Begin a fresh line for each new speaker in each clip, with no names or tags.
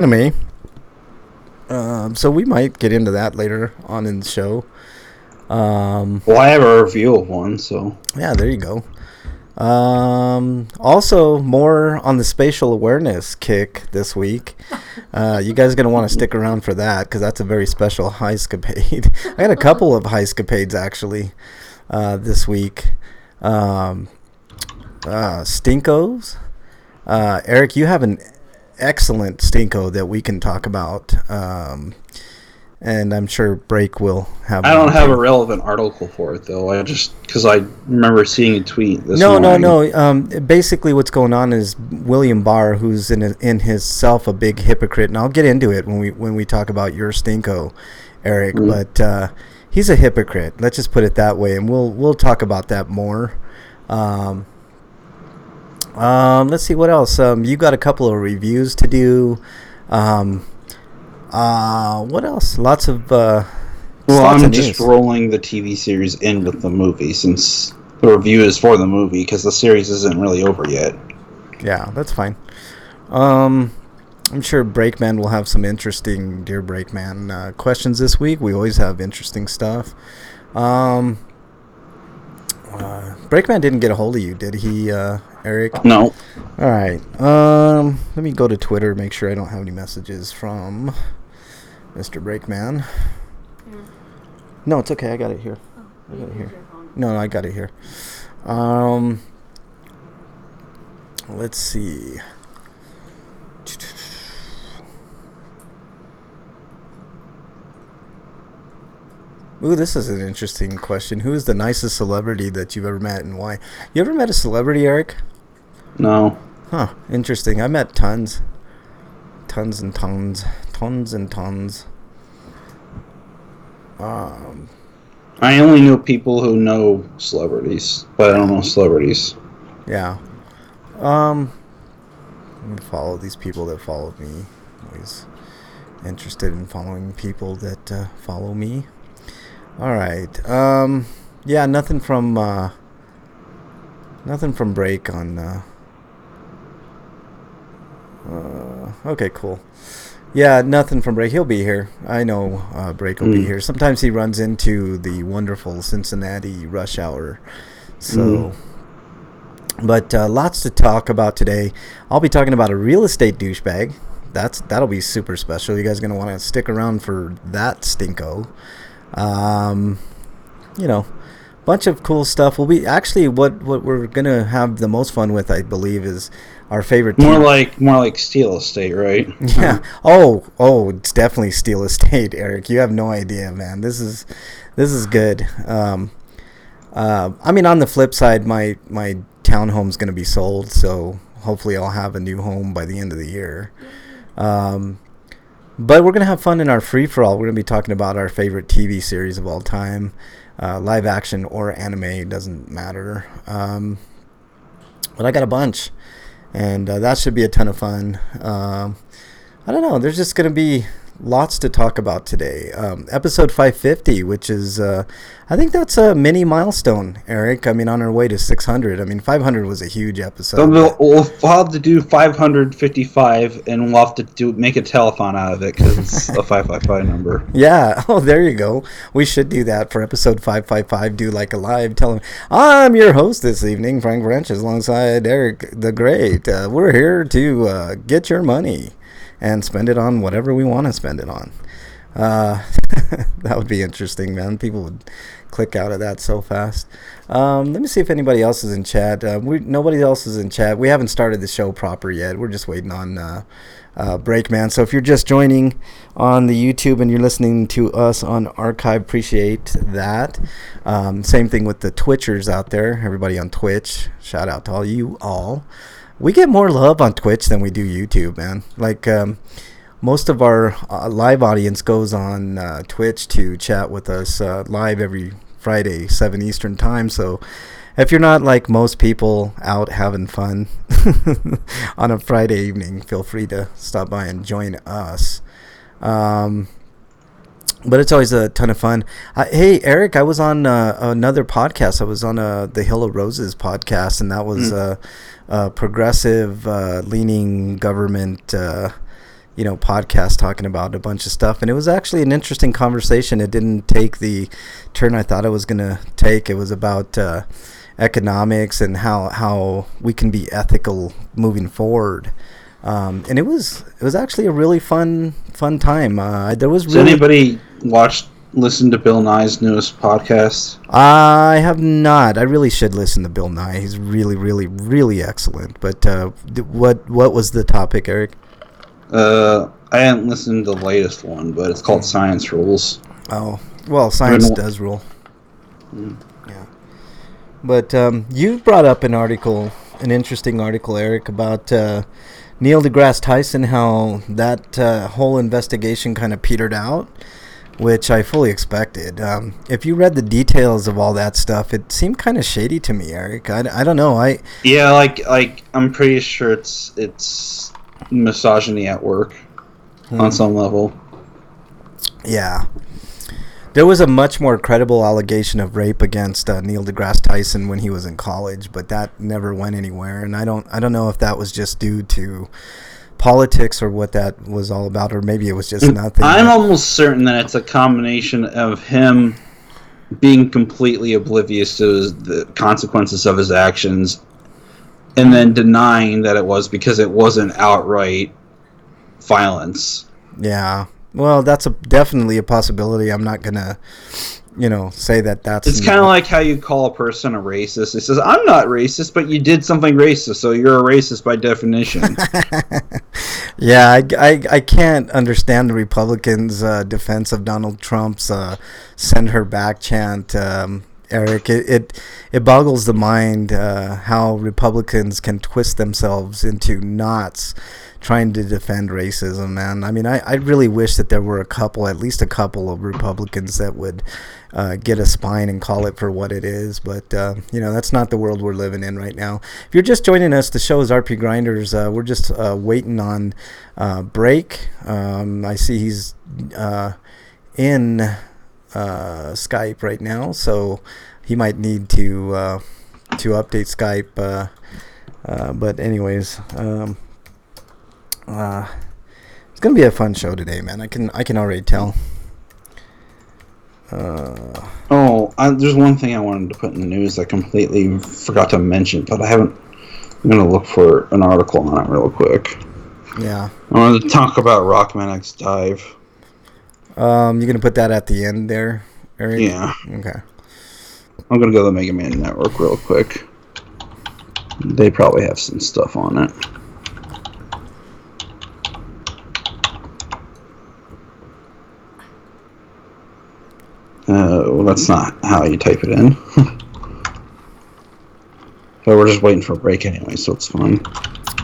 anime. So we might get into that later on in the show.
Well, I have a review of one, so
Yeah, there you go. Also, more on the spatial awareness kick this week. You guys are going to want to stick around for that because that's a very special heiscapade. I had a couple of heiscapades actually this week. Stinkos. Eric, you have an excellent stinko that we can talk about. And I'm sure Break will have.
I don't have a relevant article for it though. I just because I remember seeing a tweet this morning.
No. Basically, what's going on is William Barr, who's in himself a big hypocrite, and I'll get into it when we talk about your stinko, Eric. Mm. But he's a hypocrite. Let's just put it that way, and we'll talk about that more. Let's see what else. You got a couple of reviews to do. What else? Lots of
I'm just rolling the TV series in with the movie since the review is for the movie because the series isn't really over yet.
Yeah, that's fine. I'm sure Breakman will have some interesting Dear Breakman questions this week. We always have interesting stuff. Breakman didn't get a hold of you, did he, Eric?
No.
All right. Let me go to Twitter, make sure I don't have any messages from Mr. Breakman. Yeah. No, it's okay. I got it here. I got it here. No, I got it here. Let's see. Ooh, this is an interesting question. Who is the nicest celebrity that you've ever met and why? You ever met a celebrity, Eric?
No.
Huh. Interesting. I met tons. Tons and tons. Tons and tons.
I only know people who know celebrities, but I don't know celebrities.
Yeah. I'm gonna follow these people that follow me. Always interested in following people that follow me. All right. Yeah, nothing from Break on. Okay, cool. Yeah, nothing from Break. He'll be here. I know Break will be here. Sometimes he runs into the wonderful Cincinnati rush hour. So, but lots to talk about today. I'll be talking about a real estate douchebag. That'll be super special. You guys are gonna want to stick around for that stinko. Bunch of cool stuff. We'll be actually what we're gonna have the most fun with, I believe, is our favorite team.
More like Steel Estate, right?
Yeah. Oh, it's definitely Steel Estate, Eric. You have no idea, man. This is good. I mean, on the flip side, my townhome's gonna be sold, so hopefully I'll have a new home by the end of the year. But we're going to have fun in our free-for-all. We're going to be talking about our favorite TV series of all time. Live action or anime, doesn't matter. But I got a bunch. And that should be a ton of fun. I don't know. There's just going to be lots to talk about today. Episode 550, which is, I think that's a mini milestone, Eric. I mean, on our way to 600. I mean, 500 was a huge episode.
We'll have to do 555, and we'll have to make a telethon out of it because it's a 555 number.
Yeah. Oh, there you go. We should do that for episode 555. Do like a live. Tell them, I'm your host this evening, Frank Branches, alongside Eric the Great. We're here to get your money and spend it on whatever we want to spend it on. That would be interesting, man. People would click out of that so fast. Let me see if anybody else is in chat. Nobody else is in chat. We haven't started the show proper yet. We're just waiting on Breakman. So if you're just joining on the YouTube and you're listening to us on archive, appreciate that. Same thing with the Twitchers out there. Everybody on Twitch, shout out to all you all. We get more love on Twitch than we do YouTube, man. Like, most of our live audience goes on Twitch to chat with us live every Friday, 7 Eastern time. So if you're not like most people out having fun on a Friday evening, feel free to stop by and join us. But it's always a ton of fun. Hey, Eric, I was on another podcast. I was on the Hill of Roses podcast, and that was progressive leaning government, podcast talking about a bunch of stuff, and it was actually an interesting conversation. It didn't take the turn I thought it was going to take. It was about economics and how we can be ethical moving forward. And it was actually a really fun time.
Has anybody listen to Bill Nye's newest podcast?
I have not. I really should listen to Bill Nye. He's really, really, really excellent. But what was the topic, Eric?
I haven't listened to the latest one, but it's called Science Rules.
Oh, well, science does rule. Yeah. But you brought up an interesting article, Eric, about Neil deGrasse Tyson, how that whole investigation kind of petered out, which I fully expected. If you read the details of all that stuff, it seemed kind of shady to me, Eric. I don't know.
I'm pretty sure it's misogyny at work on some level.
Yeah. There was a much more credible allegation of rape against Neil deGrasse Tyson when he was in college, but that never went anywhere. And I don't know if that was just due to politics or what that was all about, or maybe it was just nothing.
I'm almost certain that it's a combination of him being completely oblivious to the consequences of his actions, and then denying that it was because it wasn't outright violence.
Yeah. Well, that's definitely a possibility. I'm not gonna, say that's.
It's kind of like how you call a person a racist. It says, "I'm not racist, but you did something racist, so you're a racist by definition."
Yeah, I can't understand the Republicans' defense of Donald Trump's "send her back" chant. Eric, it boggles the mind how Republicans can twist themselves into knots trying to defend racism, man. I mean, I really wish that there were at least a couple of Republicans that would get a spine and call it for what it is. But, that's not the world we're living in right now. If you're just joining us, the show is RPGrinders. We're just waiting on Break. I see he's in Skype right now, so he might need to update Skype. But anyways, it's gonna be a fun show today, man. I can already tell.
There's one thing I wanted to put in the news I completely forgot to mention, but I haven't. I'm gonna look for an article on it real quick.
Yeah.
I wanted to talk about Rockman X Dive.
You're gonna put that at the end there, Eric?
Yeah.
Okay.
I'm gonna go to the Mega Man Network real quick. They probably have some stuff on it. Well, that's not how you type it in. But we're just waiting for a break anyway, so it's fine.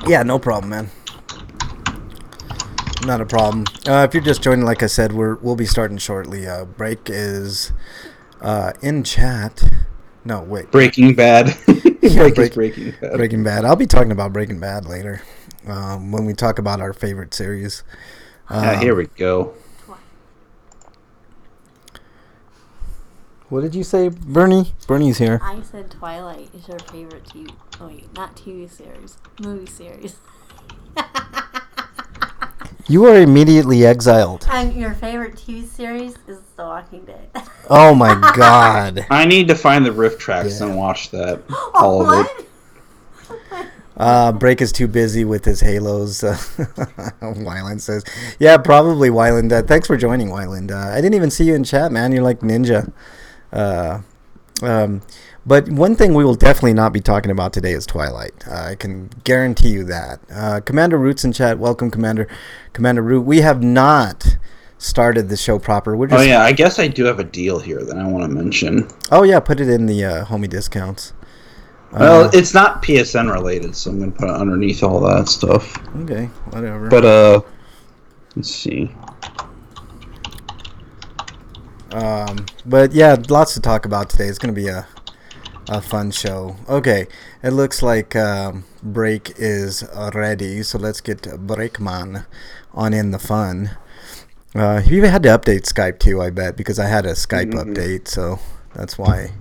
Yeah, no problem, man. Not a problem. If you're just joining, like I said, we'll be starting shortly. Break is in chat. No, wait.
Breaking Bad.
Breaking Bad. Breaking Bad. I'll be talking about Breaking Bad later when we talk about our favorite series.
Here we go.
What did you say, Bernie? Bernie's here.
I said Twilight is your favorite TV. Oh wait, not TV series, movie series.
You are immediately exiled.
And your favorite TV series is The Walking Dead.
Oh my God!
I need to find the riff tracks and watch that. All of
it. Break is too busy with his Halos. Wyland says, "Yeah, probably Wyland. Thanks for joining, Wyland. I didn't even see you in chat, man. You're like ninja." But one thing we will definitely not be talking about today is Twilight. I can guarantee you that. Commander Root's in chat. Welcome, Commander Root. We have not started the show proper. We're just...
Oh yeah, I guess I do have a deal here that I want to mention.
Oh yeah, put it in the homie discounts.
Well, it's not PSN related, so I'm going to put it underneath all that stuff.
Okay, whatever.
But let's see.
But yeah, lots to talk about today. It's going to be a fun show. Okay, it looks like Break is ready, so let's get Breakman on in the fun. He even had to update Skype too, I bet, because I had a Skype update, so that's why.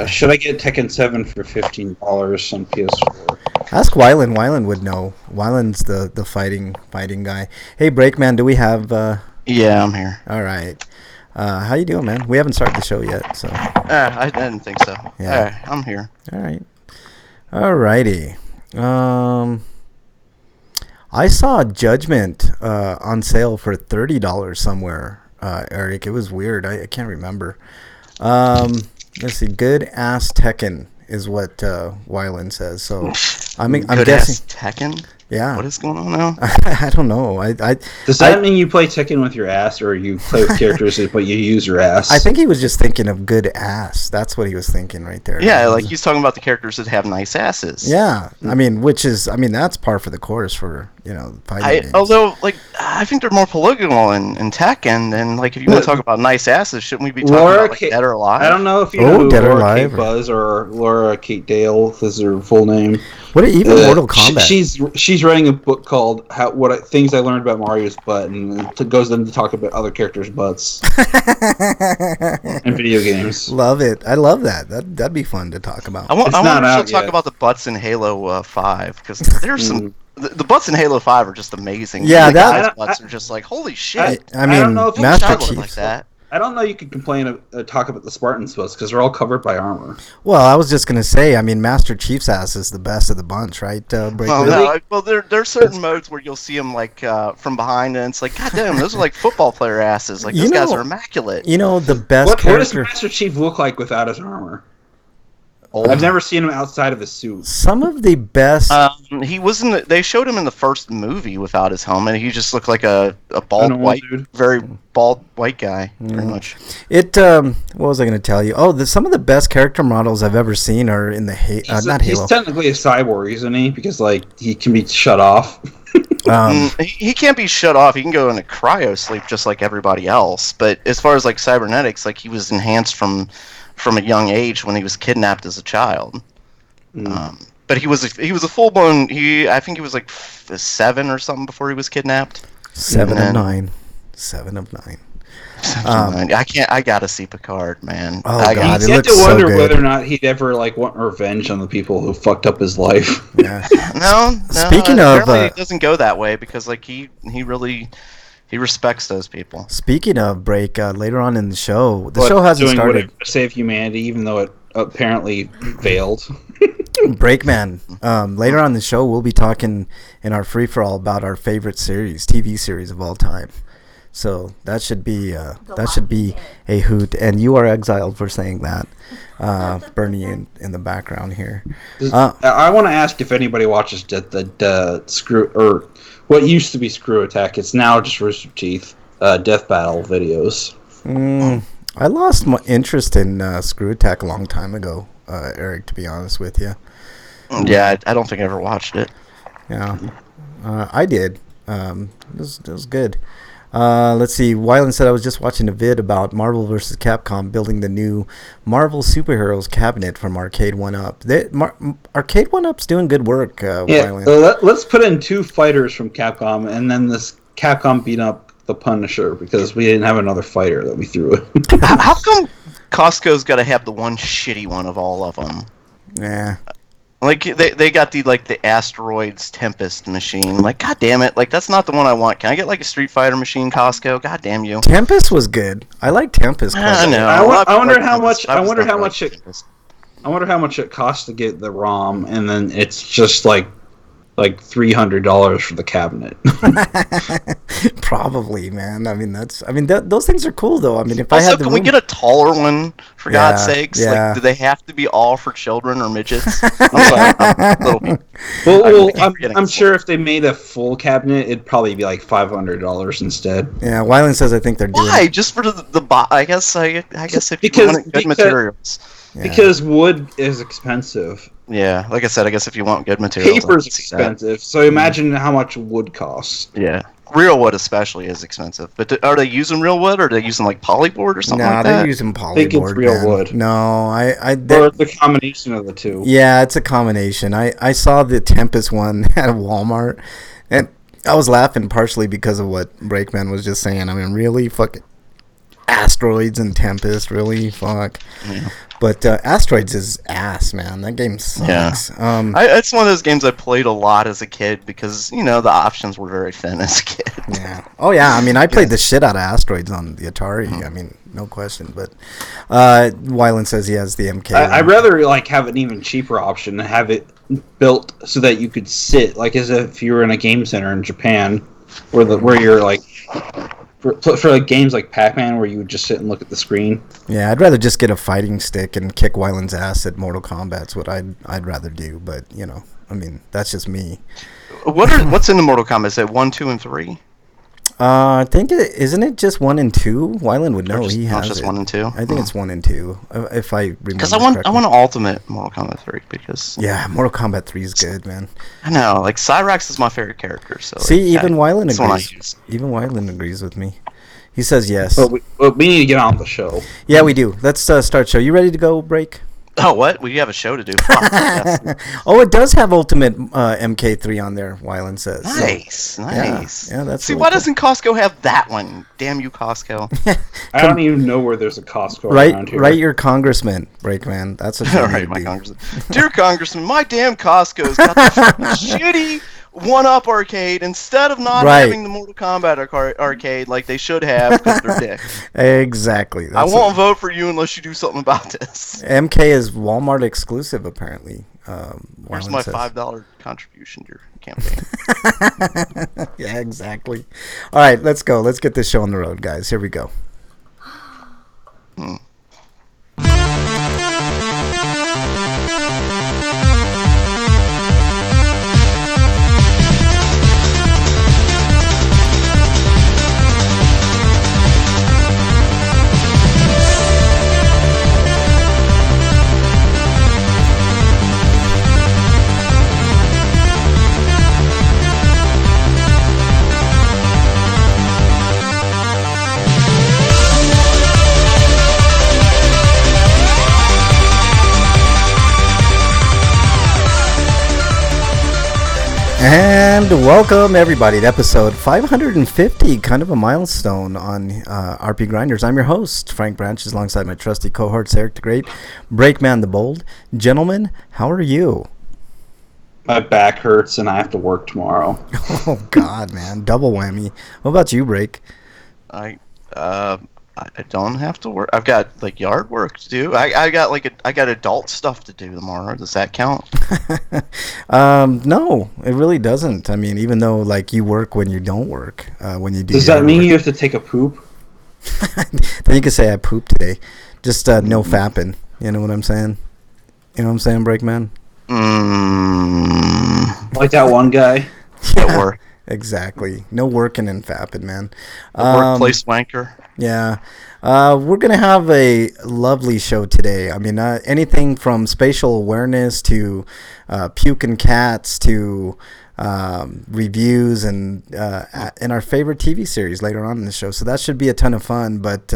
Should I get Tekken 7 for $15 on PS4?
Ask Wyland. Wyland would know. Wyland's the fighting guy. Hey, Breakman, do we have?
Yeah, I'm here.
All right. How you doing, man? We haven't started the show yet, so.
I didn't think so.
Yeah.
All right, I'm here.
All right. All righty. I saw Judgment on sale for $30 somewhere, Eric. It was weird. I can't remember. Let's see. Good ass Tekken is what Wyland says. So I'm
Good
guessing
ass Tekken.
Yeah.
What is going on now?
I don't know.
Does that mean you play Tekken with your ass, or you play with characters but you use your ass?
I think he was just thinking of good ass. That's what he was thinking right there.
Yeah, like he's talking about the characters that have nice asses.
Yeah, I mean, that's par for the course for fighting games.
Although, like, I think they're more polygonal in Tekken, and like if you want to talk about nice asses, shouldn't we be talking about like, Dead or Alive?
I don't know if you know who
Dead or
Laura
Alive,
Kate Buzz or Laura Kate Dale is her full name.
What even Mortal Kombat?
She's writing a book called Things I Learned About Mario's Butt, and it goes then to talk about other characters' butts in video games.
Love it. I love that. That'd be fun to talk about.
I want to talk about the butts in Halo 5 because there's some. The butts in Halo 5 are just amazing.
Yeah,
the guys' butts are just like holy shit.
I mean,
I don't know if
Master Chief
like that.
I don't know. You could talk about the Spartans' butts because they're all covered by armor.
Well, I was just gonna say. I mean, Master Chief's ass is the best of the bunch, right?
There's certain modes where you'll see them like from behind, and it's like, God damn, those are like football player asses. Like those guys are immaculate.
The best.
What does Master Chief look like without his armor? I've never seen him outside of his suit.
Some of the best.
He was in. They showed him in the first movie without his helmet. He just looked like a bald white, very bald white guy, pretty much.
What was I going to tell you? Oh, some of the best character models I've ever seen are in the not Halo.
He's technically a cyborg, isn't he? Because he can be shut off.
He can't be shut off. He can go into cryo sleep just like everybody else. But as far as like cybernetics, like he was enhanced from a young age when he was kidnapped as a child. But he was a full blown. I think he was like 7 or something before he was kidnapped.
7 of 9. 7 of 9.
I gotta see Picard, man.
Oh God,
you have to wonder whether or not he'd ever want revenge on the people who fucked up his life.
Yeah.
No.
Speaking of,
it doesn't go that way because he really. He respects those people. Speaking
of break, later on in the show hasn't started.
To save humanity, even though it apparently failed.
Breakman. Later on in the show, we'll be talking in our free for all about our favorite TV series of all time. So that should be a hoot. And you are exiled for saying that, Bernie in the background here.
I want to ask if anybody watches the what used to be Screw Attack. It's now just Rooster Teeth Death Battle videos.
I lost my interest in Screw Attack a long time ago, Eric, to be honest with you.
Yeah, I don't think I ever watched it.
Yeah, I did. It was good. Let's see. Wyland said I was just watching a vid about Marvel vs. Capcom building the new Marvel superheroes cabinet from Arcade 1-Up. Arcade 1-Up's doing good work. Wyland.
Let's put in 2 fighters from Capcom, and then this Capcom beat up the Punisher because we didn't have another fighter that we threw in.
How come Costco's got to have the one shitty one of all of them?
Yeah.
Like they got the Asteroids Tempest machine. Like, god damn it! Like that's not the one I want. Can I get like a Street Fighter machine, Costco? God damn you!
Tempest was good. I like Tempest.
I know.
I wonder how much it costs to get the ROM, and then it's just like $300 for the cabinet.
Probably, man. I mean, those things are cool though. I mean, if
also,
I had the
can
room...
we get a taller one for God's sakes?
Yeah.
Like, do they have to be all for children or midgets? I'm sorry.
I'm sure if they made a full cabinet, it'd probably be like $500 instead.
Yeah, Wyland says I think they're doing.
Why? Just for the I guess if you want good materials.
Yeah.
Because wood is expensive.
Yeah, like I said, I guess if you want good materials,
paper's expensive. So imagine how much wood costs.
Yeah, real wood especially is expensive. But are they using real wood, or are they using like polyboard or something like that?
No, they're using polyboard.
I think it's real wood.
No,
or it's a combination of the two.
Yeah, it's a combination. I saw the Tempest one at Walmart, and I was laughing partially because of what Breakman was just saying. I mean, really fucking. Asteroids and Tempest, really? Fuck.
Yeah.
But Asteroids is ass, man. That game sucks.
Yeah. It's one of those games I played a lot as a kid because, the options were very thin as a kid.
Yeah. Oh, yeah. I mean, I played the shit out of Asteroids on the Atari. I mean, no question. But Wyland says he has the MK.
I'd rather, have an even cheaper option and have it built so that you could sit, as if you were in a game center in Japan, where you're, for games like Pac-Man where you would just sit and look at the screen.
Yeah, I'd rather just get a fighting stick and kick Wyland's ass at Mortal Kombat's what I'd rather do. But I mean, that's just me.
What's in the Mortal Kombat? Is it 1, 2, and 3?
I think isn't it just 1 and 2? Wyland would know. He has
just
it.
1 and 2.
I think it's 1 and 2, if I remember.
Because I want Ultimate Mortal Kombat 3 because
Mortal Kombat 3 is good, man.
I know, Cyrax is my favorite character. So
see, even Wyland agrees. Even Wyland agrees with me. He says yes.
But we need to get on the show.
Yeah, we do. Let's start show. You ready to go, Break?
Oh, what? We have a show to do.
Oh, it does have Ultimate MK3 on there, Wyland says.
Nice.
Yeah, that's
See,
really
why
cool.
doesn't Costco have that one? Damn you, Costco.
I don't even know where there's a Costco around here.
Write your congressman, Breakman. That's what you
All
need
right,
to
my
do.
congressman. Dear Congressman, my damn Costco's got the shitty one-up arcade instead of not having the Mortal Kombat arcade like they should have because they're dicks.
Exactly.
I won't vote for you unless you do something about this.
MK is Walmart exclusive, apparently.
Where's my $5 contribution to your campaign?
Yeah, exactly. All right, let's go. Let's get this show on the road, guys. Here we go. And welcome everybody to episode 550, kind of a milestone on RPGrinders. I'm your host, Frank Branches, alongside my trusty cohorts, Eric the Great, Breakman the Bold. Gentlemen, how are you?
My back hurts and I have to work tomorrow.
Oh God, man, double whammy. What about you, Break?
I don't have to work. I've got yard work to do. I got adult stuff to do tomorrow. Does that count?
No, it really doesn't. I mean, even though you work when you don't work, when you do.
Does that mean you have to take a poop?
Then you could say I pooped today. Just no fapping. You know what I'm saying? You know what I'm saying, Breakman?
Like that one guy?
At work.
Exactly. No working and fapping, man.
Workplace wanker.
Yeah. We're going to have a lovely show today. I mean, anything from spatial awareness to puking cats to reviews and our favorite TV series later on in the show. So that should be a ton of fun. But,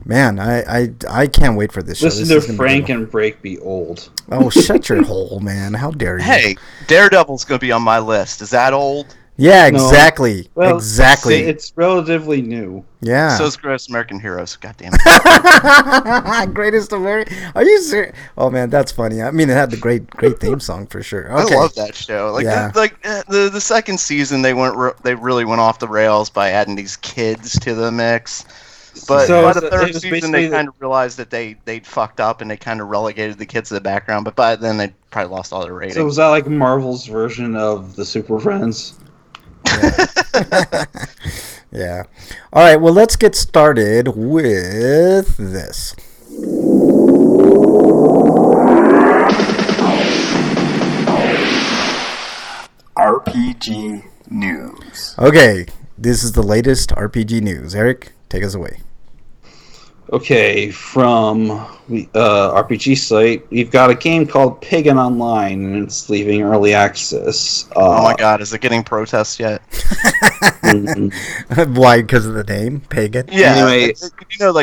man, I can't wait for this show.
Listen to Frank and Break be old.
Oh, shut your hole, man. How dare you?
Hey, Daredevil's going to be on my list. Is that old?
Yeah, exactly.
No. Well,
exactly.
It's relatively new.
Yeah.
So is Greatest American Heroes. God damn it.
Greatest American. Are you serious? Oh man, that's funny. I mean, it had the great theme song for sure. Okay.
I love that show. The second season, they really went off the rails by adding these kids to the mix. But by the third season, they kind of realized that they'd fucked up and they kind of relegated the kids to the background. But by then, they probably lost all their ratings.
So was that like Marvel's version of the Super Friends?
Yeah. Yeah. All right. Well, let's get started with this.
RPG news.
Okay. This is the latest RPG news. Eric, take us away.
Okay, from RPG site, we've got a game called Pagan Online, and it's leaving early access.
Oh my god, is it getting protests yet?
Why? Because of the name, Pagan?
Yeah.
Anyway,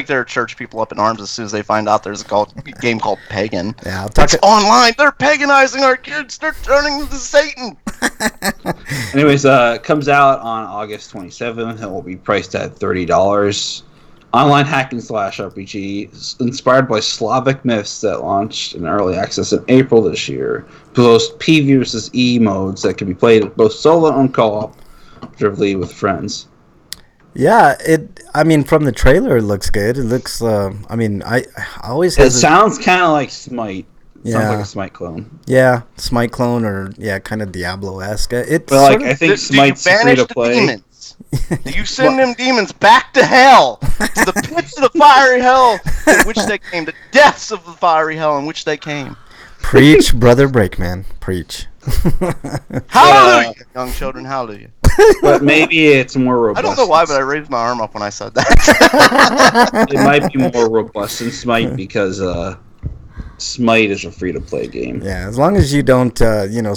there are church people up in arms as soon as they find out there's a game called Pagan.
Yeah,
It's online. They're paganizing our kids. They're turning them to Satan.
Anyways, it comes out on August 27th. It will be priced at $30. online hack and slash RPG inspired by Slavic myths that launched in early access in April this year. Boasts P versus E modes that can be played both solo and co-operatively with friends.
Yeah, I mean, from the trailer, it looks good. It looks. I mean, I always.
It sounds kind of like Smite.
Yeah.
Sounds like a Smite clone.
Yeah, Smite clone or kind of Diablo-esque. It's
But like, I think Smite's free to play.
Do you send them demons back to hell, to the pits of the fiery hell in which they came, the depths of the fiery hell in which they came?
Preach, brother Breakman, preach.
Hallelujah, young children, hallelujah.
But maybe it's more robust.
I don't know why, but I raised my arm up when I said that.
It might be more robust than Smite because Smite is a free-to-play game.
Yeah, as long as you don't,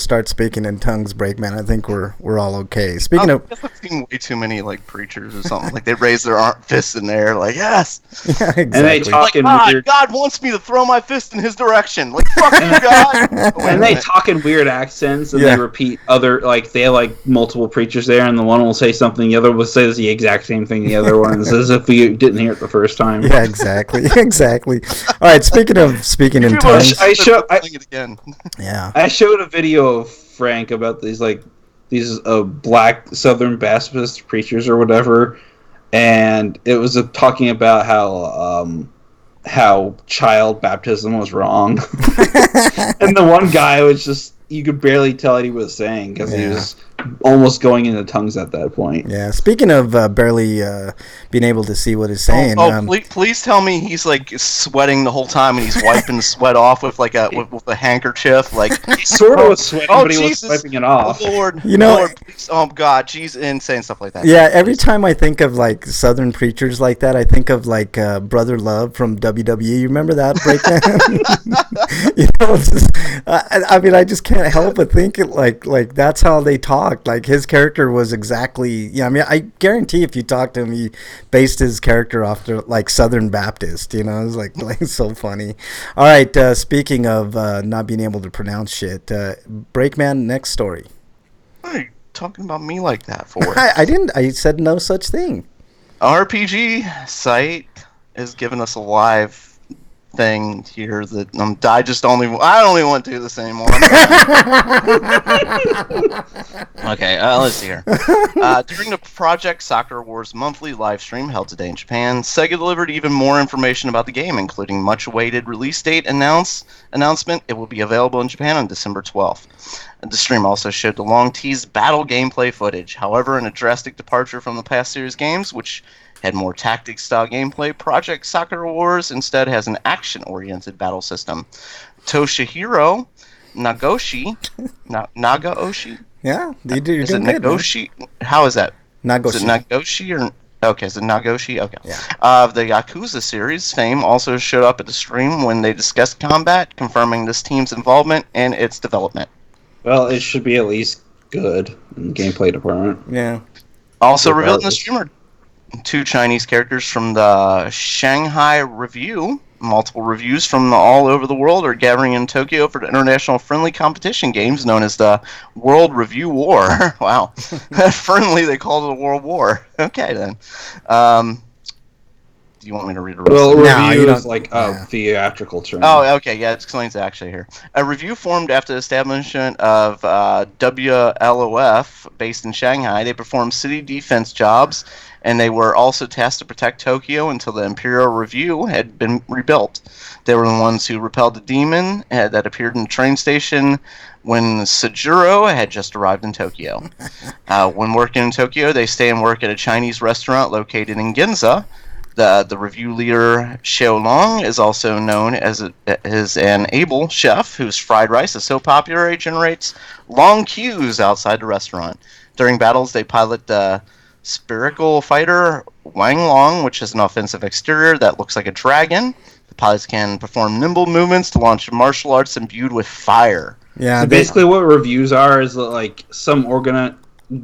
start speaking in tongues, Breakman, I think we're all okay. Speaking of,
I've seen way too many like preachers or something. Like they raise their fists in the air, like yes.
Yeah, exactly.
And they talk in weird.
God wants me to throw my fist in His direction. Like fuck you, God.
And they talk in weird accents, and they repeat other they have like multiple preachers there, and the one will say something, the other will say the exact same thing the other one says, as if we didn't hear it the first time.
Yeah, exactly, exactly. All right, speaking in tongues,
I showed a video of Frank about these black Southern Baptist preachers or whatever, and it was talking about how child baptism was wrong, and the one guy was just, you could barely tell what he was saying because he was almost going into tongues at that point.
Yeah, speaking of barely being able to see what he's saying.
Please tell me he's like sweating the whole time and he's wiping the sweat off with like with a handkerchief. Like
he sort of was sweating, but he was wiping it off.
Oh, Lord,
Lord,
please, oh God, Jesus, and saying stuff like that.
Yeah, every time I think of like Southern preachers like that, I think of like Brother Love from WWE. You remember that breakdown? I mean, I just can't help but think it like that's how they talk. Like his character was exactly, I mean, I guarantee if you talk to him, he based his character off the like Southern Baptist. It was like so funny. All right, speaking of not being able to pronounce shit, Breakman, next story.
What are you talking about me like that for?
I didn't. I said no such thing.
RPG site is giving us a live thing here that I don't even want to do this anymore. Okay, let's see here. During the Project Soccer Wars monthly live stream held today in Japan, Sega delivered even more information about the game, including much-awaited release date announcement. It will be available in Japan on December 12th. The stream also showed the long-teased battle gameplay footage. However, in a drastic departure from the past series games, which had more tactics-style gameplay, Project Soccer Wars instead has an action-oriented battle system. Toshihiro Nagaoshi?
Yeah, you're doing good.
Nagoshi? How is that?
Nagoshi.
Is it Nagoshi or... Okay, is it Nagoshi? Okay.
Yeah.
The Yakuza series fame also showed up at the stream when they discussed combat, confirming this team's involvement in its development.
Well, it should be at least good in the gameplay department.
Yeah.
Also revealed in the stream are 2 Chinese characters from the Shanghai Review. Multiple reviews from all over the world are gathering in Tokyo for the international friendly competition games known as the World Review War. Wow. Friendly, they called it a World War. Okay, then. Do you want me to read a review?
Well, review is like a theatrical term.
Oh, okay, yeah, it explains it actually here. A review formed after the establishment of WLOF, based in Shanghai. They performed city defense jobs, and they were also tasked to protect Tokyo until the Imperial Review had been rebuilt. They were the ones who repelled the demon that appeared in the train station when Sejuro had just arrived in Tokyo. When working in Tokyo, they stay and work at a Chinese restaurant located in Ginza. The review leader Xiao Long is also known as an able chef whose fried rice is so popular it generates long queues outside the restaurant. During battles, they pilot the spherical fighter Wang Long, which has an offensive exterior that looks like a dragon. The pilots can perform nimble movements to launch martial arts imbued with fire.
Yeah.
So basically, what reviews are is that, like, some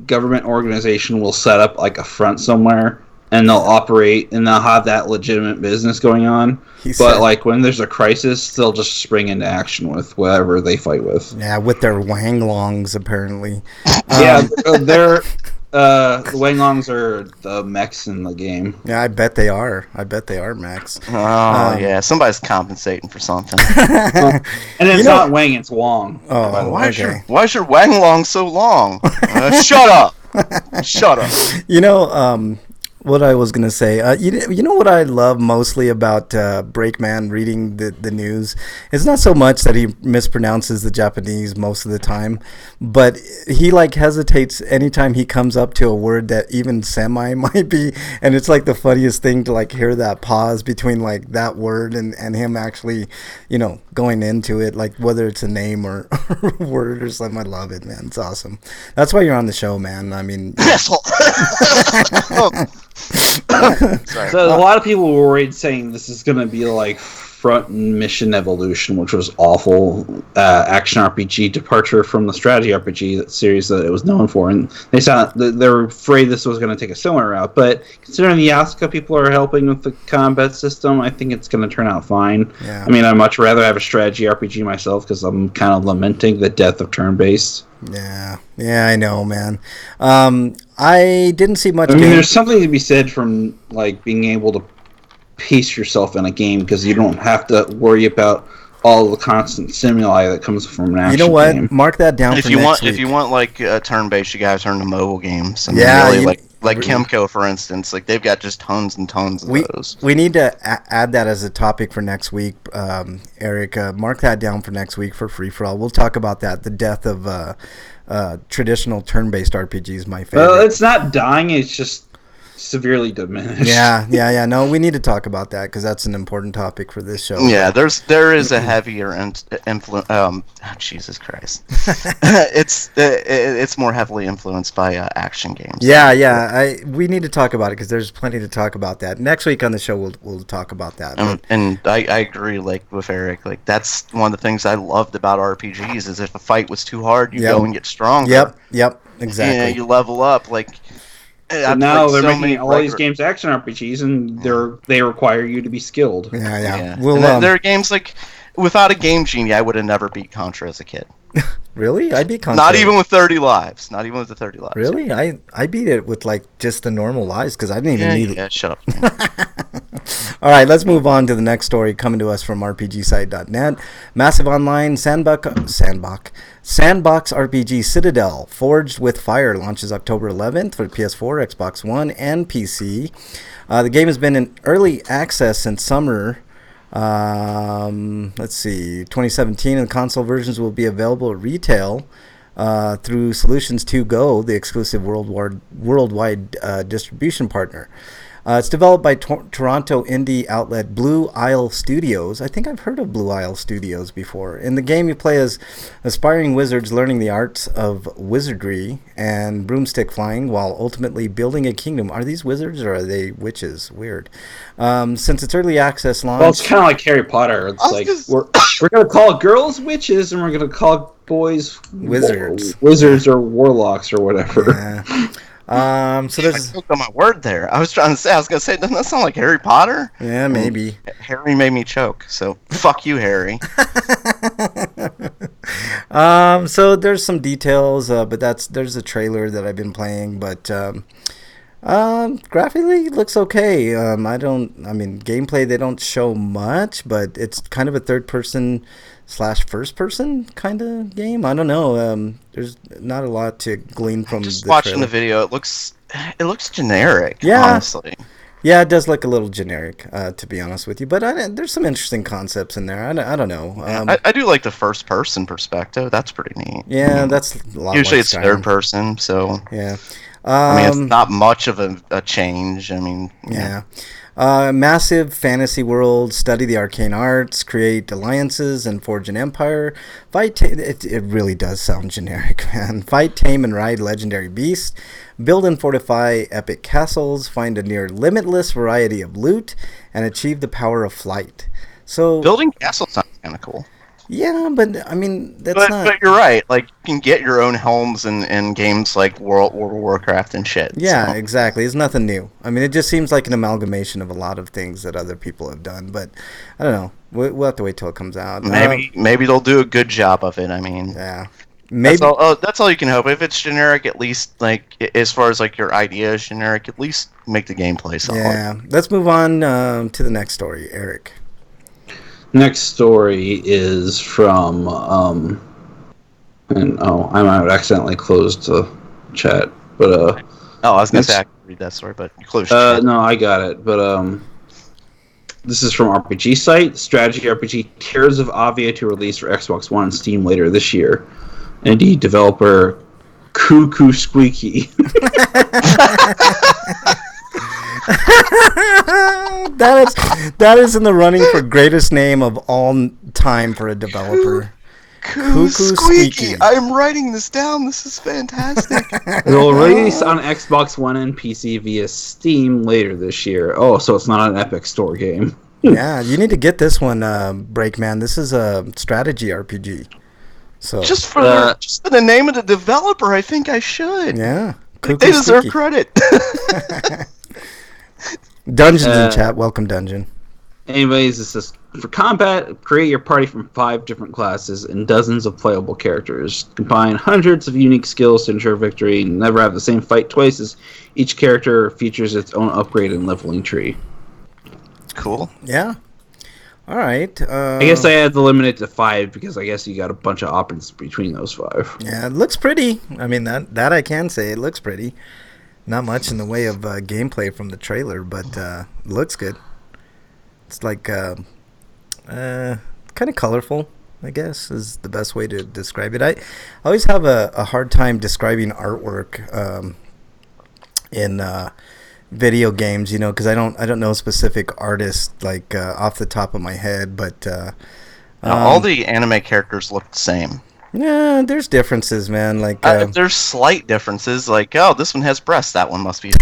government organization will set up like a front somewhere, and they'll operate, and they'll have that legitimate business going on. But like when there's a crisis, they'll just spring into action with whatever they fight with.
Yeah, with their Wang Longs apparently.
Yeah, they're The Wanglongs are the mechs in the game.
Yeah, I bet they are. Max.
Oh yeah, somebody's compensating for something.
And it's not Wang, it's Wong.
Oh,
by the way.
Why is your Wang Long so long? Shut up! Shut up!
What I was gonna say, you know what I love mostly about Breakman reading the news? It's not so much that he mispronounces the Japanese most of the time, but he like hesitates anytime he comes up to a word that even semi might be, and it's like the funniest thing to like hear that pause between like that word and him actually, going into it, like whether it's a name or word or something. I love it, man. It's awesome. That's why you're on the show, man. I mean,
asshole.
So a lot of people were worried, saying this is going to be like Front Mission Evolution, which was awful action RPG departure from the strategy RPG series that it was known for, and they were afraid this was going to take a similar route. But considering the Asuka people are helping with the combat system, I think it's going to turn out fine.
Yeah.
I mean, I'd much rather have a strategy RPG myself because I'm kind of lamenting the death of turn-based.
Yeah, I know, man. I didn't see much.
I mean, there's something to be said from like being able to pace yourself in a game because you don't have to worry about all the constant stimuli that comes from an action
You know what?
game.
Mark that down.
If
for
you
next
want,
week.
if you want like a turn-based, you gotta turn to mobile games. I mean,
Yeah,
really, like Kimco, for instance, like they've got just tons and tons of those.
We need to add that as a topic for next week, Eric. Mark that down for next week for Free For All. We'll talk about that. The death of traditional turn-based RPGs, my favorite.
Well, it's not dying; it's just severely diminished.
Yeah. No, we need to talk about that because that's an important topic for this show.
Yeah, there is a heavier influence. Jesus Christ, it's more heavily influenced by action games.
Yeah. We need to talk about it because there's plenty to talk about that. Next week on the show, we'll talk about that.
And I agree, like with Eric, like that's one of the things I loved about RPGs is if a fight was too hard, you go and get stronger.
Yep, exactly.
Yeah, you level up, like.
But now they're making all these games action RPGs, and they require you to be skilled.
Yeah.
There are games like without a game genie, I would have never beat Contra as a kid.
Really? I beat Contra.
Not even with 30 lives. Not even with the 30 lives.
Really? I beat it with like just the normal lives because I didn't even need it.
Yeah, shut up.
All right, let's move on to the next story coming to us from RPGsite.net. Massive online Sandbox RPG Citadel Forged with Fire launches October 11th for PS4, Xbox One, and PC. The game has been in early access since summer. 2017, and the console versions will be available at retail through Solutions 2 Go, the exclusive worldwide distribution partner. It's developed by Toronto indie outlet Blue Isle Studios. I think I've heard of Blue Isle Studios before. In the game, you play as aspiring wizards learning the arts of wizardry and broomstick flying while ultimately building a kingdom. Are these wizards or are they witches? Weird. Since its early access launch...
Well, it's kind of like Harry Potter. It's like, we're going to call girls witches and we're going to call boys... Wizards or warlocks or whatever.
Yeah. So there's.
I took on my word there. I was going to say, doesn't that sound like Harry Potter?
Yeah, maybe.
Harry made me choke, so fuck you, Harry.
So there's some details, but there's a trailer that I've been playing, but graphically it looks okay. Gameplay they don't show much, but it's kind of a third person / first person kind of game. I don't know. There's not a lot to glean from
just
the
watching
trailer.
the video. It looks generic.
Yeah.
Honestly.
Yeah, it does look a little generic, to be honest with you. But there's some interesting concepts in there. I don't know.
I do like the first person perspective. That's pretty neat.
Yeah, that's a lot.
Usually
like
it's
Skyrim.
third person, so
Yeah.
it's not much of a change.
Yeah. Massive fantasy world, study the arcane arts, create alliances, and forge an empire. It really does sound generic, man. Fight, tame, and ride legendary beasts. Build and fortify epic castles. Find a near limitless variety of loot, and achieve the power of flight. So
building castles sounds kind of cool.
Yeah, but that's not.
But you're right. Like you can get your own homes in games like World of Warcraft and shit.
Yeah, exactly. It's nothing new. It just seems like an amalgamation of a lot of things that other people have done. But I don't know. We'll have to wait till it comes out.
Maybe they'll do a good job of it.
Yeah. Maybe.
That's all you can hope. If it's generic, at least like as far as like your idea is generic, at least make the gameplay solid.
Yeah. Let's move on to the next story, Eric.
Next story is from and I might have accidentally closed the chat, but
I was gonna say I could read that story, but you closed your chat.
no, I got it, but this is from RPG site, strategy RPG Tears of Avia to release for Xbox One and Steam later this year. Indeed, developer Cuckoo Squeaky.
that is in the running for greatest name of all time for a developer.
Cuckoo Squeaky. I'm writing this down. This is fantastic.
It will release on Xbox One and PC via Steam later this year. Oh, so it's not an Epic Store game.
Yeah, you need to get this one, Breakman. This is a strategy RPG. So
just for the name of the developer, I think I should.
Yeah,
they deserve credit.
Dungeons in chat. Welcome, Dungeon.
Anyways, this is for combat. Create your party from 5 different classes and dozens of playable characters. Combine hundreds of unique skills to ensure victory. Never have the same fight twice, as each character features its own upgrade and leveling tree.
Cool.
Yeah. All right.
I guess I had to limit it to 5 because I guess you got a bunch of options between those 5.
Yeah, it looks pretty. I mean, that I can say. It looks pretty. Not much in the way of gameplay from the trailer, but looks good. It's like kind of colorful, I guess, is the best way to describe it. I always have a hard time describing artwork in video games, because I don't know specific artists like off the top of my head, but
all the anime characters look the same.
Yeah, there's differences, man. Like
there's slight differences. Like, oh, this one has breasts. That one must be.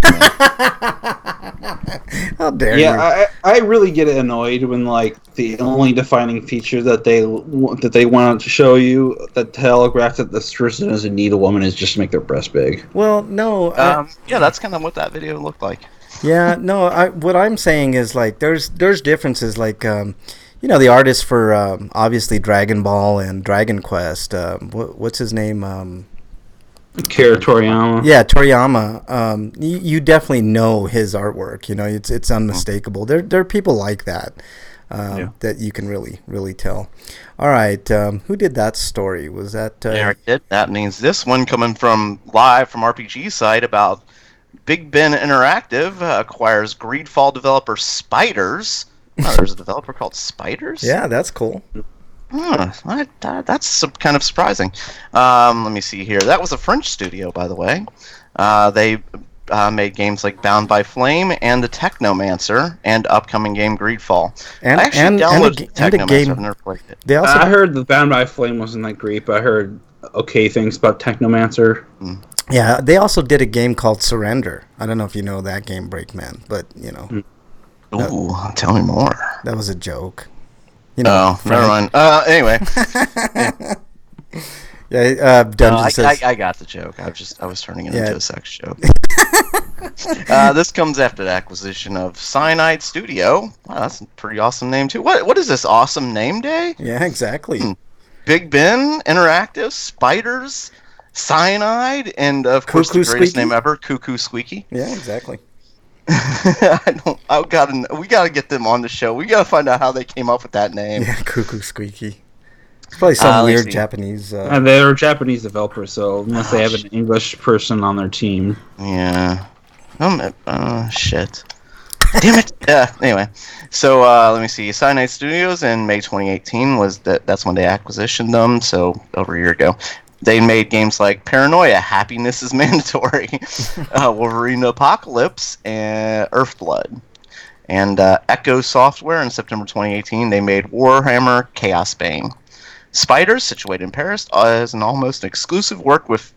How dare you?
Yeah, I really get annoyed when like the only defining feature that they want to show you that telegraph that this person doesn't need a woman is just to make their breast big.
Well, no.
Yeah, that's kind of what that video looked like.
Yeah, no. What I'm saying is like there's differences. Like the artist for obviously Dragon Ball and Dragon Quest. What's his name?
Akira Toriyama.
Yeah, Toriyama. You definitely know his artwork. It's unmistakable. There are people like that that you can really tell. All right, who did that story? Was that
Eric did? That means this one coming from live from RPG site about Big Ben Interactive acquires Greedfall developer Spiders. Oh, there's a developer called Spiders?
Yeah, that's cool.
That's kind of surprising. Let me see here. That was a French studio, by the way. They made games like Bound by Flame and The Technomancer and upcoming game Greedfall.
And,
I actually downloaded Technomancer. I've never played it.
I heard the Bound by Flame wasn't that great, but I heard okay things about Technomancer.
Yeah, they also did a game called Surrender. I don't know if you know that game, Breakman, but
Ooh, tell me more.
That was a joke.
Never mind. Anyway.
Yeah, Dungeon says...
I got the joke. I was turning it into a sex joke. This comes after the acquisition of Cyanide Studio. Wow, that's a pretty awesome name too. What is this, Awesome Name Day?
Yeah, exactly.
Big Ben Interactive, Spiders, Cyanide, and of course the greatest name ever, Cuckoo Squeaky.
Yeah, exactly.
We gotta get them on the show. We gotta find out how they came up with that name.
Yeah, Cuckoo Squeaky. It's probably some weird Japanese.
They're Japanese developers, so unless they have an English person on their team.
Yeah. Shit. Damn it. Anyway, so let me see. Cyanide Studios in May 2018 that's when they acquisitioned them. So over a year ago. They made games like Paranoia, Happiness is Mandatory, Wolverine Apocalypse, and Earthblood. And Echo Software in September 2018, they made Warhammer Chaos Bane. Spiders, situated in Paris, has almost exclusively worked with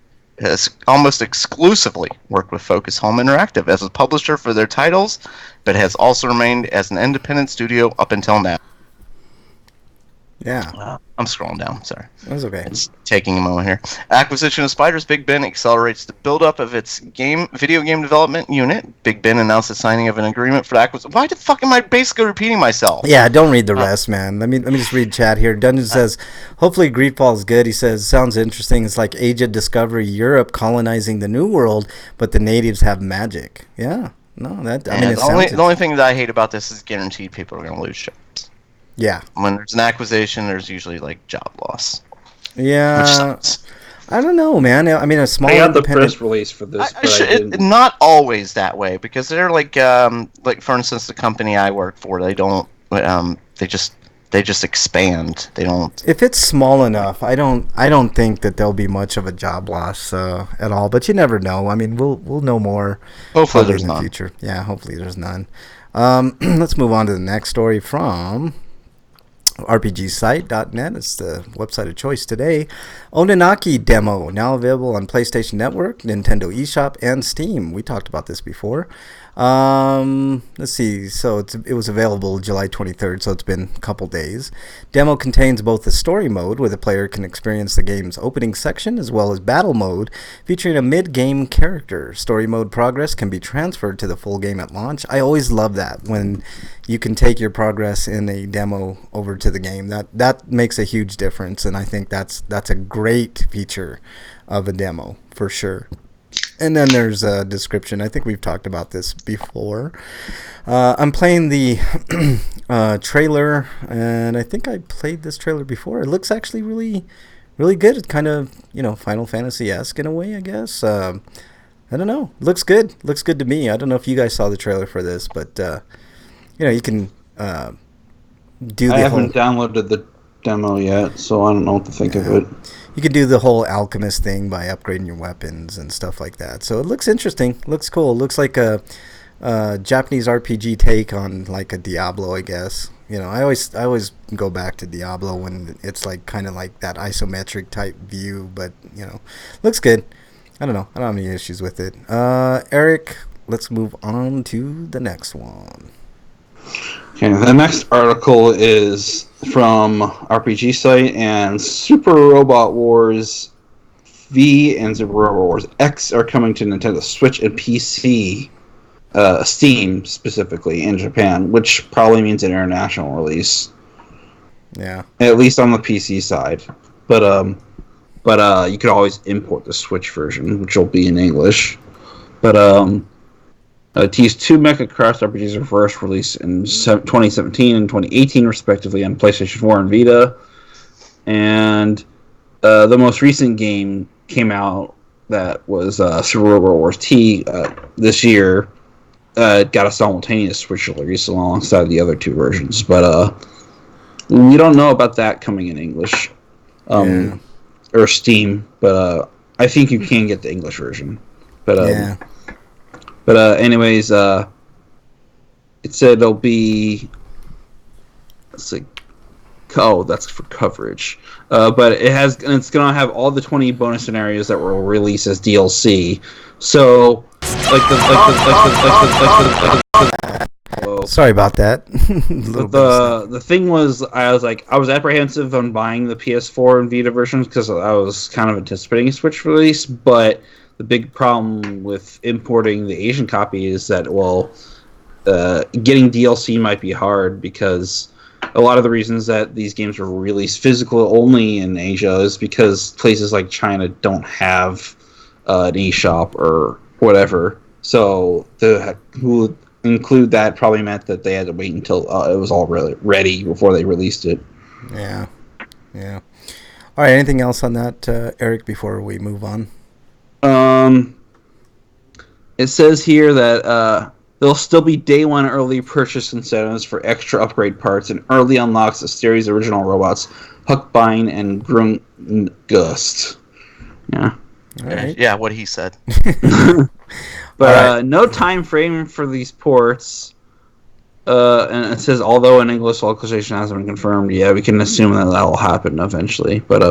Focus Home Interactive as a publisher for their titles, but has also remained as an independent studio up until now.
Yeah,
I'm scrolling down. Sorry.
that's okay.
It's taking a moment here. Acquisition of Spider's Big Ben accelerates the buildup of its video game development unit. Big Ben announced the signing of an agreement for the acquisition. Why the fuck am I basically repeating myself?
Yeah, don't read the rest, man. Let me just read chat here. Dungeon says, hopefully Greedfall's good. He says, sounds interesting. It's like Age of Discovery, Europe colonizing the New World, but the natives have magic. Yeah, no, that I mean,
the only thing that I hate about this is guaranteed people are going to lose jobs.
Yeah.
When there's an acquisition, there's usually like job loss.
Yeah.
Which sucks.
I don't know, man. I mean, a small.
I got the press release for this,
not always that way, because they're like for instance, the company I work for, they don't. They just expand. They don't.
If it's small enough, I don't think that there'll be much of a job loss at all. But you never know. I mean, we'll know more.
Hopefully, there's
in the
none.
future. Yeah, hopefully there's none. Let's move on to the next story from RPGsite.net. It's the website of choice today. Onanaki demo now available on PlayStation Network, Nintendo eShop, and Steam. We talked about this before. Let's see. So it was available July 23rd, so it's been a couple days. Demo contains both the story mode, where the player can experience the game's opening section, as well as battle mode, featuring a mid-game character. Story mode progress can be transferred to the full game at launch. I always love that, when you can take your progress in a demo over to the game. That makes a huge difference, and I think that's a great feature of a demo, for sure. And then there's a description. I think we've talked about this before. I'm playing the trailer, and I think I played this trailer before. It looks actually really, really good. It's kind of, Final Fantasy-esque in a way, I guess. I don't know. Looks good. Looks good to me. I don't know if you guys saw the trailer for this, but, you can do the
I haven't downloaded the demo yet, so I don't know what to think of it.
You can do the whole alchemist thing by upgrading your weapons and stuff like that. So it looks interesting. Looks cool. Looks like a Japanese RPG take on like a Diablo, I guess. I always go back to Diablo when it's like kind of like that isometric type view, but looks good. I don't know. I don't have any issues with it. Eric, let's move on to the next one.
Okay, the next article is from RPG Site, and Super Robot Wars V and Super Robot Wars X are coming to Nintendo Switch and PC, Steam specifically in Japan, which probably means an international release.
Yeah.
At least on the PC side, but you could always import the Switch version, which will be in English. But teased two Mecha Cross RPGs were first released in 2017 and 2018, respectively, on PlayStation 4 and Vita. And the most recent game came out that was Super Robot Wars T this year. Got a simultaneous Switch release alongside the other two versions. But we don't know about that coming in English or Steam. But I think you can get the English version. But
yeah.
But anyways, it said it'll be. Let's see. Oh, that's for coverage. But it's gonna have all the 20 bonus scenarios that were released as DLC. So,
sorry about that.
The thing was, I was apprehensive on buying the PS4 and Vita versions because I was kind of anticipating a Switch release, but the big problem with importing the Asian copy is that, getting DLC might be hard, because a lot of the reasons that these games were released physical only in Asia is because places like China don't have an eShop or whatever. So who include that probably meant that they had to wait until it was all really ready before they released it.
Yeah. All right. Anything else on that, Eric, before we move on?
It says here that there'll still be day one early purchase incentives for extra upgrade parts and early unlocks of series original robots Huckbein and Grungust. Yeah.
All right.
Yeah, what he said.
But no time frame for these ports. And it says, although an English localization hasn't been confirmed, we can assume that will happen eventually. But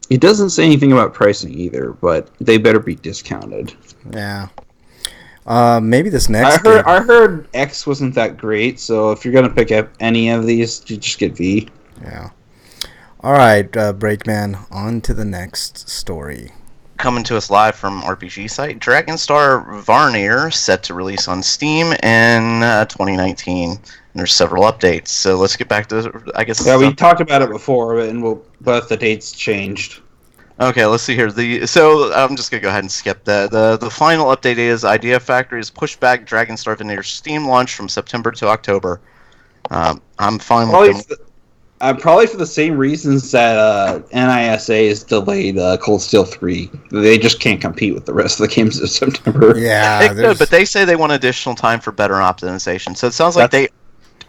it doesn't say anything about pricing either, but they better be discounted.
Yeah. Maybe this next game.
I heard X wasn't that great, so if you're gonna pick up any of these, you just get V.
Yeah. All right, Breakman, on to the next story.
Coming to us live from RPG site, Dragonstar Varnir set to release on Steam in 2019. And there's several updates, so let's get back to, I guess.
Yeah, we talked about it before, but the dates changed.
Okay, let's see here. So I'm just gonna go ahead and skip that. The final update is Idea Factory has pushed back Dragonstar Vanir's Steam launch from September to October. I'm fine with them.
Probably for the same reasons that NISA has delayed Cold Steel 3. They just can't compete with the rest of the games of September.
Yeah,
They could, but they say they want additional time for better optimization. So it sounds like they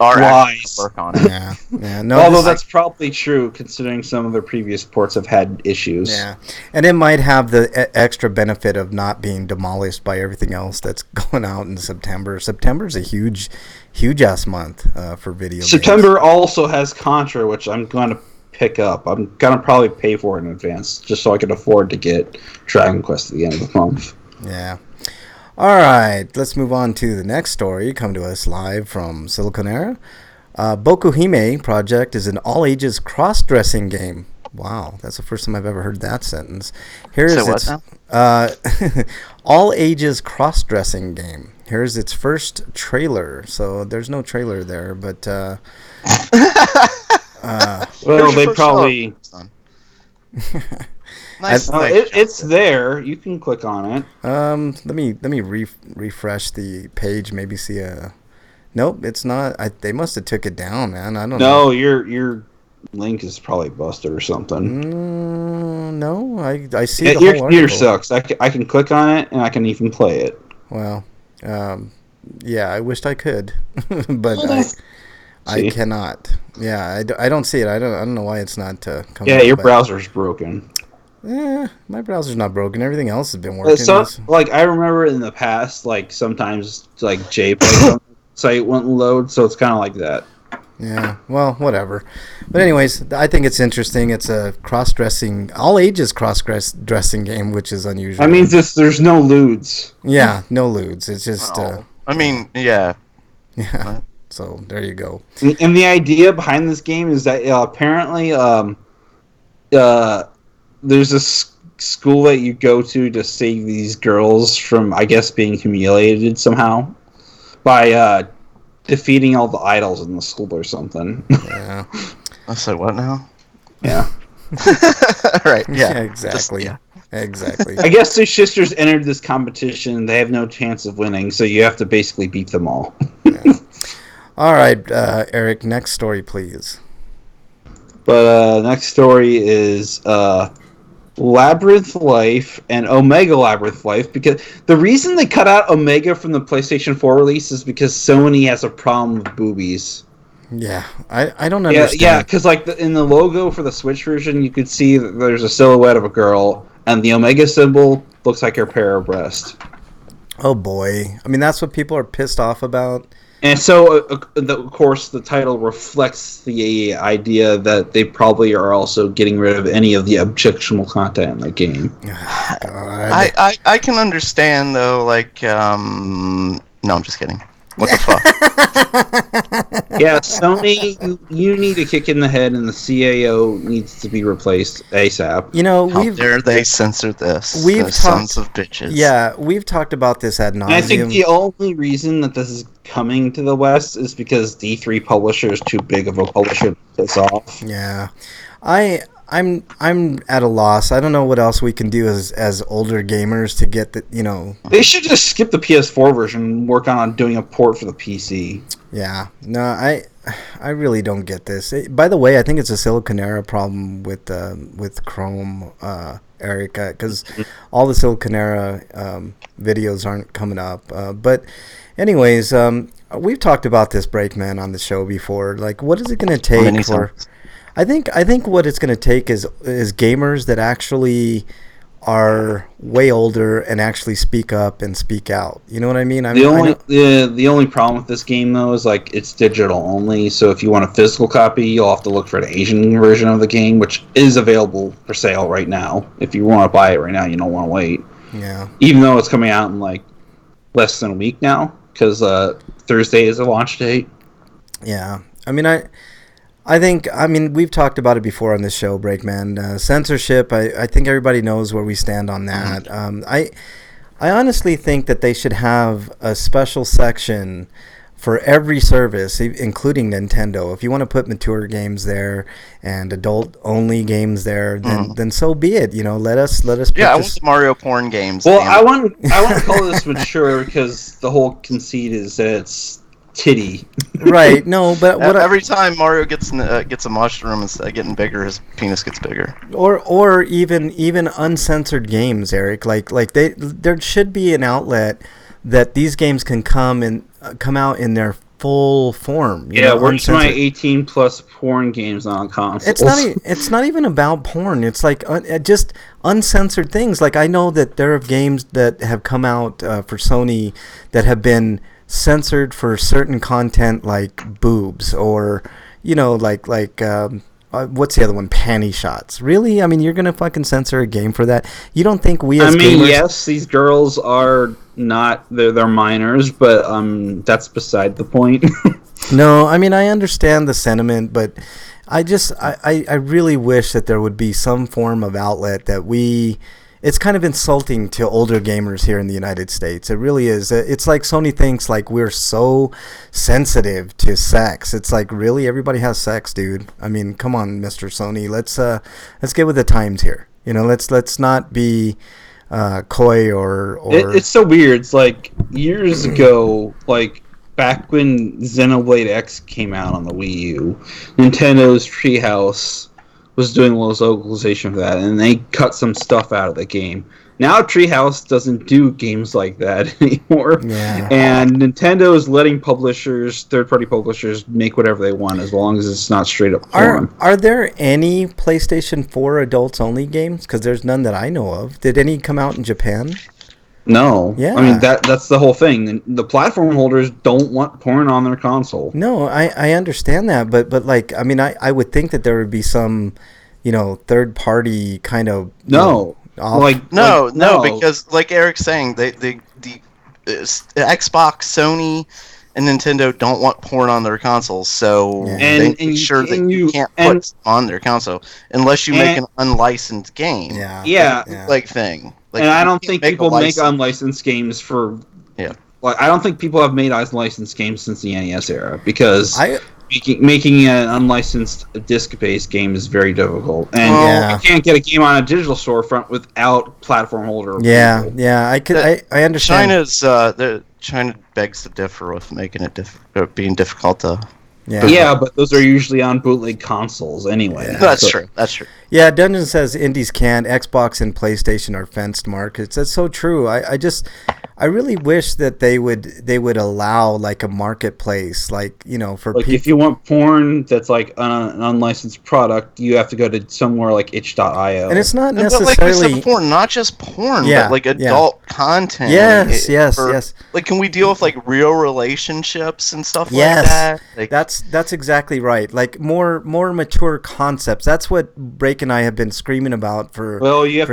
are actually work on it.
Yeah. No,
although that's probably true, considering some of their previous ports have had issues.
Yeah, and it might have the extra benefit of not being demolished by everything else that's going out in September. September's a huge ass month for video games.
September also has Contra, which I'm going to pick up. I'm going to probably pay for it in advance, just so I can afford to get Dragon Quest at the end of the month.
Yeah. All right, let's move on to the next story. Come to us live from Siliconera. Bokuhime Project is an all-ages cross-dressing game. Wow, that's the first time I've ever heard that sentence. Here's its all-ages cross-dressing game. Here's its first trailer. So there's no trailer there, but
well, they probably.
Nice.
It's there. You can click on it.
Let me refresh the page. Maybe see a. Nope, it's not. They must have took it down, man. I don't know.
No, your link is probably busted or something.
No, I see.
Yeah, your computer sucks. I can click on it and I can even play it.
Well, yeah, I wished I could, but I cannot. Yeah, I don't see it. I don't know why it's not coming.
Yeah, your browser's broken.
My browser's not broken. Everything else has been working.
So, like, I remember in the past, like, sometimes, like, JPEG site wouldn't load, so it's kind of like that.
Yeah, well, whatever. But anyways, I think it's interesting. It's a cross-dressing, all-ages cross-dressing game, which is unusual.
That means there's no lewds.
Yeah, no lewds. It's just...
I mean, yeah.
Yeah, so there you go.
And the idea behind this game is that apparently there's a school that you go to save these girls from, I guess, being humiliated somehow by defeating all the idols in the school or something.
Yeah.
I said what now?
Yeah.
Right.
Yeah, exactly. Exactly.
I guess the sisters entered this competition. They have no chance of winning, so you have to basically beat them all.
Yeah. All right, Eric, next story, please.
But next story is Labyrinth Life and Omega Labyrinth Life, because the reason they cut out Omega from the PlayStation 4 release is because Sony has a problem with boobies.
Yeah, I don't understand.
Yeah, because like in the logo for the Switch version, you could see that there's a silhouette of a girl, and the Omega symbol looks like her pair of breasts.
Oh boy, I mean that's what people are pissed off about.
And so, of course, the title reflects the idea that they probably are also getting rid of any of the objectionable content in the game.
I can understand, though, like, no, I'm just kidding. What the fuck?
Yeah, Sony, you need a kick in the head, and the CAO needs to be replaced ASAP.
You know,
how dare they censor this?
We've
sons of bitches.
Yeah, we've talked about this ad nauseum.
And I think the only reason that this is coming to the West is because D3 publisher is too big of a publisher to piss off.
Yeah, I'm at a loss. I don't know what else we can do as older gamers to get the, you know.
They should just skip the PS4 version and work on doing a port for the PC.
Yeah, no, I really don't get this. By the way, I think it's a Siliconera problem with Chrome, Eric, because all the Siliconera videos aren't coming up. But anyways, we've talked about this Breakman on the show before. Like, what is it going to take for? I think what it's going to take is gamers that actually are way older and actually speak up and speak out. You know what I mean?
The only problem with this game though is like it's digital only. So if you want a physical copy, you'll have to look for an Asian version of the game, which is available for sale right now. If you want to buy it right now, you don't want to wait.
Yeah.
Even though it's coming out in like less than a week now because Thursday is a launch date.
Yeah, I mean, I mean, we've talked about it before on this show, Breakman. Censorship, I think everybody knows where we stand on that. I honestly think that they should have a special section for every service, including Nintendo. If you want to put mature games there and adult-only games there, then so be it. You know, let us.
Yeah, I want the Mario porn games.
Well, I want to call this mature because the whole conceit is that it's titty.
Right. No, but
every time Mario gets a mushroom, instead of getting bigger, his penis gets bigger.
Or even uncensored games, Eric. Like there should be an outlet that these games can come out in their full form.
Where's my 18 plus porn games on consoles?
It's not even about porn. It's like just uncensored things. Like I know that there are games that have come out for Sony that have been censored for certain content, like boobs, or what's the other one? Panty shots. Really? I mean, you're gonna fucking censor a game for that? You don't think we as gamers...
yes, these girls are not. They're minors, but that's beside the point.
No, I mean, I understand the sentiment, but I really wish that there would be some form of outlet that we... It's kind of insulting to older gamers here in the United States. It really is. It's like Sony thinks like we're so sensitive to sex. It's like, really, everybody has sex, dude. I mean, come on, Mr. Sony. Let's get with the times here. You know, let's not be coy or.
It's so weird. It's like years ago, like back when Xenoblade X came out on the Wii U, Nintendo's Treehouse was doing localization for that, and they cut some stuff out of the game. Now Treehouse doesn't do games like that anymore, and Nintendo is letting third-party publishers, make whatever they want as long as it's not straight up porn.
Are there any PlayStation 4 adults-only games? Because there's none that I know of. Did any come out in Japan?
No.
Yeah.
I mean, that's the whole thing. The platform holders don't want porn on their console.
No, I understand that, but like, I mean, I would think that there would be some, third party kind of
no,
because like Eric's saying, the Xbox, Sony, and Nintendo don't want porn on their consoles, so they make sure that you can't put on their console unless you make an unlicensed game. Thing. Like,
and I don't think people make unlicensed games for...
Yeah.
Like, I don't think people have made unlicensed games since the NES era, because making an unlicensed disc-based game is very difficult. And you can't get a game on a digital storefront without platform holder approval.
I understand.
China begs to differ with making it being difficult to...
Yeah,
but those are usually on bootleg consoles anyway.
Yeah. That's true.
Yeah, Dungeon says indies can't. Xbox and PlayStation are fenced markets. That's so true. I really wish that they would allow like a marketplace, like, for
like
people.
If you want porn that's like an unlicensed product, you have to go to somewhere like itch.io.
And it's not necessarily...
But like we said before, not just porn, but like adult content.
Yes.
Like, can we deal with like real relationships and stuff like that? Like,
that's exactly right. Like more mature concepts. That's what Break and I have been screaming about for years.
Well, you have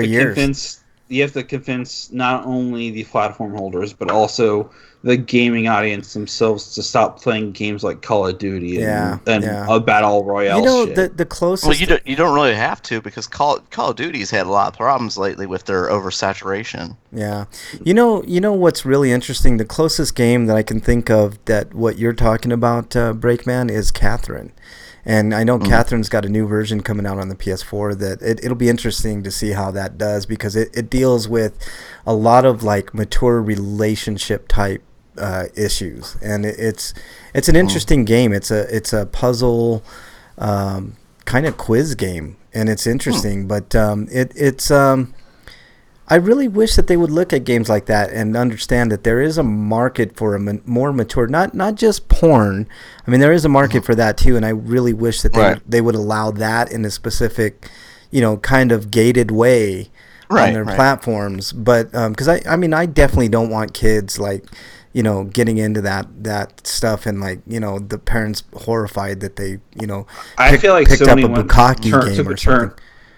to convince not only the platform holders but also the gaming audience themselves to stop playing games like Call of Duty and a battle royale shit.
The closest...
Well, you don't really have to, because Call of Duty's had a lot of problems lately with their oversaturation.
Yeah. You know what's really interesting? The closest game that I can think of that what you're talking about, Breakman, is Catherine. And I know Catherine's got a new version coming out on the PS4 that it'll be interesting to see how that does, because it deals with a lot of like mature relationship type issues, and it's an interesting game. It's a puzzle kind of quiz game, and it's interesting. But I really wish that they would look at games like that and understand that there is a market for a more mature, not just porn. I mean, there is a market for that too, and I really wish that they would allow that in a specific, kind of gated way on their platforms. But because I definitely don't want kids like, getting into that stuff, and like, the parents horrified that they,
I feel like
picked
Sony
up a Bukkake game or something.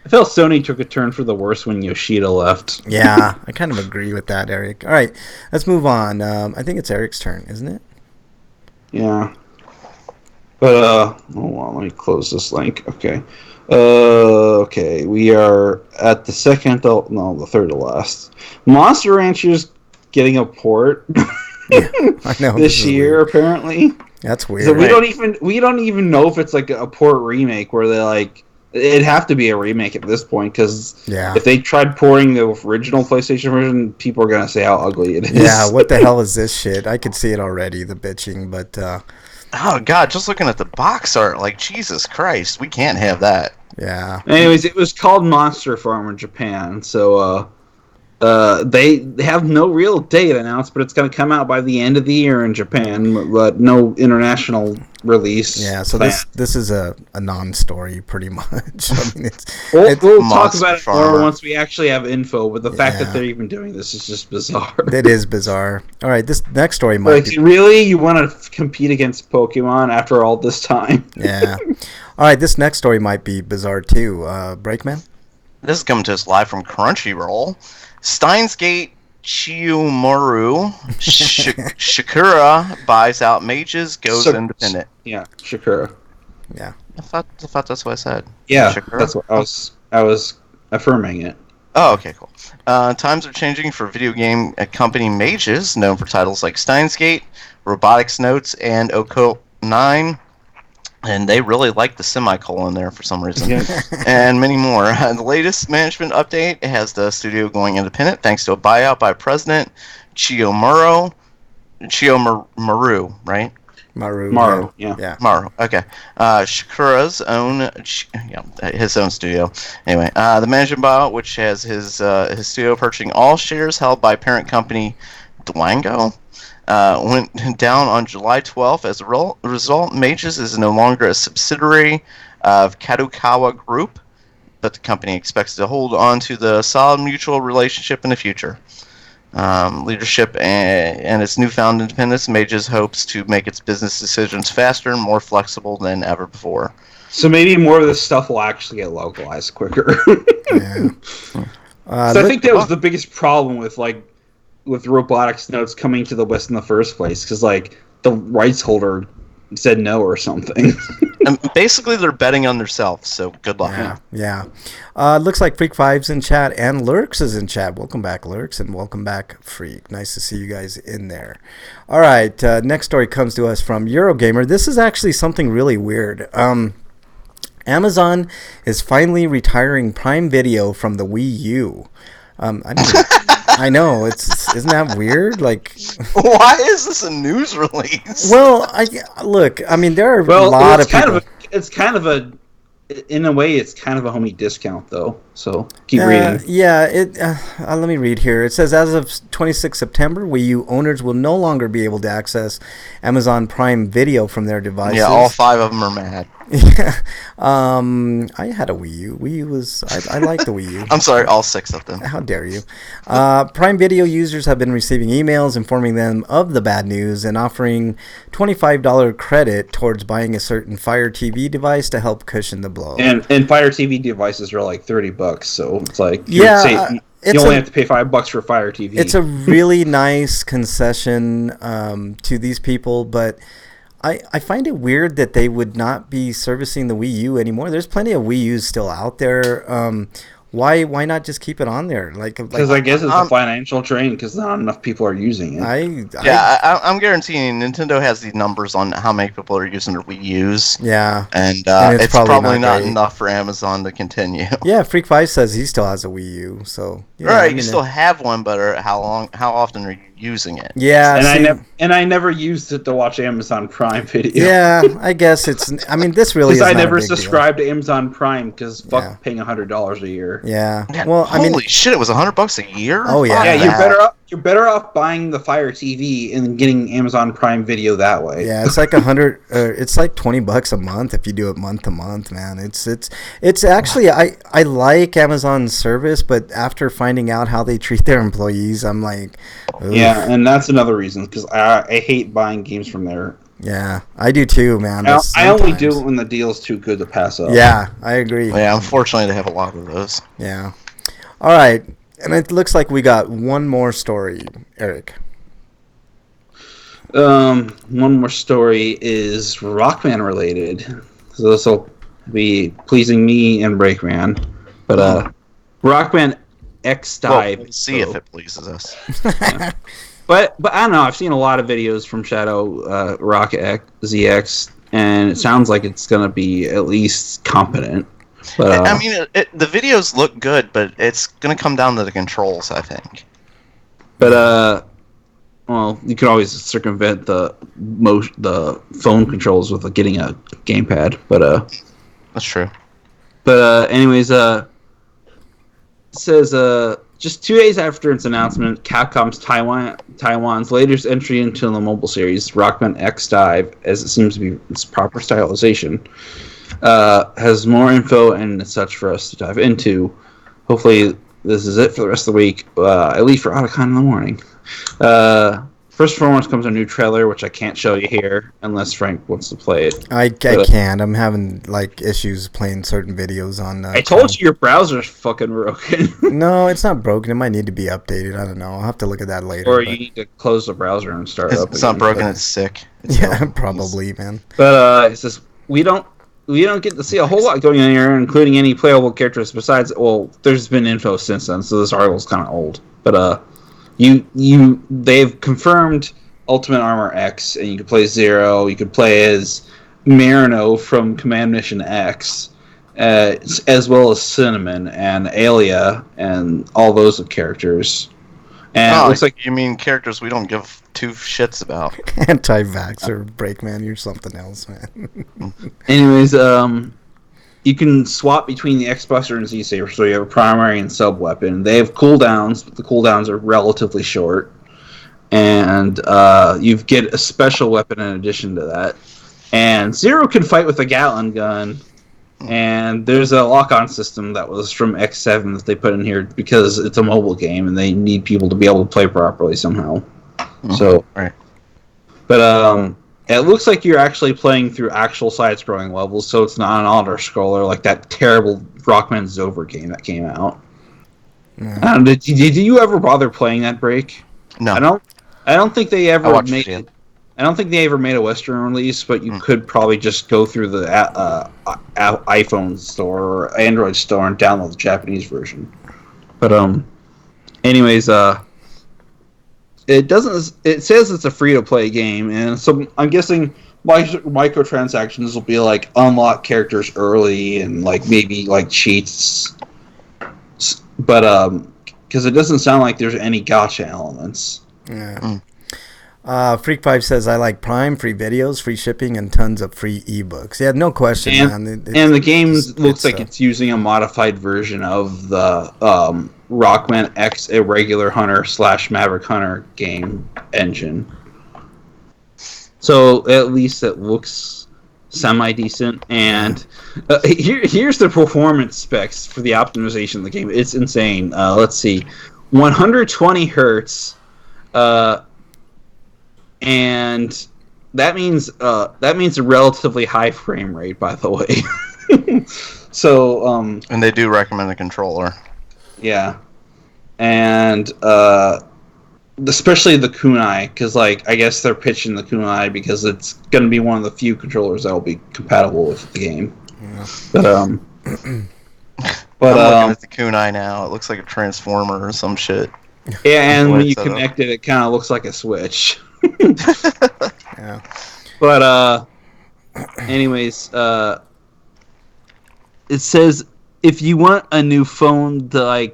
I felt Sony took a turn for the worse when Yoshida left.
Yeah, I kind of agree with that, Eric. All right, let's move on. I think it's Eric's turn, isn't it?
Yeah. But, hold on, let me close this link. Okay. Okay, we are at the the third to last. Monster Rancher's getting a port
I know
this year,
weird.
apparently.
That's weird.
So we don't even know if it's like a port remake where they're like, it'd have to be a remake at this point, because if they tried porting the original PlayStation version, people are gonna say how ugly it is.
Yeah, what the hell is this shit? I could see it already, the bitching, but
oh god, just looking at the box art, like Jesus Christ, we can't have that.
Yeah.
Anyways, it was called Monster Farm in Japan, so they have no real date announced, but it's going to come out by the end of the year in Japan, but no international release.
Yeah, so this is a non-story pretty much. I mean,
we'll talk about it more once we actually have info, but the fact that they're even doing this is just bizarre.
It is bizarre. All right, this next story might be...
Really? You want to compete against Pokemon after all this time?
Yeah. All right, this next story might be bizarre too. Breakman?
This is coming to us live from Crunchyroll. Steins Gate Chiyomaru Shakura buys out mages, goes independent.
Yeah, Shakura.
Yeah.
I thought that's what I said.
Yeah,
Shakura?
That's what I was affirming it.
Oh, okay, cool. Times are changing for video game company mages, known for titles like Steins Gate, Robotics Notes, and Occult 9. And they really like the semicolon there for some reason. And many more. The latest management update has the studio going independent thanks to a buyout by President Chiyomaru, right?
Maru,
yeah.
Maru, okay. Shakura's own, his own studio. Anyway, the management buyout, which has his studio purchasing all shares held by parent company Dwango, went down on July 12th. As a result, Mages is no longer a subsidiary of Kadokawa Group, but the company expects to hold on to the solid mutual relationship in the future. Leadership and its newfound independence, Mages hopes to make its business decisions faster and more flexible than ever before.
So maybe more of this stuff will actually get localized quicker.
Yeah.
So I think that was the biggest problem with Robotics Notes coming to the West in the first place, because the rights holder said no or something.
And basically, they're betting on themselves, so good luck.
Yeah. Looks like Freak 5's in chat and Lurks is in chat. Welcome back, Lurks, and welcome back, Freak. Nice to see you guys in there. All right, next story comes to us from Eurogamer. This is actually something really weird. Amazon is finally retiring Prime Video from the Wii U. I know, isn't that weird?
Why is this a news release?
Well, I mean, there are a lot of people.
In a way, it's kind of a homie discount, though. So keep reading.
Yeah, let me read here. It says, as of 26 September, Wii U owners will no longer be able to access Amazon Prime Video from their devices.
Yeah, all 5 of them are mad.
Yeah. I had a Wii U. Wii U was... I like the Wii U.
I'm sorry, all 6 of them.
How dare you. Prime Video users have been receiving emails informing them of the bad news and offering $25 credit towards buying a certain Fire TV device to help cushion the blow.
And Fire TV devices are like $30, so it's like... you only have to pay $5 for Fire TV.
It's a really nice concession to these people, but... I find it weird that they would not be servicing the Wii U anymore. There's plenty of Wii U's still out there. Why not just keep it on there?
Because I guess it's a financial drain because not enough people are using it.
I'm guaranteeing Nintendo has these numbers on how many people are using their Wii U's.
Yeah.
And it's probably not enough for Amazon to continue.
Yeah, Freak 5 says he still has a Wii U. So
you still have one, but how often are you using it?
Yeah.
I never used it to watch Amazon Prime Video.
Yeah, I guess this really is
I never subscribed to Amazon Prime because fuck paying $100 a year.
Yeah.
Well, holy shit! It was $100 a year.
Oh yeah.
Yeah, you're better off buying the Fire TV and getting Amazon Prime Video that way.
Yeah, it's like it's like $20 a month if you do it month to month, man. It's actually I like Amazon's service, but after finding out how they treat their employees, I'm like, oof.
Yeah, and that's another reason because I hate buying games from there.
Yeah, I do too, man.
I only do it when the deal's too good to pass up.
Yeah, I agree.
Yeah, unfortunately, they have a lot of those.
Yeah. All right, and it looks like we got one more story, Eric.
One more story is Rockman related, so this will be pleasing me and Breakman. But Rockman X Dive.
We'll see if it pleases us.
Yeah. But I don't know. I've seen a lot of videos from Shadow Rock ZX, and it sounds like it's going to be at least competent. But
I mean, the videos look good, but it's going to come down to the controls, I think.
But well, you could always circumvent the phone controls with getting a gamepad. But
that's true.
But anyways, it says just 2 days after its announcement, Capcom's Taiwan's latest entry into the mobile series, Rockman X Dive, as it seems to be its proper stylization, has more info and such for us to dive into. Hopefully, this is it for the rest of the week, at least for Otacon in the morning. First and foremost comes a new trailer, which I can't show you here unless Frank wants to play it.
I can't. I'm having issues playing certain videos on.
I told you your browser's fucking broken.
No, it's not broken. It might need to be updated. I don't know. I'll have to look at that later.
Or you need to close the browser and start up.
It's not broken. It's sick.
Yeah, probably, man.
But it says we don't get to see a whole lot going on here, including any playable characters besides. Well, there's been info since then, so this article's kind of old. But they've confirmed Ultimate Armor X, and you can play Zero. You could play as Marino from Command Mission X, as well as Cinnamon and Alia and all those characters. And it looks like
you mean characters we don't give two shits about.
Anti-vaxxer, Breakman, you're something else, man.
Anyways, you can swap between the X-Buster and Z-Saber, so you have a primary and sub-weapon. They have cooldowns, but the cooldowns are relatively short. And you get a special weapon in addition to that. And Zero can fight with a Gatling gun. And there's a lock-on system that was from X7 that they put in here because it's a mobile game and they need people to be able to play properly somehow. So,
right.
But it looks like you're actually playing through actual side-scrolling levels, so it's not an auto-scroller like that terrible Rockman Zover game that came out. Did you ever bother playing that, Break?
No.
I don't think they ever made
it.
I don't think they ever made a Western release, but you could probably just go through the iPhone store or Android store and download the Japanese version. But anyways, it doesn't. It says it's a free-to-play game, and so I'm guessing microtransactions will be like unlock characters early and maybe cheats. But because it doesn't sound like there's any gacha elements.
Yeah. Freak5 says, I like Prime, free videos, free shipping, and tons of free ebooks. Yeah, no question, man.
And the game looks like it's using a modified version of the Rockman X Irregular Hunter / Maverick Hunter game engine. So at least it looks semi-decent. And here's the performance specs for the optimization of the game. It's insane. Let's see. 120 hertz. And that means a relatively high frame rate, by the way. So
and they do recommend a controller.
Yeah, and especially the kunai, because I guess they're pitching the kunai because it's going to be one of the few controllers that will be compatible with the game.
Yeah.
But
I'm looking at the kunai now. It looks like a transformer or some shit.
Yeah, and when you connect it, it kind of looks like a Switch.
Yeah.
But anyways, it says if you want a new phone to I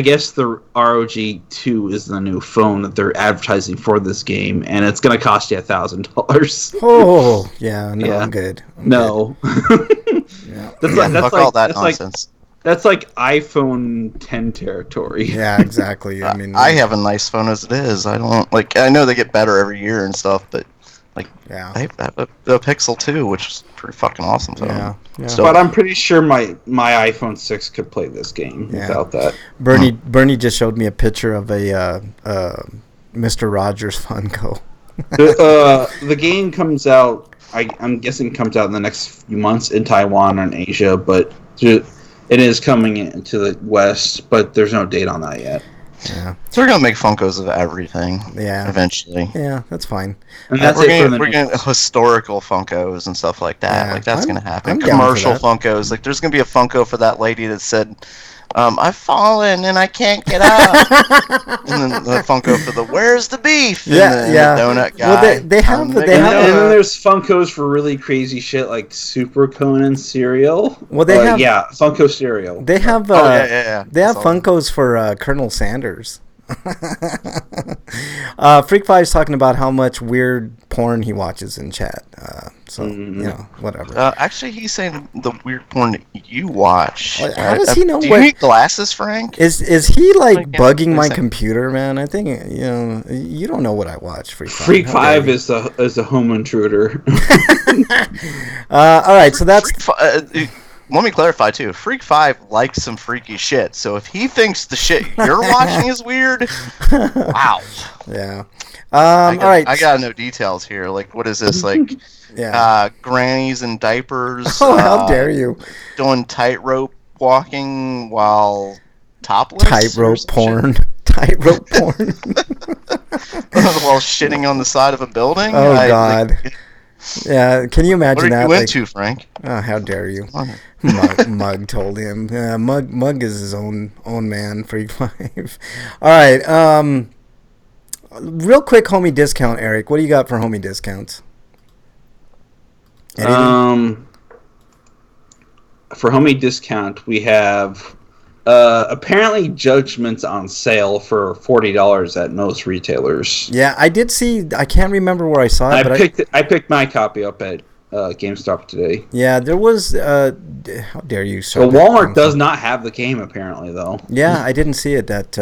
guess the ROG2 is the new phone that they're advertising for this game, and it's gonna cost you $1,000.
Oh, yeah, no, yeah. I'm good.
No.
Yeah.
Fuck all that nonsense.
That's like iPhone 10 territory.
Yeah, exactly. I mean,
I have a nice phone as it is. I don't I know they get better every year and stuff, but
yeah,
I have the Pixel 2, which is pretty fucking awesome. So
yeah.
But I'm pretty sure my iPhone 6 could play this game without that.
Bernie just showed me a picture of a Mr. Rogers Funko.
The game comes out. I'm guessing comes out in the next few months in Taiwan and Asia, but it is coming into the West. But there's no date on that yet.
Yeah.
So we're gonna make Funkos of everything.
Yeah.
Eventually.
Yeah, that's fine.
And that's
we're
it for the
gonna historical Funkos and stuff like that.
Yeah,
Like that's gonna happen.
I'm down for
Commercial
that.
Funkos. Like there's gonna be a Funko for that lady that said, "I've fallen and I can't get up." And then the Funko for the "Where's the beef?" And
Yeah,
then
yeah.
the donut guy.
Well, they have the- they
And
have
then there's Funkos for really crazy shit like Super Conan cereal.
Well, they have-
yeah, Funko cereal.
They have
yeah.
they have
That's all.
Funkos for Colonel Sanders. Freak Five's talking about how much weird porn he watches in chat. So you know, whatever.
Actually, he's saying the weird porn that you watch.
Well, how does he know
Do
what-
you need glasses, Frank?
Is he like
Like,
bugging my
listen.
computer, man? I think you don't know what I watch. Freak Five.
Freak
How dare
Five
you.
is the home intruder.
All right, so that's
Let me clarify too. Freak 5 likes some freaky shit. So if he thinks the shit you're watching is weird, wow.
yeah. All right.
I gotta know details here. Like, what is this? Like,
Yeah.
grannies in diapers.
Oh, how dare you!
Doing tightrope walking while topless.
Tightrope
or some
porn. Tightrope porn.
shit? While shitting on the side of a building.
Oh
Like,
God. Yeah. Can you
what
imagine
are
that?
you
Like,
into, Frank?
oh, how dare you!
Come on.
Mug told him. Mug is his own man. Freak Five. All right. Real quick, homie discount, Eric. What do you got for homie discounts? Anything?
For homie discount, we have apparently Judgment's on sale for $40 at most retailers.
Yeah, I did see. I can't remember where I saw it, but
I picked my copy up at GameStop today.
yeah, there was. How dare you?
So Walmart does not have the game apparently, though.
Yeah, I didn't see it at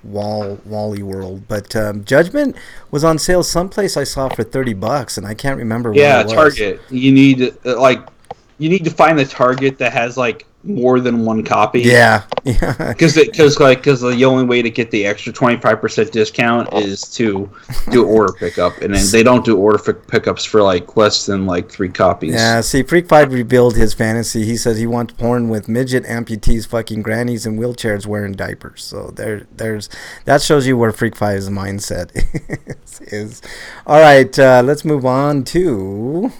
Wally World, but Judgment was on sale someplace I saw for $30, and I can't remember.
Yeah,
where it was.
Target. You need to find the Target that has like more than one copy.
Yeah, yeah.
Because the only way to get the extra 25% discount is to do order pickup, and then they don't do order pickups for like less than like 3 copies.
Yeah, see, Freak Five revealed his fantasy. He says he wants porn with midget amputees fucking grannies in wheelchairs wearing diapers. So there's that shows you where Freak Five's mindset is. All right, let's move on to.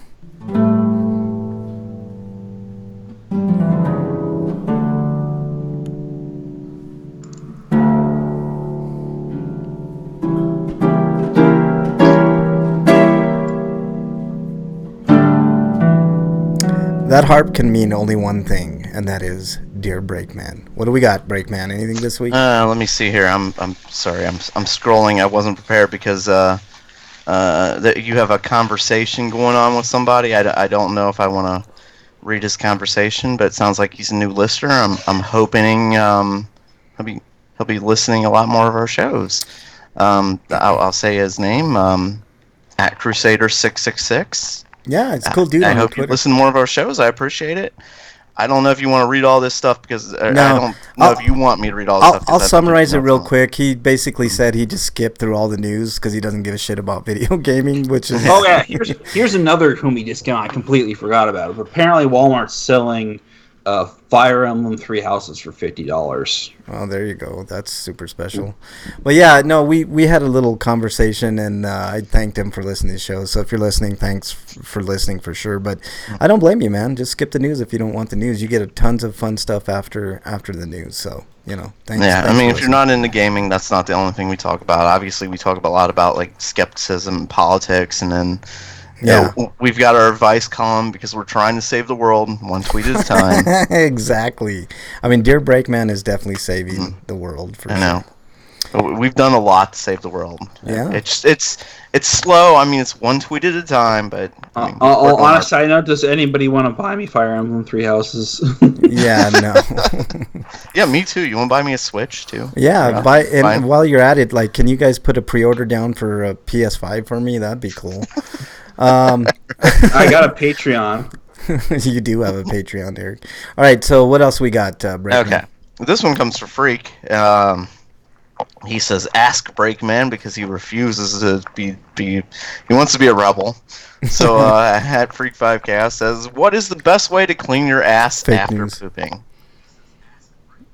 That harp can mean only one thing, and that is Dear Breakman. What do we got, Breakman? Anything this week?
Let me see here. I'm sorry. I'm scrolling. I wasn't prepared because that you have a conversation going on with somebody. I don't know if I want to read his conversation, but it sounds like he's a new listener. I'm hoping he'll be listening a lot more of our shows. I'll say his name at Crusader666.
Yeah, it's a cool dude
I
on
hope you
Twitter.
listen to more of our shows. I appreciate it. I don't know if you want to read all this stuff because I
No.
don't know if you want me to read all this stuff. 'cause
I'll
I think
summarize it
it's
real
not-
quick. He basically said he just skipped through all the news because he doesn't give a shit about video gaming, which is
Oh yeah, here's another homie discount I completely forgot about. Apparently, Walmart's selling Fire Emblem 3 Houses for $50.
Oh, there you go. That's super special. But yeah, no, we had a little conversation, and I thanked him for listening to the show. So if you're listening, thanks for listening for sure. But I don't blame you, man. Just skip the news if you don't want the news. You get tons of fun stuff after the news. So thanks.
Yeah, I
thanks
mean,
for
if you're not into gaming, that's not the only thing we talk about. Obviously, we talk a lot about like skepticism, and politics, and then we've got our advice column because we're trying to save the world one tweet at a time.
Exactly. I mean, Dear Breakman is definitely saving the world for
I
sure.
know. We've done a lot to save the world.
Yeah.
It's slow. I mean, it's one tweet at a time, but I mean, we're
On
going
a side note, does anybody want to buy me Fire Emblem 3 Houses?
Yeah, no.
Yeah, me too. You want to buy me a Switch too?
Yeah,
fine.
and while you're at it, like, can you guys put a pre-order down for a PS5 for me? That'd be cool.
I got a Patreon.
You do have a Patreon, Eric. All right, so what else we got, Brandon?
Okay. This one comes for Freak. he says, "Ask Brakeman," because he refuses to he wants to be a rebel. So at Freak5Cast says, "What is the best way to clean your ass
Fake
after
news.
pooping?"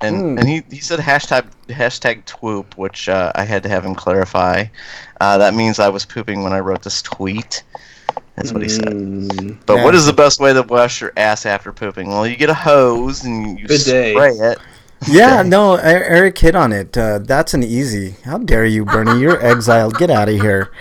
And he said hashtag twoop, which I had to have him clarify. That means I was pooping when I wrote this tweet. That's what he said. But
Yeah.
what is the best way to wash your ass after pooping? Well, you get a hose and you
Bidet.
spray it.
Yeah, no, Eric hit on it. That's an easy. How dare you, Bernie? You're exiled. Get out of here.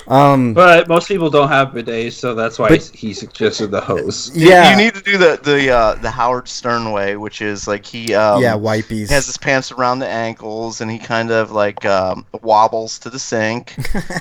But most people don't have bidets, so that's why he suggested the hose.
Yeah.
You need to do the Howard Stern way, which is like he
wipies.
has his pants around the ankles and he kind of like wobbles to the sink,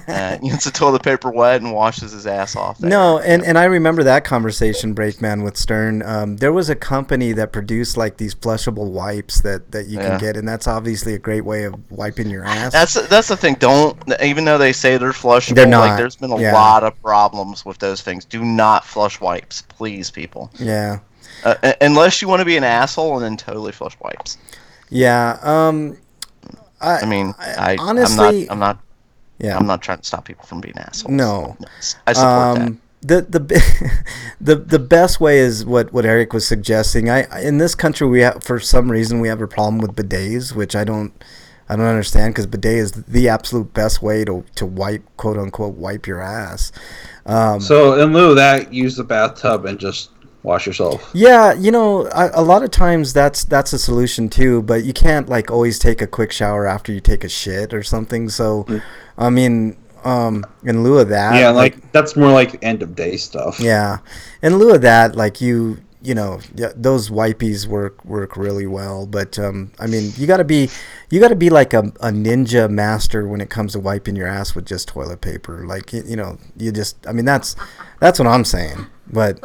gets the toilet paper wet and washes his ass off there.
No, and I remember that conversation, Brakeman, with Stern. There was a company that produced like these flushable wipes that you can get, and that's obviously a great way of wiping your ass.
That's the thing. Don't, even though they say they're flushable,
They're not.
like there's been a lot of problems with those things. Do not flush wipes, please, people.
Yeah.
Unless you want to be an asshole and then totally flush wipes.
Yeah.
I mean,
honestly,
I'm not trying to stop people from being assholes.
No.
I support that.
The best way is what Eric was suggesting. In this country, we have, for some reason, we have a problem with bidets, which I don't understand, because bidet is the absolute best way to wipe, quote unquote, wipe your ass.
So in lieu of that, use the bathtub and just wash yourself.
Yeah, a lot of times that's a solution too, but you can't like always take a quick shower after you take a shit or something. So, I mean, in lieu of that,
yeah, like that's more like end of day stuff.
Yeah, in lieu of that, like those wipies work really well. But I mean, you gotta be like a ninja master when it comes to wiping your ass with just toilet paper. Like you just, I mean, that's what I'm saying. But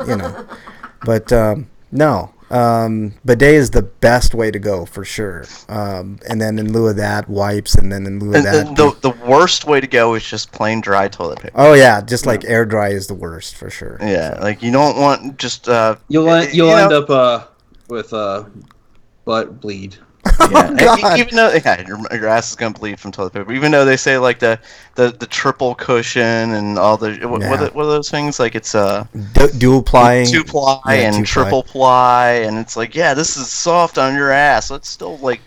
no. Bidet is the best way to go for sure. And then in lieu of that, wipes, and then in lieu of that,
the worst way to go is just plain dry toilet paper.
Oh yeah, just like air dry is the worst for sure.
Yeah, like you don't want just
you'll end up with butt bleed.
Yeah. Even though your ass is gonna bleed from toilet paper, even though they say like the triple cushion and all the what are those things, like it's
dual ply,
and triple ply, and it's like, yeah, this is soft on your ass. It's still like,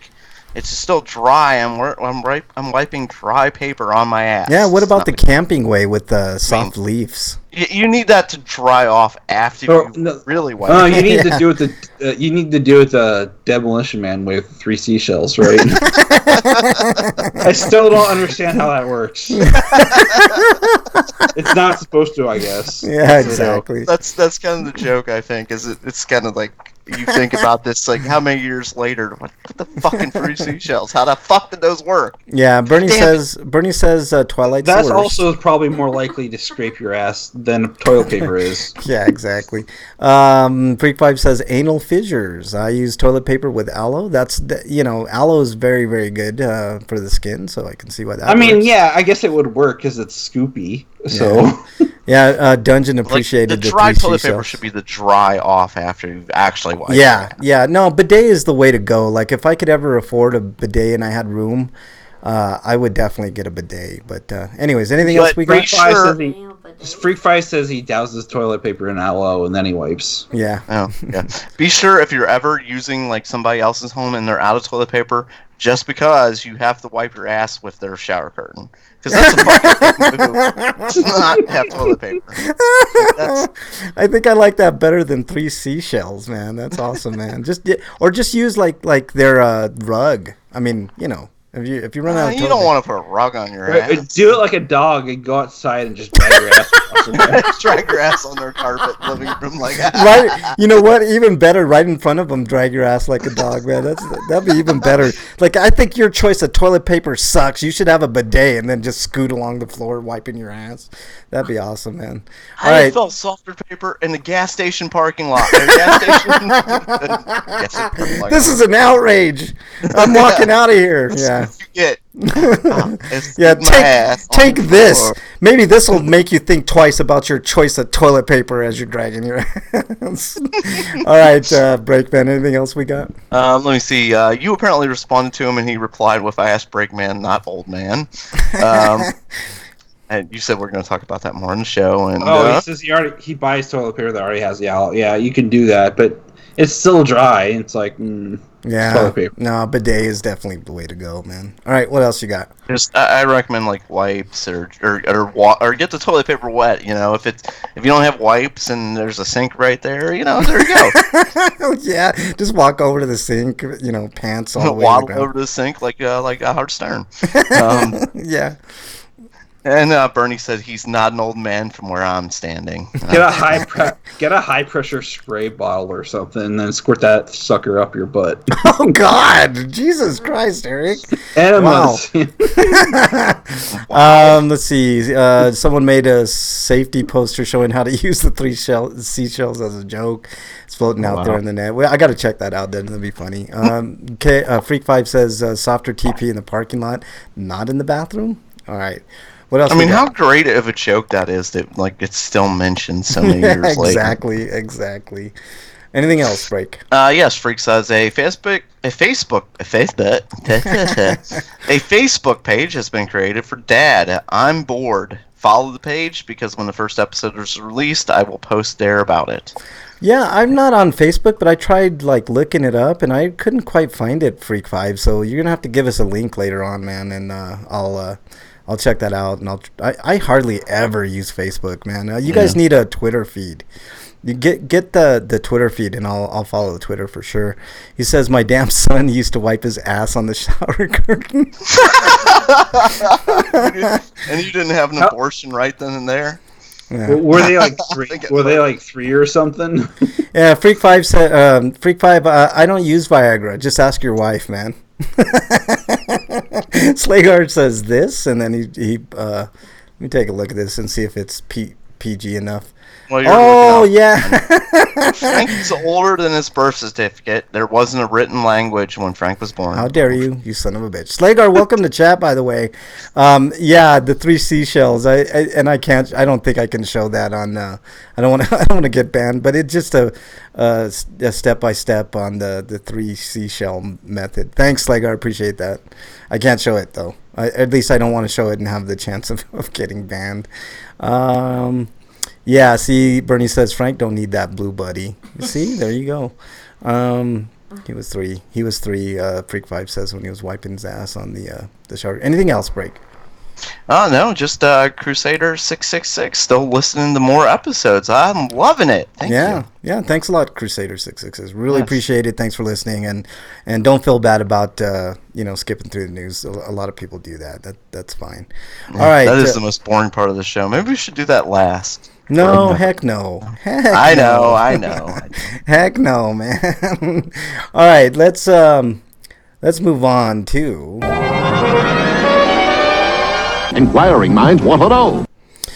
it's still dry. I'm wiping dry paper on my ass.
Yeah, what about the camping way with the soft leaves?
You need that to dry off after you really wipe.
Oh, you need to do it. You need to do it the Demolition Man way with 3 seashells, right? I still don't understand how that works. It's not supposed to, I guess.
Yeah, exactly.
That's kind of the joke, I think. It's kind of like, you think about this, like, how many years later? What the fucking 3 seashells? How the fuck did those work?
Yeah, Bernie says Twilight's
That's
the worst.
also probably more likely to scrape your ass than toilet paper is.
Yeah, exactly. Freak5 says anal fissures. I use toilet paper with aloe. Aloe is very, very good for the skin, so I can see why that works.
Yeah, I guess it would work because it's scoopy. So
yeah, Dungeon appreciated
the dry toilet paper
seashells.
should be the dry off after you've actually wiped.
Yeah. No, bidet is the way to go. Like if I could ever afford a bidet and I had room, I would definitely get a bidet. But anyways, anything else we got?
Freak5 says he douses toilet paper in aloe and then he wipes.
Yeah.
Oh, yeah. Be sure if you're ever using like somebody else's home and they're out of toilet paper, just because you have to wipe your ass with their shower curtain. Because that's a fucking move to not have toilet paper.
I think I like that better than 3 seashells, man. That's awesome, man. Just use like their rug. I mean, if you run out of toilet
you don't want to put a rug on your ass.
Do it like a dog and go outside and just drag your ass across the bed.
Drag your ass on their carpet living room like that.
Right? You know what? Even better, right in front of them, drag your ass like a dog, man. That'd be even better. Like, I think your choice of toilet paper sucks. You should have a bidet and then just scoot along the floor wiping your ass. That'd be awesome, man. All right.
I felt softer paper in the gas station parking lot. Gas station.
This is an outrage. I'm walking out of here. Yeah. Yeah.
You get.
Yeah, take this.
Floor.
Maybe this will make you think twice about your choice of toilet paper as you're dragging your hands. All right, Breakman. Anything else we got?
Let me see. You apparently responded to him, and he replied with, "I asked Breakman, not old man." And you said we're going to talk about that more in the show. And
he says he buys toilet paper that already has the owl. Yeah, you can do that, but it's still dry. It's like
Yeah,
toilet paper.
No, bidet is definitely the way to go, man. All right, what else you got?
I recommend like wipes or get the toilet paper wet. You know, if you don't have wipes and there's a sink right there, you know, there you go.
Yeah, just walk over to the sink. You know, pants all the way
waddle over to the sink like Howard Stern.
Yeah.
And Bernie said he's not an old man from where I'm standing.
Get a high pressure spray bottle or something, and then squirt that sucker up your butt.
Oh God, Jesus Christ, Eric!
Enemas.
Wow. Let's see. Someone made a safety poster showing how to use the seashells as a joke. It's floating out there in the net. Well, I got to check that out. Then that'll be funny. Freak 5 says softer TP in the parking lot, not in the bathroom. All right. What else?
I mean, how great of a joke that is that like it's still mentioned so many years later.
Exactly. Anything else, Break?
Yes, Freak says a Facebook page has been created for Dad. I'm bored. Follow the page because when the first episode is released, I will post there about it.
Yeah, I'm not on Facebook, but I tried like looking it up and I couldn't quite find it, Freak 5. So you're gonna have to give us a link later on, man, and I'll check that out. And I hardly ever use Facebook, man. You guys need a Twitter feed. You get the Twitter feed, and I'll follow the Twitter for sure. He says my damn son used to wipe his ass on the shower curtain.
And you didn't have an abortion right then and there.
Yeah. Were they like three? Were they like 3 or something?
Yeah, Freak 5 said, Freak 5, I don't use Viagra. Just ask your wife, man. Slayguard says this, and then he let me take a look at this and see if it's PG enough.
Well,
yeah.
Frank is older than his birth certificate. There wasn't a written language when Frank was born.
How dare you son of a bitch. Slaygar, welcome to chat, by the way. Yeah, the 3 seashells. I don't think I can show that on I don't want to get banned, but it's just a step by step on the 3 seashell method. Thanks, Slaygar, appreciate that. I can't show it though. At least I don't want to show it and have the chance of getting banned. Yeah, see, Bernie says Frank don't need that blue buddy. You see, there you go. He was 3. He was 3. Freak 5 says when he was wiping his ass on the shower. Anything else, Break?
No, just Crusader 666 still listening to more episodes. I'm loving it. Thank you.
Yeah, thanks a lot, Crusader 666. Really appreciate it. Thanks for listening, and don't feel bad about skipping through the news. A lot of people do that. That's fine.
Yeah,
all right,
that is the most boring part of the show. Maybe we should do that last.
No, heck no.
I know.
Heck no, man. All right, let's move on to
Inquiring minds want to know.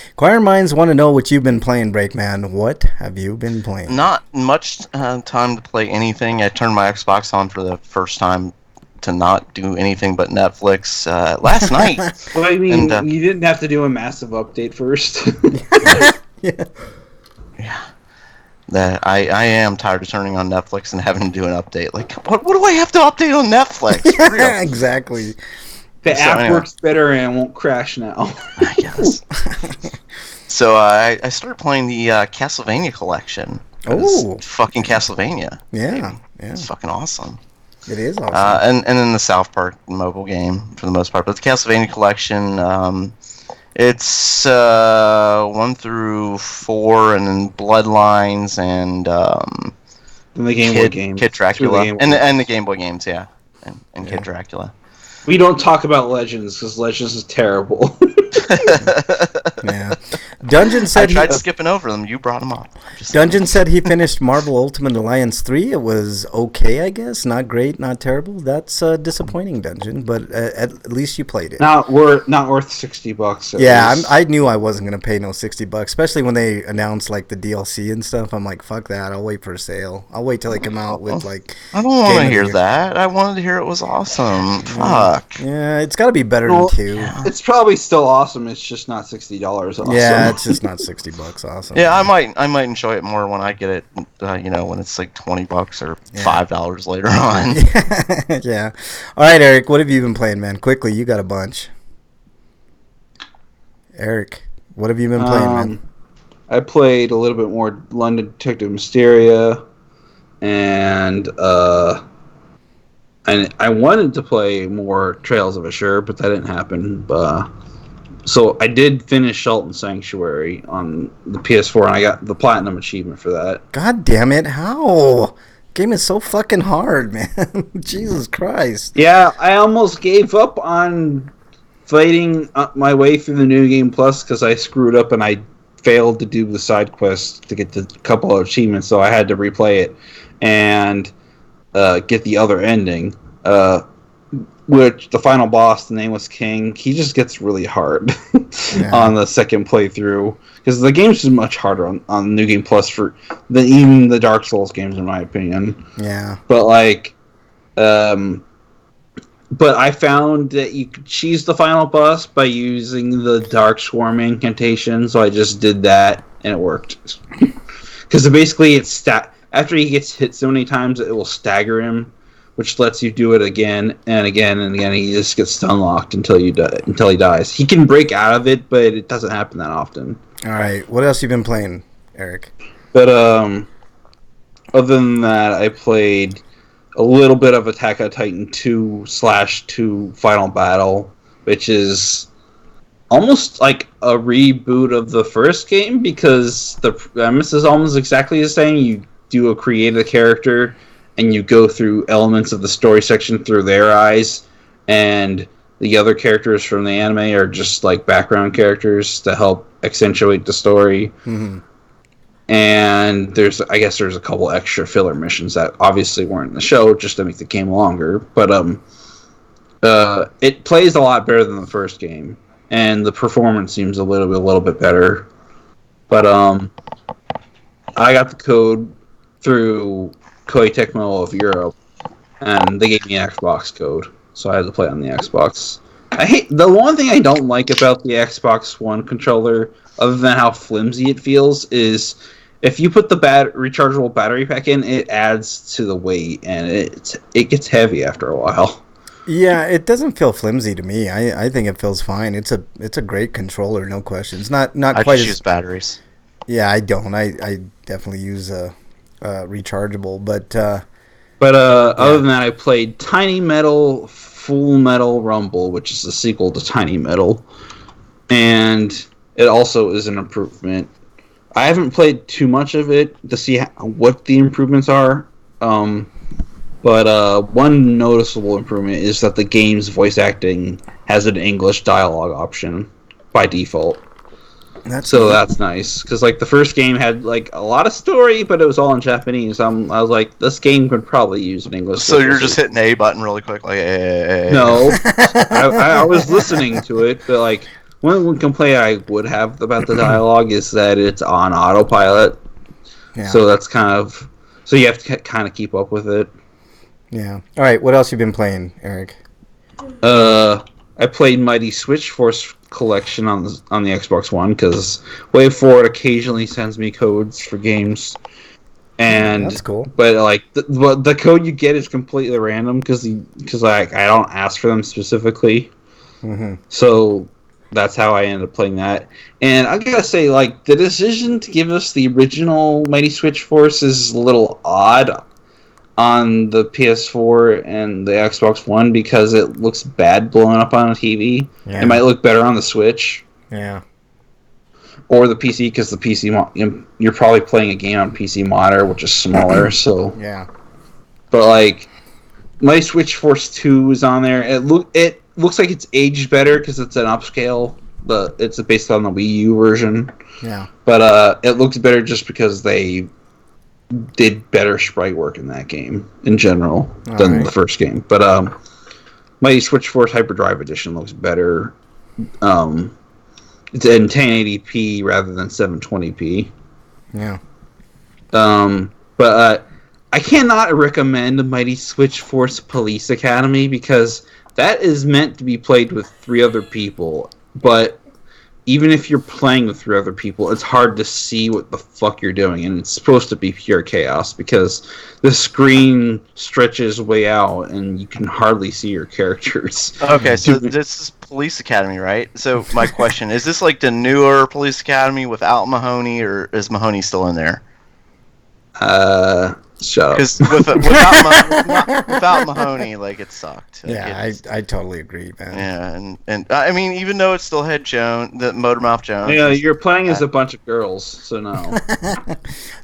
Inquiring minds want to know what you've been playing, Breakman. What have you been playing?
Not much time to play anything. I turned my Xbox on for the first time to not do anything but Netflix last night.
Well, I mean, you didn't have to do a massive update first.
Yeah. I am tired of turning on Netflix and having to do an update. Like, what do I have to update on Netflix? For real.
Exactly.
The app works better and won't crash now.
I guess. So I started playing the Castlevania collection.
Oh,
fucking Castlevania!
Yeah,
It's fucking awesome.
It is awesome.
And then the South Park mobile game for the most part, but the Castlevania collection. It's 1 through 4, and then Bloodlines, and
the Game Boy games,
Kid Dracula, and the Game Boy games, yeah, and Kid Dracula.
We don't talk about Legends because Legends is terrible.
Yeah, Dungeon
I
said
tried skipping over them. You brought them up.
Dungeon said he finished Marvel Ultimate Alliance 3. It was okay, I guess. Not great, not terrible. That's disappointing, Dungeon, but at least you played it.
Not worth $60.
Yeah, I knew I wasn't going to pay no $60, especially when they announced like the DLC and stuff. I'm like, fuck that. I'll wait for a sale. I'll wait till they come out with like...
I don't want to hear that. I wanted to hear it was awesome. Fuck.
Yeah, it's got to be better than 2.
It's probably still awesome. It's just not $60 awesome.
Yeah, it's just not $60 awesome.
Yeah, I might enjoy it more when I get it. When it's like $20 or $5 later on.
Yeah. All right, Eric. What have you been playing, man? Quickly, you got a bunch. Eric, what have you been playing, man?
I played a little bit more London Detective Mysteria, and I wanted to play more Trails of Assure, but that didn't happen. So I did finish Shelton Sanctuary on the PS4, and I got the Platinum Achievement for that.
God damn it, how? Game is so fucking hard, man. Jesus Christ.
Yeah, I almost gave up on fighting my way through the New Game Plus because I screwed up and I failed to do the side quest to get the couple of achievements, so I had to replay it and get the other ending. Which the final boss, the Nameless King, he just gets really hard on the second playthrough because the game's just much harder on New Game Plus than even the Dark Souls games, in my opinion.
Yeah,
but but I found that you could cheese the final boss by using the Dark Swarm incantation, so I just did that and it worked. Because basically, after he gets hit so many times, it will stagger him, which lets you do it again and again and again. He just gets stun locked until he dies. He can break out of it, but it doesn't happen that often.
All right, what else you been playing, Eric?
But other than that, I played a little bit of Attack on Titan 2/2 Final Battle, which is almost like a reboot of the first game because the premise is almost exactly the same. You do create a character and you go through elements of the story section through their eyes, and the other characters from the anime are just like background characters to help accentuate the story. Mm-hmm. And there's a couple extra filler missions that obviously weren't in the show just to make the game longer. But it plays a lot better than the first game, and the performance seems a little bit better. But I got the code through Koei Tecmo of Europe, and they gave me an Xbox code, so I had to play on the Xbox. The one thing I don't like about the Xbox One controller, other than how flimsy it feels, is if you put the rechargeable battery pack in, it adds to the weight, and it gets heavy after a while.
Yeah, it doesn't feel flimsy to me. I think it feels fine. It's a great controller, no question. It's not
I
quite
just
as
use batteries.
Yeah, I don't. I definitely use rechargeable, but
other than that, I played Tiny Metal Full Metal Rumble, which is the sequel to Tiny Metal, and it also is an improvement. I haven't played too much of it to see what the improvements are, but one noticeable improvement is that the game's voice acting has an English dialogue option by default. That's nice, because like the first game had like a lot of story, but it was all in Japanese. I was like, this game could probably use an English.
So you're just hitting A button really quick, like.
No, I was listening to it, but like one complaint I would have about the dialogue is that it's on autopilot. Yeah. So that's so you have to kind of keep up with it.
Yeah. All right. What else you been playing, Eric?
I played Mighty Switch Force Collection on the Xbox One because Wave Forward occasionally sends me codes for games, and
that's cool.
But like the code you get is completely random because like I don't ask for them specifically. Mm-hmm. So that's how I ended up playing that. And I gotta say, like the decision to give us the original Mighty Switch Force is a little odd on the PS4 and the Xbox One because it looks bad blowing up on a TV. Yeah. It might look better on the Switch.
Yeah.
Or the PC, because the PC you're probably playing a game on PC monitor, which is smaller. So
yeah.
But like, my Switch Force 2 is on there. It looks like it's aged better because it's an upscale It's based on the Wii U version.
Yeah.
But it looks better just because they did better sprite work in that game in general than the first game. But Mighty Switch Force Hyperdrive Edition looks better. It's in 1080p rather than 720p.
Yeah.
But I cannot recommend Mighty Switch Force Police Academy because that is meant to be played with 3 other people. But even if you're playing with 3 other people, it's hard to see what the fuck you're doing, and it's supposed to be pure chaos because the screen stretches way out and you can hardly see your characters.
Okay, so this is Police Academy, right? So my question, is this like the newer Police Academy without Mahoney, or is Mahoney still in there?
Shut up.
Because without Mahoney, like, it sucked. Like,
Yeah, I totally agree, man.
Yeah, and I mean, even though it still had Motormouth Jones.
Yeah, you're playing as a bunch of girls, so no.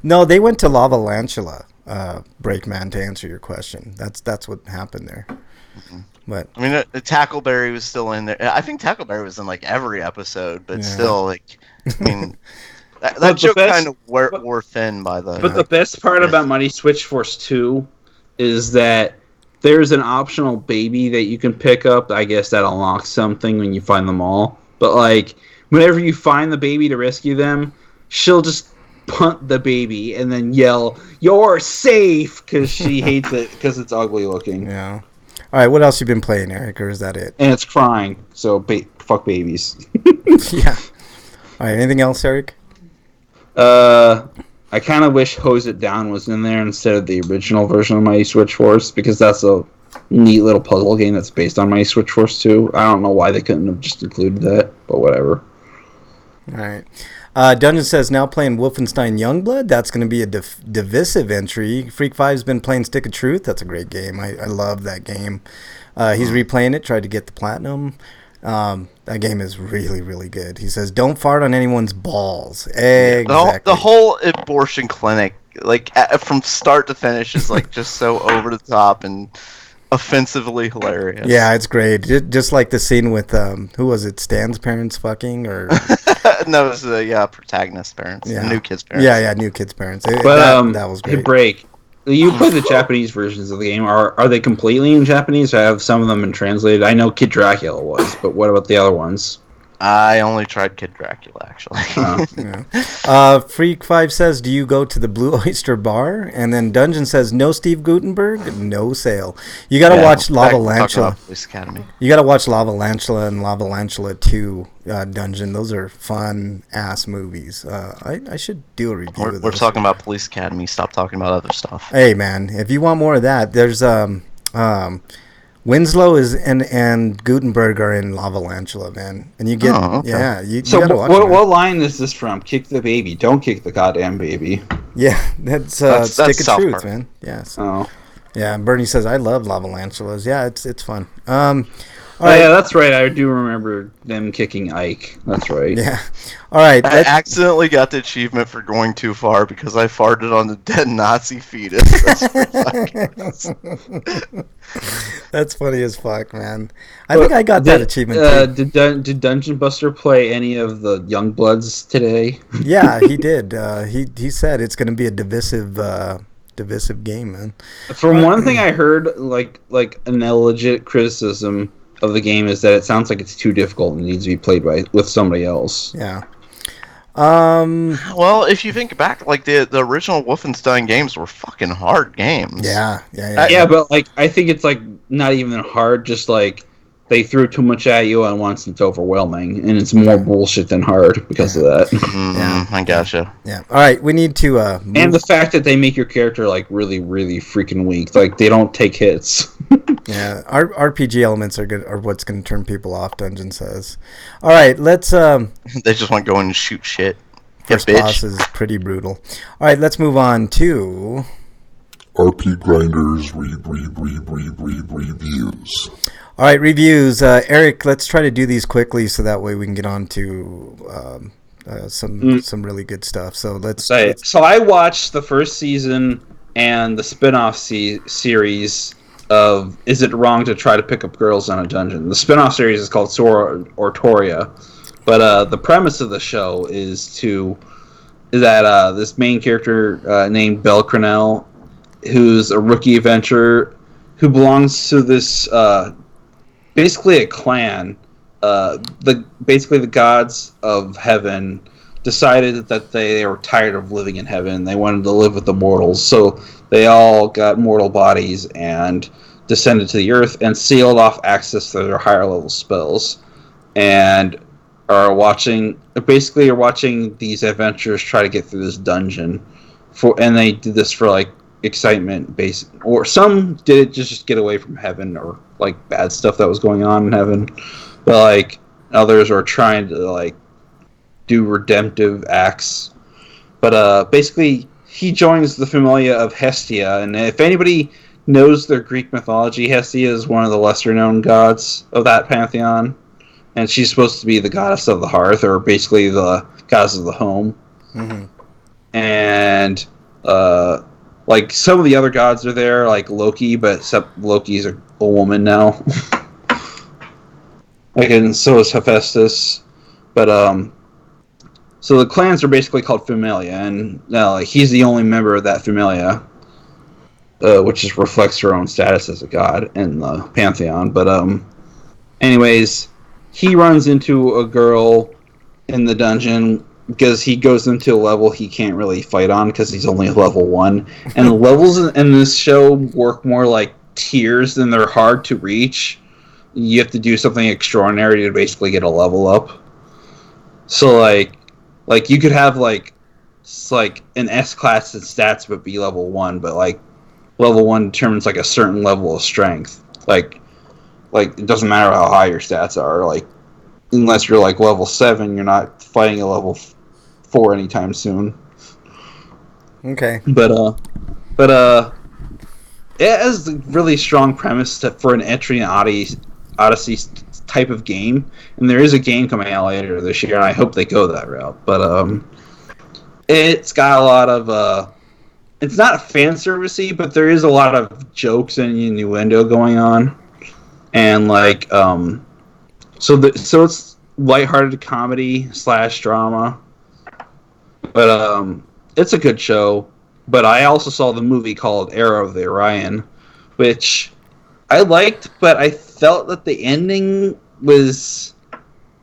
No, they went to Lava Lantula, Breakman, to answer your question. That's what happened there.
Mm-hmm.
But
I mean, Tackleberry was still in there. I think Tackleberry was in like every episode, but still, like, I mean, that joke kind of wore thin by the.
But the best part about Mighty Switch Force 2 is that there's an optional baby that you can pick up. I guess that unlocks something when you find them all. But like, whenever you find the baby to rescue them, she'll just punt the baby and then yell, "You're safe," because she hates it because it's ugly looking.
yeah. All right, what else you been playing, Eric, or is that it?
And it's crying, so fuck babies.
Yeah. All right, anything else, Eric?
I kind of wish Hose It Down was in there instead of the original version of Mighty Switch Force, because that's a neat little puzzle game that's based on Mighty Switch Force 2. I don't know why they couldn't have just included that, but whatever.
All right. Dungeon says, now playing Wolfenstein Youngblood. That's going to be a divisive entry. Freak 5's been playing Stick of Truth. That's a great game. I love that game. He's replaying it, tried to get the platinum. That game is really, really good. He says, don't fart on anyone's balls. Exactly.
The whole abortion clinic, like, from start to finish, is like just so over the top and offensively hilarious.
Yeah, it's great. Just like the scene with who was it? Stan's parents fucking, or
no, it was protagonist's parents,
yeah,
New Kid's parents.
Yeah, New Kid's parents.
But
that was great.
Hey, Break. You played the Japanese versions of the game. Are they completely in Japanese? Or have some of them been translated? I know Kid Dracula was, but what about the other ones?
I only tried Kid Dracula, actually.
Yeah. Freak 5 says, do you go to the Blue Oyster Bar? And then Dungeon says, no Steve Gutenberg, no sale. You got to watch Lava Lantula. You got to watch Lava Lantula and Lava Lantula 2 Dungeon. Those are fun ass movies. I should do a review of those.
We're talking about Police Academy. Stop talking about other stuff.
Hey man, if you want more of that, there's Winslow is and Gutenberg are in Lava Lantula, man, and you get you gotta watch
what line is this from? Kick the baby, don't kick the goddamn baby.
Yeah, that's Stick of Truth, Park. Man. Yes. Oh. Yeah, Bernie says I love Lava Lantulas. Yeah, it's fun.
Yeah, that's right. I do remember them kicking Ike. That's right.
Yeah. All right.
I accidentally got the achievement for going too far because I farted on the dead Nazi fetus.
That's funny as fuck, man. I think I got that achievement too.
Did Dungeon Buster play any of the Youngbloods today?
Yeah, he did. He said it's going to be a divisive game, man.
From one thing I heard, like an illegit criticism of the game is that it sounds like it's too difficult and needs to be played with somebody else.
Yeah.
Well, if you think back, like the original Wolfenstein games were fucking hard games.
Yeah.
But like I think it's like not even hard, just like they threw too much at you at once and it's overwhelming, and it's more bullshit than hard because of that.
Yeah, I gotcha.
Yeah. All right, we need to.
And the fact that they make your character like really, really freaking weak, like they don't take hits.
Yeah, RPG elements are what's going to turn people off. Dungeon says. All right, let's.
They just want to go in and shoot shit.
First boss is pretty brutal. All right, let's move on to
RPGrinders reviews.
All right, reviews. Eric, let's try to do these quickly so that way we can get on to some really good stuff. So let's.
So I watched the first season and the spin-off series of Is It Wrong to Try to Pick Up Girls in a Dungeon? The spin-off series is called Sora or Toria. But the premise of the show is that this main character named Belle Crenell, who's a rookie adventurer who belongs to this basically a clan. The gods of heaven decided that they were tired of living in heaven. They wanted to live with the mortals, so they all got mortal bodies and descended to the earth and sealed off access to their higher level spells, and are watching these adventurers try to get through this dungeon and they did this for like excitement based, or some did it just get away from heaven or like bad stuff that was going on in heaven, but like others are trying to like do redemptive acts. But basically he joins the Familia of Hestia, and if anybody knows their Greek mythology, Hestia is one of the lesser known gods of that pantheon, and she's supposed to be the goddess of the hearth, or basically the goddess of the home.
Mm-hmm.
And like some of the other gods are there, like Loki, but except Loki's a woman now. Like, and so is Hephaestus. But so the clans are basically called Familia, and like he's the only member of that Familia, which just reflects her own status as a god in the pantheon. But anyways, he runs into a girl in the dungeon because he goes into a level he can't really fight on because he's only level 1. And the levels in this show work more like tiers than they're hard to reach. You have to do something extraordinary to basically get a level up. So like you could have like an S class in stats but be level 1, but like level 1 determines like a certain level of strength. Like it doesn't matter how high your stats are. Like unless you're like level 7, you're not fighting a level 4 anytime soon.
Okay.
But it has a really strong premise for an Etrian Odyssey type of game, and there is a game coming out later this year, and I hope they go that route. But it's got a lot of it's not fan servicey, but there is a lot of jokes and innuendo going on, and like so it's lighthearted comedy / drama. But it's a good show. But I also saw the movie called Arrow of the Orion, which I liked, but I felt that the ending was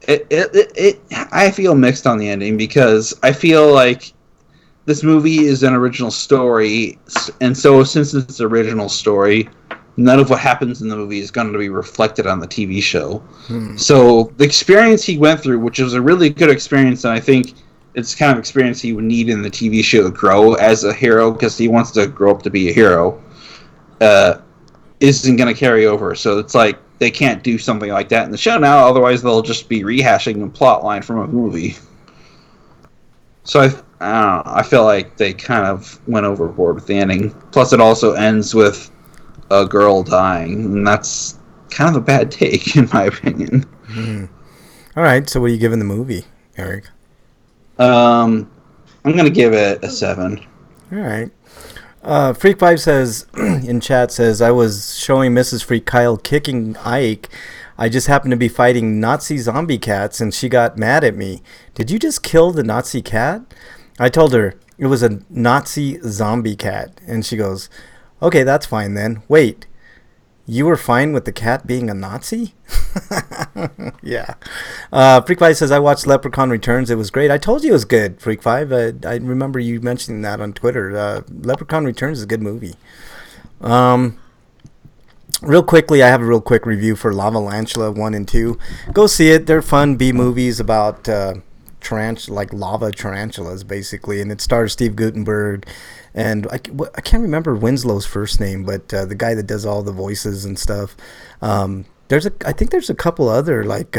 I feel mixed on the ending, because I feel like this movie is an original story, and so since it's an original story, none of what happens in the movie is going to be reflected on the TV show. So the experience he went through, which was a really good experience, and I think it's the kind of experience he would need in the TV show to grow as a hero, because he wants to grow up to be a hero, isn't going to carry over. So it's like they can't do something like that in the show now, otherwise they'll just be rehashing a plot line from a movie. So I don't know, I feel like they kind of went overboard with the ending. Plus it also ends with a girl dying, and that's kind of a bad take in my opinion.
All right, so what are you giving the movie, Eric?
I'm gonna give it a 7.
All right. Freak5 says in chat, says, I was showing Mrs. Freak Kyle kicking Ike. I just happened to be fighting Nazi zombie cats, and she got mad at me. Did you just kill the Nazi cat? I told her it was a Nazi zombie cat, and she goes, okay, that's fine then. Wait, you were fine with the cat being a Nazi? Yeah. Freak5 says, I watched Leprechaun Returns. It was great. I told you it was good, Freak5. I remember you mentioning that on Twitter. Leprechaun Returns is a good movie. Real quickly, I have a real quick review for Lavalantula 1 and 2. Go see it. They're fun B movies about like lava tarantulas, basically. And it stars Steve Guttenberg. And I can't remember Winslow's first name, but the guy that does all the voices and stuff. I think there's a couple other like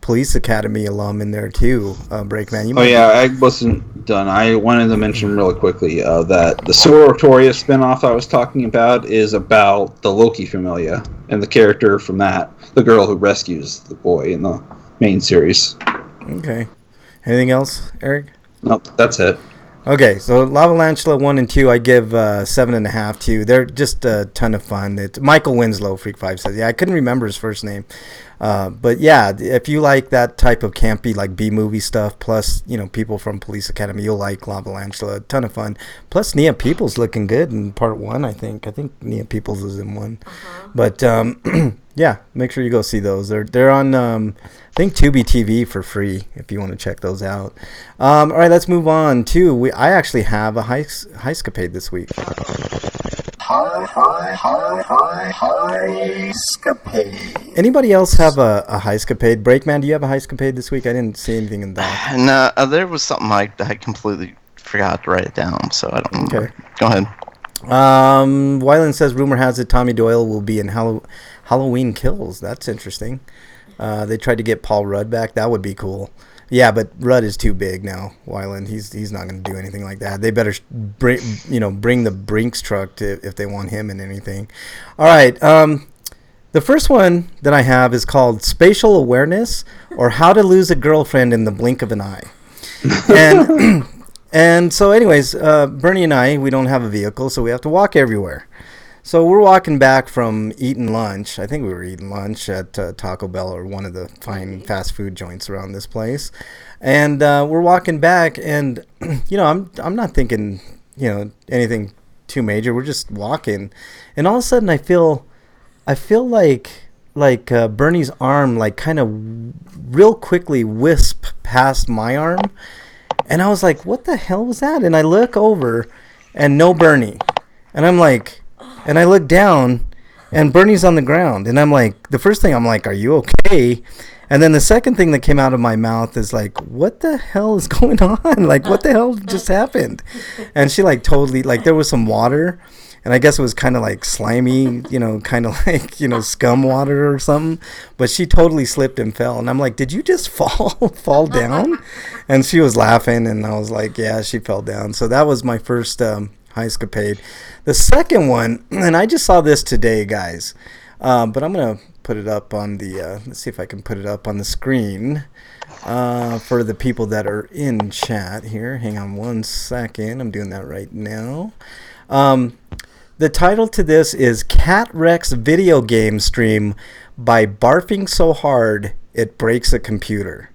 Police Academy alum in there too. Breakman.
I wasn't done. I wanted to mention really quickly that the Soratoria spinoff I was talking about is about the Loki Familia and the character from that, the girl who rescues the boy in the main series.
Okay. Anything else, Eric?
Nope, that's it.
Okay, so Lavalantula 1 and 2, I give 7.5 to. They're just a ton of fun. It's Michael Winslow, Freak5 says. Yeah, I couldn't remember his first name. But yeah, if you like that type of campy, like B-movie stuff, plus, people from Police Academy, you'll like La Valantula. A ton of fun. Plus, Nia Peoples looking good in part 1, I think. I think Nia Peoples is in 1. But, yeah, make sure you go see those. They're on, I think, Tubi TV for free if you want to check those out. All right, let's move on to, I actually have a heist-capade this week. Heist-capade. Anybody else have a heist-capade? Breakman, do you have a heist-capade this week? I didn't see anything in that.
No, there was something I completely forgot to write it down, so I don't remember. Okay. Go ahead.
Wyland says, rumor has it Tommy Doyle will be in Halloween Kills. That's interesting. They tried to get Paul Rudd back. That would be cool. Yeah, but Rudd is too big now, Wyland. He's not going to do anything like that. They better bring the Brinks truck if they want him in anything. All right. The first one that I have is called Spatial Awareness, or How to Lose a Girlfriend in the Blink of an Eye. And and so anyways, Bernie and I, we don't have a vehicle, so we have to walk everywhere. So we're walking back from eating lunch. I think we were eating lunch at Taco Bell or one of the fine fast food joints around this place. And we're walking back, and I'm not thinking anything too major. We're just walking, and all of a sudden I feel like Bernie's arm like kind of real quickly wisp past my arm, and I was like, what the hell was that? And I look over, and no Bernie, and I'm like. And I look down, and Bernie's on the ground. And I'm like, the first thing I'm like, are you okay? And then the second thing that came out of my mouth is like, what the hell is going on? Like, what the hell just happened? And she like totally, like there was some water. And I guess it was kind of like slimy, kind of like, scum water or something. But she totally slipped and fell. And I'm like, did you just fall down? And she was laughing. And I was like, yeah, she fell down. So that was my first heist-capade. The second one, and I just saw this today, guys, but I'm going to put it up on the, let's see if I can put it up on the screen for the people that are in chat here. Hang on one second. I'm doing that right now. The title to this is Cat Rex Video Game Stream by Barfing So Hard It Breaks a Computer.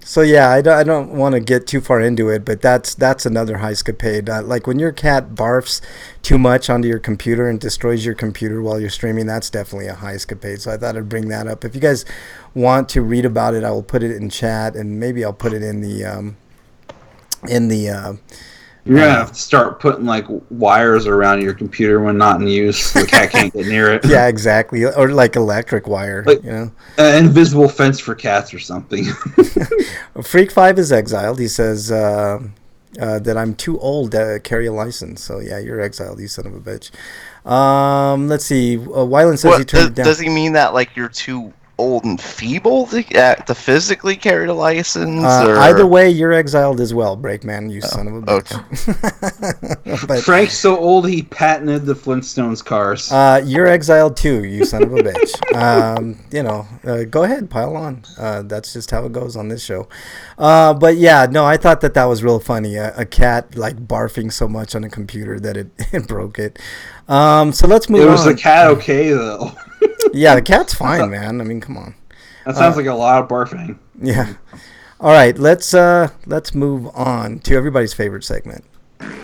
So yeah, I don't want to get too far into it, but that's another heist-capade. Like when your cat barfs too much onto your computer and destroys your computer while you're streaming, that's definitely a heist-capade. So I thought I'd bring that up. If you guys want to read about it, I will put it in chat, and maybe I'll put it in the
You're going to have to start putting, like, wires around your computer when not in use so the cat can't get near it.
Yeah, exactly. Or, like, electric wire,
like, an invisible fence for cats or something.
Freak 5 is exiled. He says that I'm too old to carry a license. So, yeah, you're exiled, you son of a bitch. Let's see. Wyland says he turned it down.
Does he mean that, like, you're too old and feeble to physically carry a license?
Either way, you're exiled as well, Breakman, you son of a bitch.
Okay. But, Frank's so old he patented the Flintstones cars.
You're exiled too, you son of a bitch. Go ahead, pile on. That's just how it goes on this show. But yeah, no, I thought that was real funny. A cat like barfing so much on a computer that it broke it. So let's move on.
Was the cat okay though?
Yeah, the cat's fine, man. I mean, come on.
That sounds like a lot of barfing.
Yeah. All right, let's move on to everybody's favorite segment.
What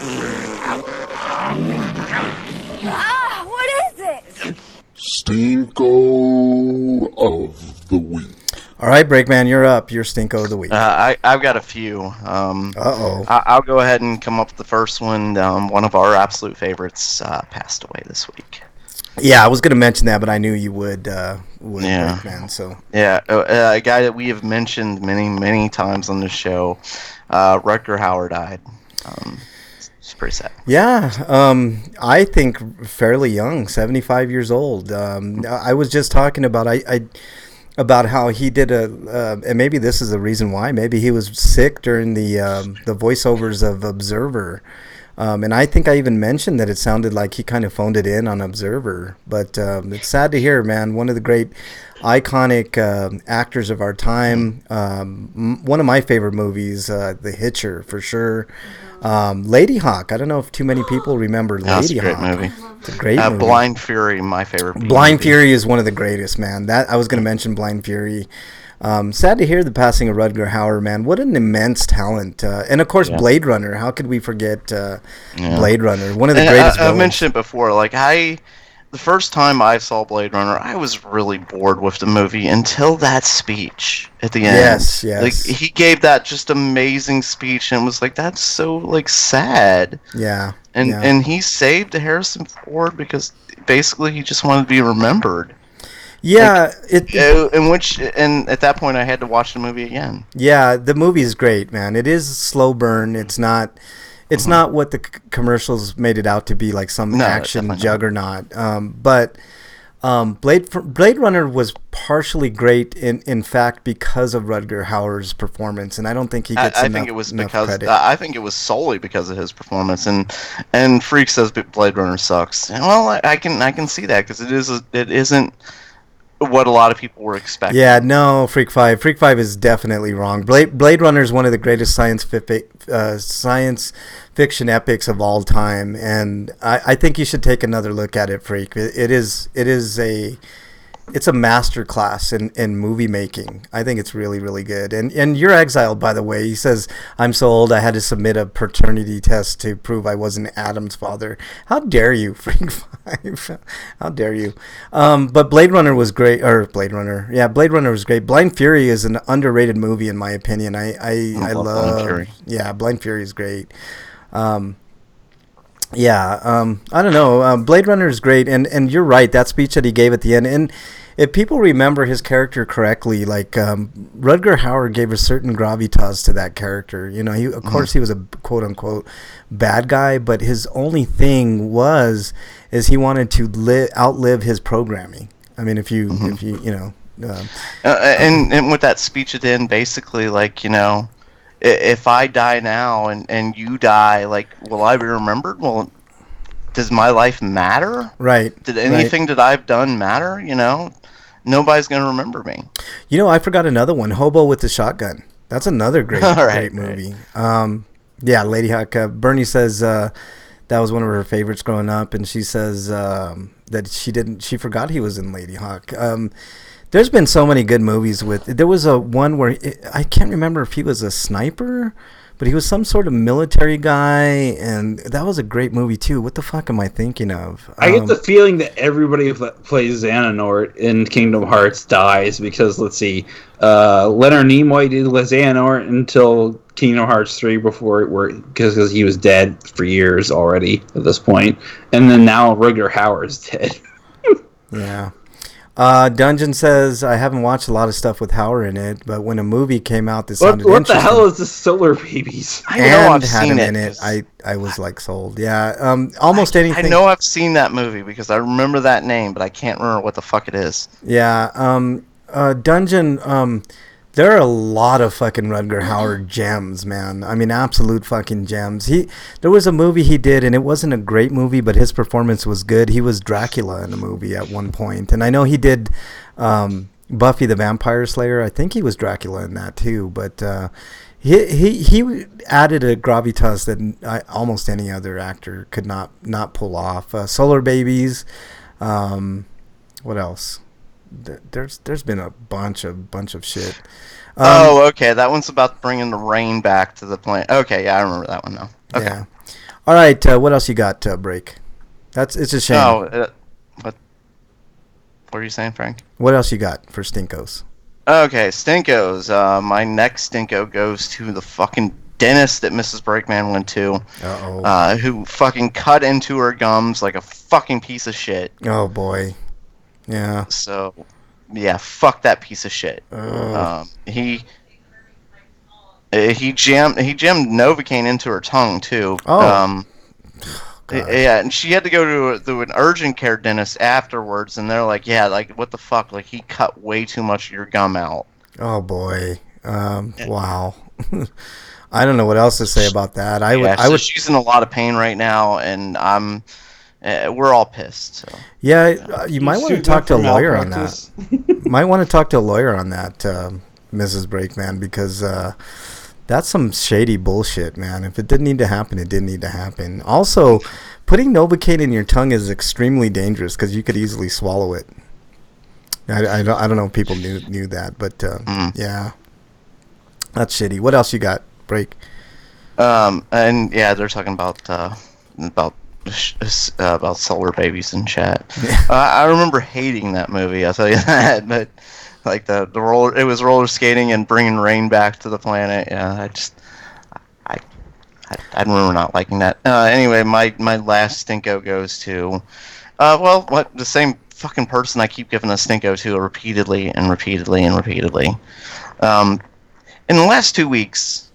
is it?
Stinko of the week.
All right, Breakman, you're up. You're Stinko of the week.
I've got a few. I'll go ahead and come up with the first one. One of our absolute favorites passed away this week.
Yeah, I was going to mention that, but I knew you would.
Yeah.
Breakman, so.
Yeah, a guy that we have mentioned many, many times on this show, Rutger Hauer died. It's pretty sad.
Yeah, I think fairly young, 75 years old. I was just talking about about how he did and maybe this is the reason why. Maybe he was sick during the voiceovers of Observer. And I think I even mentioned that it sounded like he kind of phoned it in on Observer. But it's sad to hear, man. One of the great iconic actors of our time. One of my favorite movies, The Hitcher, for sure. Lady Hawk. I don't know if too many people remember
That's
Lady
a great
Hawk.
movie.
It's a great movie.
Blind Fury, my favorite.
Blind
movie.
Fury is one of the greatest, man. That I was going to mention Blind Fury. Sad to hear the passing of Rutger Hauer, man. What an immense talent. And of course, Blade Runner. How could we forget Blade Runner? One of the greatest
I
villains.
mentioned it before. Like, the first time I saw Blade Runner, I was really bored with the movie until that speech at the end.
Yes.
Like, he gave that just amazing speech, and it was like, that's so, like, sad.
Yeah.
And he saved Harrison Ford because basically he just wanted to be remembered.
Yeah,
like, and at that point I had to watch the movie again.
Yeah, the movie is great, man. It is a slow burn. It's not what the commercials made it out to be, like some action juggernaut. But Blade Runner was partially great in fact because of Rutger Hauer's performance, and I don't think he gets enough credit.
I think it was solely because of his performance. And Freak says Blade Runner sucks. Well, I can see that because it isn't what a lot of people were expecting.
Yeah, no, Freak 5 is definitely wrong. Blade Runner is one of the greatest science fiction epics of all time, and I think you should take another look at it, Freak. It's a master class in movie making. I think it's really, really good. And you're exiled, by the way. He says, I'm so old I had to submit a paternity test to prove I wasn't Adam's father. How dare you, Freak 5? How dare you? But Blade Runner was great. Blade Runner was great. Blind Fury is an underrated movie, in my opinion. I love
Blind Fury.
Yeah, Blind Fury is great. I don't know. Blade Runner is great, and you're right. That speech that he gave at the end, and if people remember his character correctly, like Rutger Hauer gave a certain gravitas to that character. You know, he was a quote unquote bad guy, but his only thing is he wanted to outlive his programming. I mean, if you
and with that speech at the end, basically, like, you know, if I die now and you die, like, will I be remembered? Well, does my life matter?
Right.
Did anything that I've done matter? You know, nobody's going to remember me.
You know, I forgot another one, Hobo with the Shotgun. That's another great movie. Yeah, Lady Hawk. Bernie says that was one of her favorites growing up, and she says that she forgot he was in Lady Hawk. There's been so many good movies there was one where I can't remember if he was a sniper, but he was some sort of military guy, and that was a great movie too. What the fuck am I thinking of?
I get the feeling that everybody who plays Xehanort in Kingdom Hearts dies because, let's see, Leonard Nimoy did Xehanort until Kingdom Hearts 3 because he was dead for years already at this point, and then now Rutger Hauer's dead.
Yeah. Dungeon says, I haven't watched a lot of stuff with Hauer in it, but when a movie came out that sounded interesting.
What the hell is the Solar Babies?
I know I've
had
seen
him in it. I was like sold. Yeah. Almost anything.
I know I've seen that movie because I remember that name, but I can't remember what the fuck it is.
Yeah. Dungeon. There are a lot of fucking Rutger Hauer gems, man. I mean, absolute fucking gems. There was a movie he did, and it wasn't a great movie, but his performance was good. He was Dracula in a movie at one point, and I know he did Buffy the Vampire Slayer. I think he was Dracula in that too, but he added a gravitas that almost any other actor could not pull off. Solar Babies. What else? There's been a bunch of shit.
Okay, that one's about bringing the rain back to the planet. Okay, yeah, I remember that one now. Okay.
Yeah. All right, what else you got, Break? It's a shame.
What are you saying, Frank?
What else you got for Stinkos?
Okay, Stinkos. My next Stinko goes to the fucking dentist that Mrs. Breakman went to.
Uh-oh. Who
fucking cut into her gums like a fucking piece of shit.
Oh boy. Yeah.
So, yeah, fuck that piece of shit. He jammed Novocaine into her tongue too.
Oh.
Yeah, and she had to go to an urgent care dentist afterwards, and they're like, yeah, like, what the fuck? Like, he cut way too much of your gum out.
Oh boy. Wow. I don't know what else to say about that.
She's in a lot of pain right now, and we're all pissed. So.
Yeah, you might want to talk to a lawyer on that. Might want to talk to a lawyer on that, Mrs. Breakman, because That's some shady bullshit, man. If it didn't need to happen, it didn't need to happen. Also, putting Novocaine in your tongue is extremely dangerous because you could easily swallow it. I don't know if people knew that, but yeah, that's shitty. What else you got, Break?
And yeah, they're talking about solar babies in chat. I remember hating that movie. I'll tell you that, but. Like the roller, it was roller skating and bringing rain back to the planet. Yeah, I remember not liking that. Anyway, my last stinko goes to, the same fucking person I keep giving a stinko to repeatedly and repeatedly and repeatedly. In the last 2 weeks,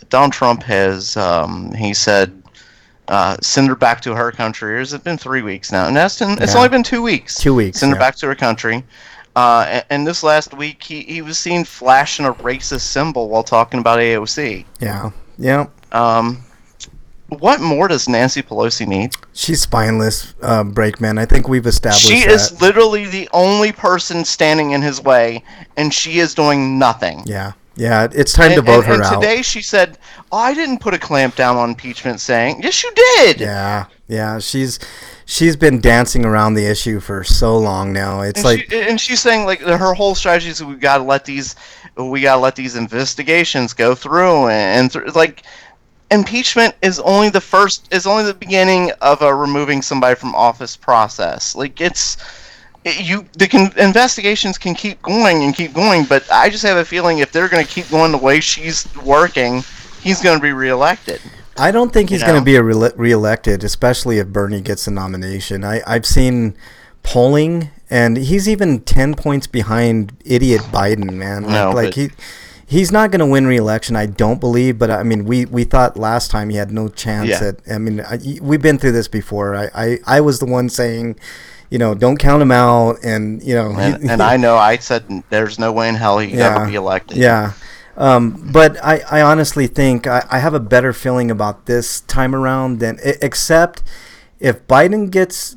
Donald Trump has he said send her back to her country. Or has it been 3 weeks now? And it's only been 2 weeks.
2 weeks.
Send her back to her country. And this last week, he was seen flashing a racist symbol while talking about AOC.
Yeah. Yeah.
What more does Nancy Pelosi need?
She's spineless, Brakeman. I think we've established
She
that.
is literally the only person standing in his way, and she is doing nothing.
Yeah. Yeah, it's time to vote her out.
And today she said, I didn't put a clamp down on impeachment, saying, yes, you did!
Yeah, she's been dancing around the issue for so long now. It's
and she's saying like her whole strategy is we gotta let these investigations go through like impeachment is only the beginning of a removing somebody from office process. Like investigations can keep going, but I just have a feeling if they're going to keep going the way she's working, he's going to be reelected.
I don't think he's going to be reelected, especially if Bernie gets the nomination. I've seen polling, and he's even 10 points behind idiot Biden, man. He's not going to win re-election, I don't believe. But I mean, we thought last time he had no chance. We've been through this before. I was the one saying, don't count him out, and
and I know I said there's no way in hell he'd ever be elected.
Yeah. But I honestly think I have a better feeling about this time around except if Biden gets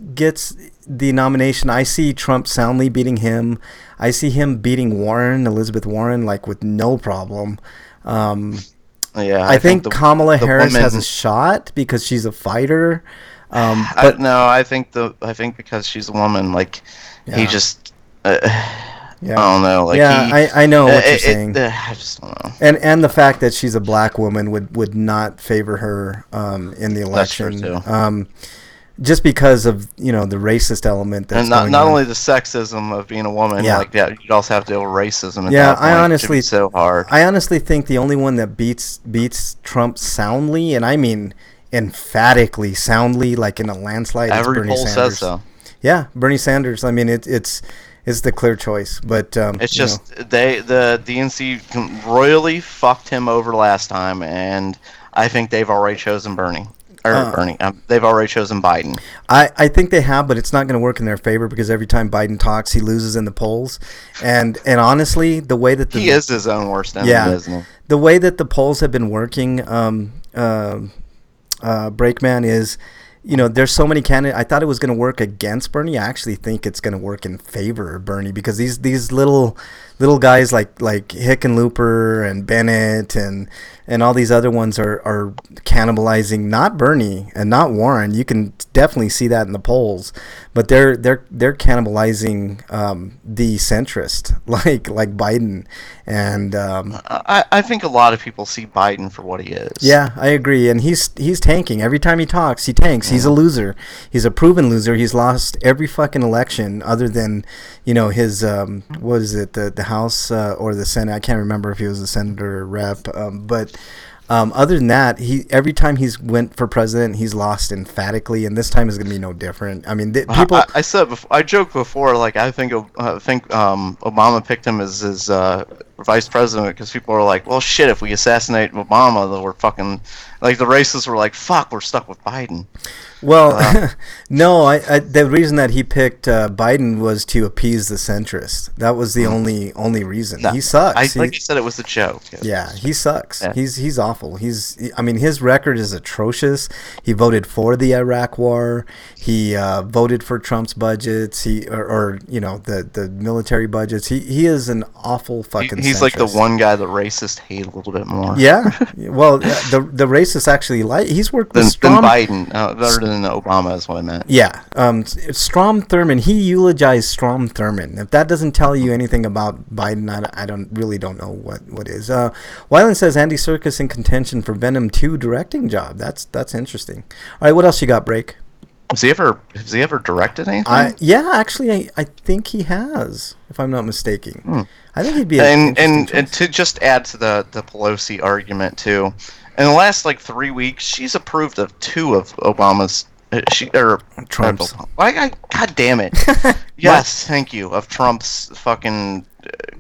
the nomination. I see Trump soundly beating him. I see him beating Elizabeth Warren, like with no problem. I think Kamala Harris has a shot because she's a fighter.
I think because she's a woman, he just.
Yeah.
I don't know.
I know what you're saying.
I just don't know.
And the fact that she's a black woman would not favor her in the election.
That's true too.
Just because of the racist element that's
and not only the sexism of being a woman, you'd also have to deal with racism.
I honestly
so hard.
I honestly think the only one that beats Trump soundly, and I mean emphatically soundly, like in a landslide,
every
is Bernie
poll
Sanders.
says so.
Yeah, Bernie Sanders. I mean, it's the clear choice, but
it's just the DNC royally fucked him over last time, and I think they've already chosen Bernie. They've already chosen Biden.
I think they have, but it's not going to work in their favor because every time Biden talks, he loses in the polls. And honestly, the way that
he is his own worst enemy, isn't he?
The way that the polls have been working, Brakeman, is there's so many candidates. I thought it was going to work against Bernie. I actually think it's going to work in favor of Bernie because these little guys like Hickenlooper and Bennett and all these other ones are cannibalizing not Bernie and not Warren. You can definitely see that in the polls, but they're cannibalizing the centrist like Biden, and
I think a lot of people see Biden for what he is.
Yeah, I agree, and he's tanking every time he talks. He tanks. He's a loser. He's a proven loser. He's lost every fucking election other than his what is it, the House or the Senate. I can't remember if he was a senator or rep, but other than that, every time he's went for president, he's lost emphatically, and this time is going to be no different. I mean, people.
I joked before, I think Obama picked him as his vice president because people are like, well, shit, if we assassinate Obama, then we're fucking the racists were like, fuck, we're stuck with Biden.
Well, no, the reason that he picked Biden was to appease the centrists. That was the only reason. He sucks.
Like you said, it was a joke.
Yeah, he sucks.
Yeah.
He's awful. His record is atrocious. He voted for the Iraq War. He voted for Trump's budgets. The military budgets. He is an awful fucking.
he's like the
centrist.
one guy the racists hate a little bit more.
Yeah, well, the racists actually like. He's worked with
Than
Strom.
Biden, other than Obama is what I meant.
Yeah, Strom Thurmond. He eulogized Strom Thurmond. If that doesn't tell you anything about Biden, I don't know what is. Wyland says Andy Serkis in contention for Venom 2 directing job. That's interesting. All right, what else you got, Break?
Has he ever directed anything?
Yeah, actually, I think he has, if I'm not mistaken. I think he'd be
and to just add to the Pelosi argument too, in the last like 3 weeks, she's approved of 2 of Obama's.
Trump's.
God damn it! Yes, thank you. Of Trump's fucking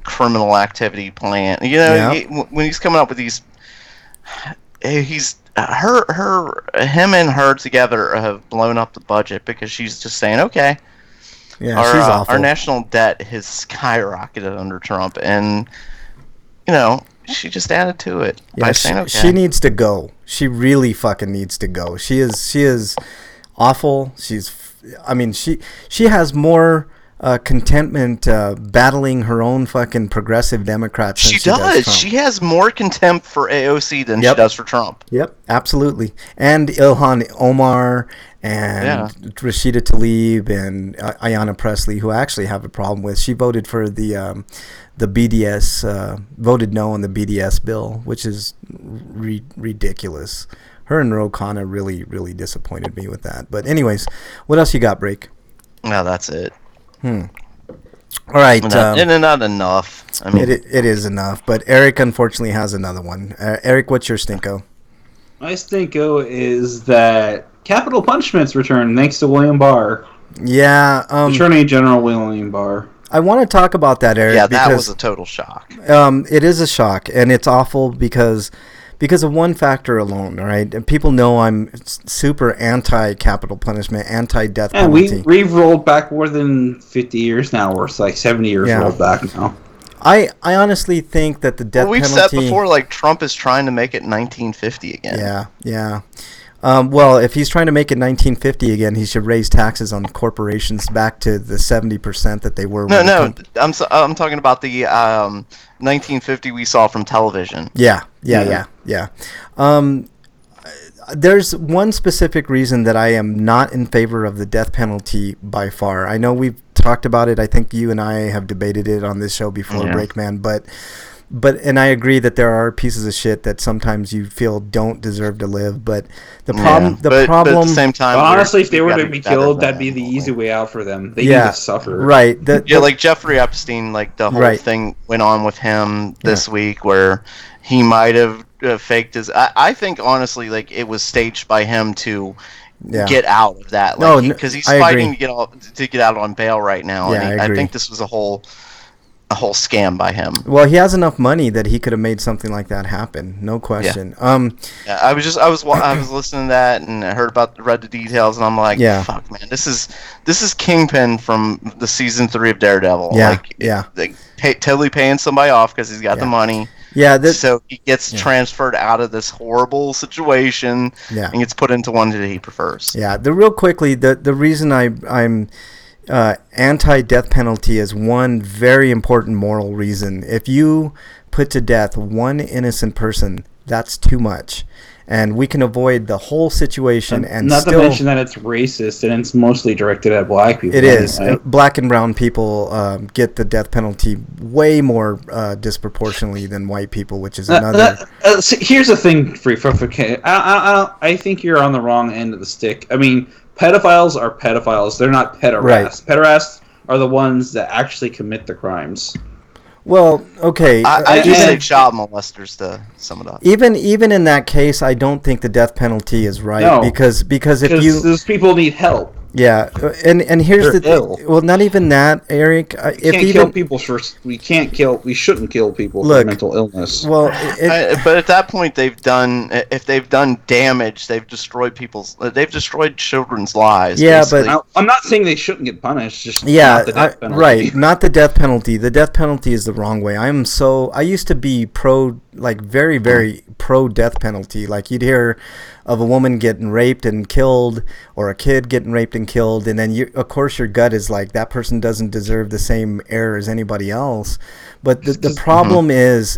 criminal activity plan. You know, when he's coming up with these, him and her together have blown up the budget because she's just saying, okay.
Yeah, she's awful.
Our national debt has skyrocketed under Trump, and she just added to it by saying, "Okay."
She needs to go. She really fucking needs to go. She is awful. She has more contentment battling her own fucking progressive Democrats.
She does. She has more contempt for AOC than she does for Trump.
Yep, absolutely. And Ilhan Omar and Rashida Tlaib and Ayanna Pressley, who I actually have a problem with. She voted for the BDS, voted no on the BDS bill, which is ridiculous. Her and Ro Khanna really, really disappointed me with that. But anyways, what else you got, Break?
No, that's it.
All right.
And not enough. I mean,
it is enough. But Eric, unfortunately, has another one. Eric, what's your stinko?
My stinko is that capital punishments return thanks to William Barr.
Yeah.
Attorney General William Barr.
I want to talk about that, Eric.
Yeah, that was a total shock.
It is a shock, and it's awful because of one factor alone, all right? And people know I'm super anti-capital punishment, anti-death penalty.
And we've rolled back more than 50 years now, or it's like 70 years rolled back now.
I honestly think that the death penalty...
We've said before, like, Trump is trying to make it 1950 again.
Yeah. Well, if he's trying to make it 1950 again, he should raise taxes on corporations back to the 70% that they were.
I'm talking about the 1950 we saw from television.
Yeah. There's one specific reason that I am not in favor of the death penalty by far. I know we've talked about it. I think you and I have debated it on this show before, Breakman, but and I agree that there are pieces of shit that sometimes you feel don't deserve to live. But the problem,
but at the same time,
honestly, if they were to be killed, that'd be the easy way out for them. They need to suffer,
right?
Like Jeffrey Epstein, like the whole thing went on with him this week, where he might have faked his. I think honestly, like it was staged by him to get out of that, because he's fighting to get out on bail right now.
Yeah,
and I think this was a whole scam by him.
Well, he has enough money that he could have made something like that happen, no question.
I was listening to that and I read the details, and I'm like, fuck, man, this is Kingpin from the season 3 of Daredevil. Totally paying somebody off because he's got the money. So he gets transferred out of this horrible situation and gets put into one that he prefers.
Yeah, real quickly, the reason I'm anti-death penalty is one very important moral reason. If you put to death one innocent person, that's too much. And we can avoid the whole situation and
not to mention that it's racist and it's mostly directed at black people.
It is. Black and brown people get the death penalty way more disproportionately than white people, which is another...
here's the thing, I think you're on the wrong end of the stick. I mean, pedophiles are pedophiles. They're not pederasts. Right. Pederasts are the ones that actually commit the crimes.
Well, okay.
I just say child molesters to sum it up.
Even in that case, I don't think the death penalty is right because if
those people need help.
Yeah, and here's the thing. Well, not even that, Eric.
We shouldn't kill people for mental illness.
Well,
but at that point, if they've done damage, they've destroyed children's lives.
Yeah,
basically.
but
I'm not saying they shouldn't get punished. Just not the death penalty.
Right, not the death penalty. The death penalty is the wrong way. I used to be very, very pro death penalty. Like you'd hear of a woman getting raped and killed, or a kid getting raped and killed, and then of course your gut is like, that person doesn't deserve the same air as anybody else. But the problem is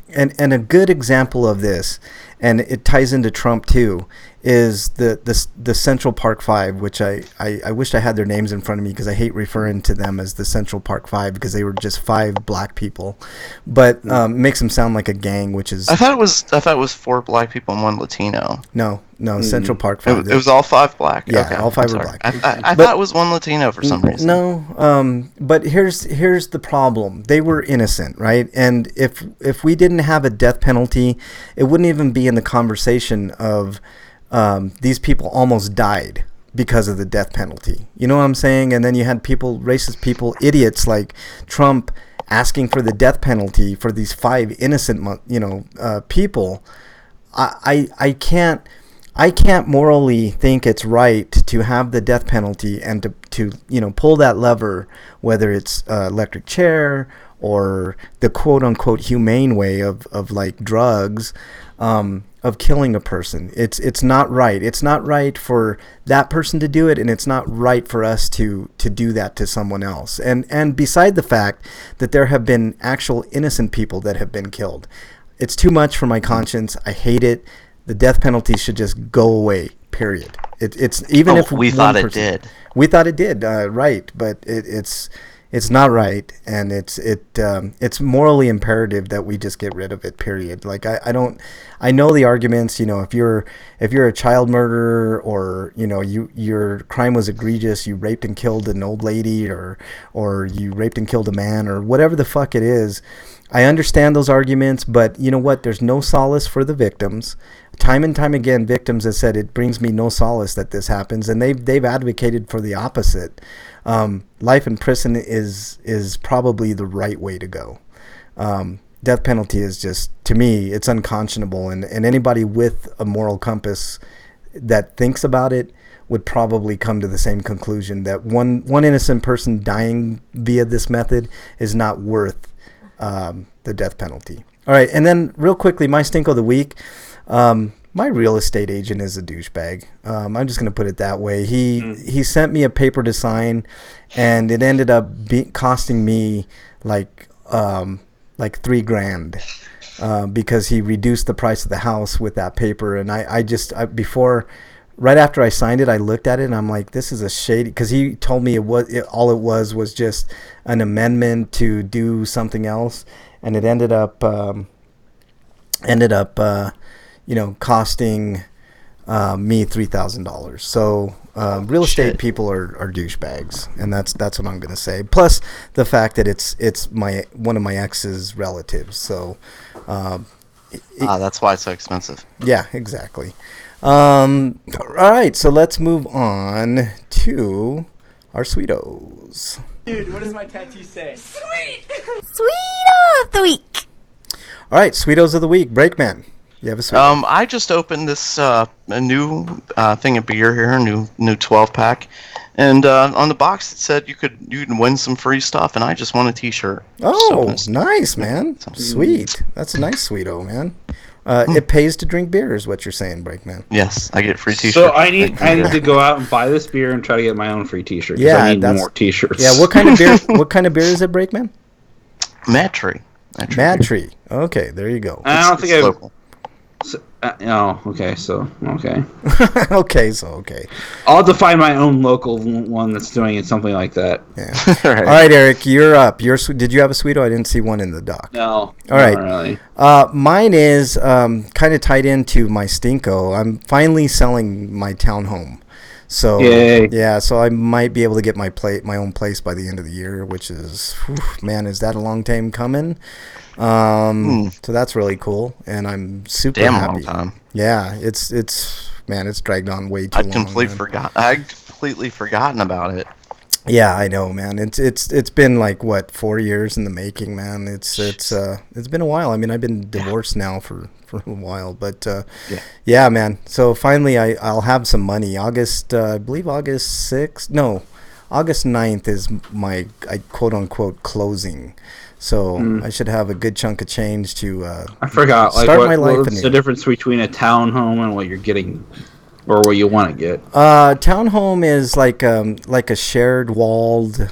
and a good example of this, and it ties into Trump too, is the Central Park Five, which I wish I had their names in front of me, because I hate referring to them as the Central Park Five, because they were just 5 black people, but makes them sound like a gang, which is...
I thought it was 4 black people and 1 Latino.
No, Central Park Five.
It was all 5 black.
Yeah,
okay,
all 5 were black.
I thought it was 1 Latino for some reason.
No, but here's the problem. They were innocent, right? And if we didn't have a death penalty, it wouldn't even be in the conversation of these people almost died because of the death penalty. You know what I'm saying? And then you had people, racist people, idiots like Trump, asking for the death penalty for these 5 innocent, people. I can't morally think it's right to have the death penalty and to pull that lever, whether it's electric chair or the quote unquote humane way of like drugs, of killing a person. It's not right. It's not right for that person to do it, and it's not right for us to do that to someone else. And beside the fact that there have been actual innocent people that have been killed, it's too much for my conscience. I hate it. The death penalty should just go away. Period. It's even if
we thought it did.
We thought it did, right? But it's not right, and it's morally imperative that we just get rid of it. Period. Like I know the arguments. If you're a child murderer, or your crime was egregious, you raped and killed an old lady, or you raped and killed a man, or whatever the fuck it is. I understand those arguments, but you know what? There's no solace for the victims. Time and time again, victims have said, it brings me no solace that this happens, and they've advocated for the opposite. Life in prison is probably the right way to go. Death penalty is just, to me, it's unconscionable, and anybody with a moral compass that thinks about it would probably come to the same conclusion, that one innocent person dying via this method is not worth the death penalty. All right, and then real quickly, my stink of the week. My real estate agent is a douchebag. I'm just going to put it that way. He sent me a paper to sign, and it ended up costing me like $3,000 because he reduced the price of the house with that paper. And right after I signed it, I looked at it and I'm like, this is a shady, because he told me all it was just an amendment to do something else, and it ended up costing me $3,000. So real estate people are douchebags, and that's what I'm gonna say. Plus the fact that it's one of my ex's relatives. So
that's why it's so expensive.
Yeah, exactly. All right, so let's move on to our sweetos.
Dude, what does my tattoo say?
Sweet! Sweeto of the week!
All right, sweetos of the week. Breakman, you have a sweet.
I just opened this a new thing of beer here, a new 12-pack, and on the box it said you could win some free stuff, and I just won a T-shirt.
Oh, nice, man. Sweet. That's a nice sweeto, man. It pays to drink beer, is what you're saying, Breakman.
Yes, I get free T-shirts.
So I need to go out and buy this beer and try to get my own free T-shirt.
Yeah,
I need more T-shirts.
Yeah, what kind of beer? What kind of beer is it, Breakman?
Mad Tree.
Mad Tree. Okay, there you go.
I don't think I've.
Local.
Okay.
Okay.
I'll have to find my own local one that's doing it, something like that.
Yeah. All right, Eric, you're up. Did you have a sweeto? I didn't see one in the doc.
No.
All right.
Not really.
Mine is kind of tied into my stinko. I'm finally selling my townhome. So
Yay.
Yeah, so I might be able to get my own place by the end of the year, which is, man, is that a long time coming? So that's really cool, and I'm super happy.
Long time.
Yeah, it's dragged on way too long.
I'd completely forgotten about it.
Yeah, I know, man. It's been like 4 years in the making, man. It's been a while. I mean, I've been divorced now for a while, but yeah, man. So finally, I'll have some money. I believe August 6th. No, August 9th is my quote unquote closing. So I should have a good chunk of change to
I forgot. Like,
start my life
what's the difference between a townhome and what you're getting, or what you want to get?
Townhome is like a shared walled.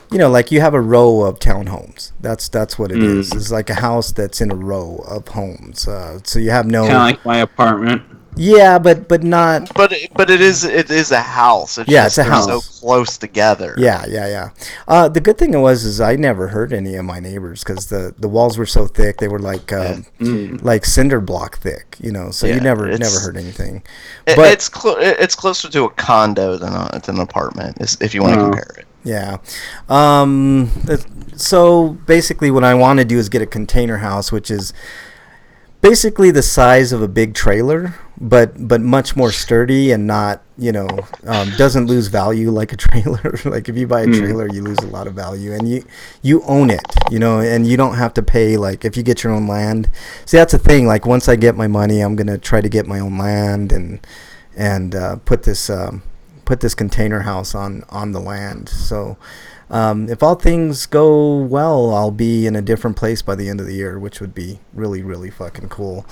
Like you have a row of townhomes. That's what it is. It's like a house that's in a row of homes. So you have no.
Kind of like my apartment.
Yeah, but not.
But it is a house.
It's a house.
So close together.
Yeah. The good thing is I never hurt any of my neighbors because the walls were so thick. They were like like cinder block thick. So you never heard anything. But
it's closer to a condo than an apartment, if you want to compare it.
Yeah. So basically, what I want to do is get a container house, which is basically the size of a big trailer, but much more sturdy and not, doesn't lose value like a trailer. Like if you buy a trailer, you lose a lot of value, and you own it, and you don't have to pay, like if you get your own land. See, that's the thing. Like once I get my money, I'm gonna try to get my own land and put this container house on the land. So if all things go well, I'll be in a different place by the end of the year, which would be really, really fucking cool.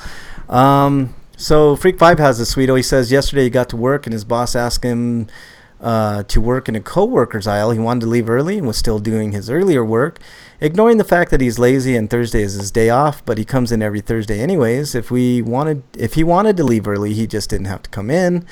So Freak 5 has a sweeto. He says yesterday he got to work and his boss asked him to work in a co-worker's aisle. He wanted to leave early and was still doing his earlier work, ignoring the fact that he's lazy and Thursday is his day off, but he comes in every Thursday anyways. If he wanted to leave early, he just didn't have to come in.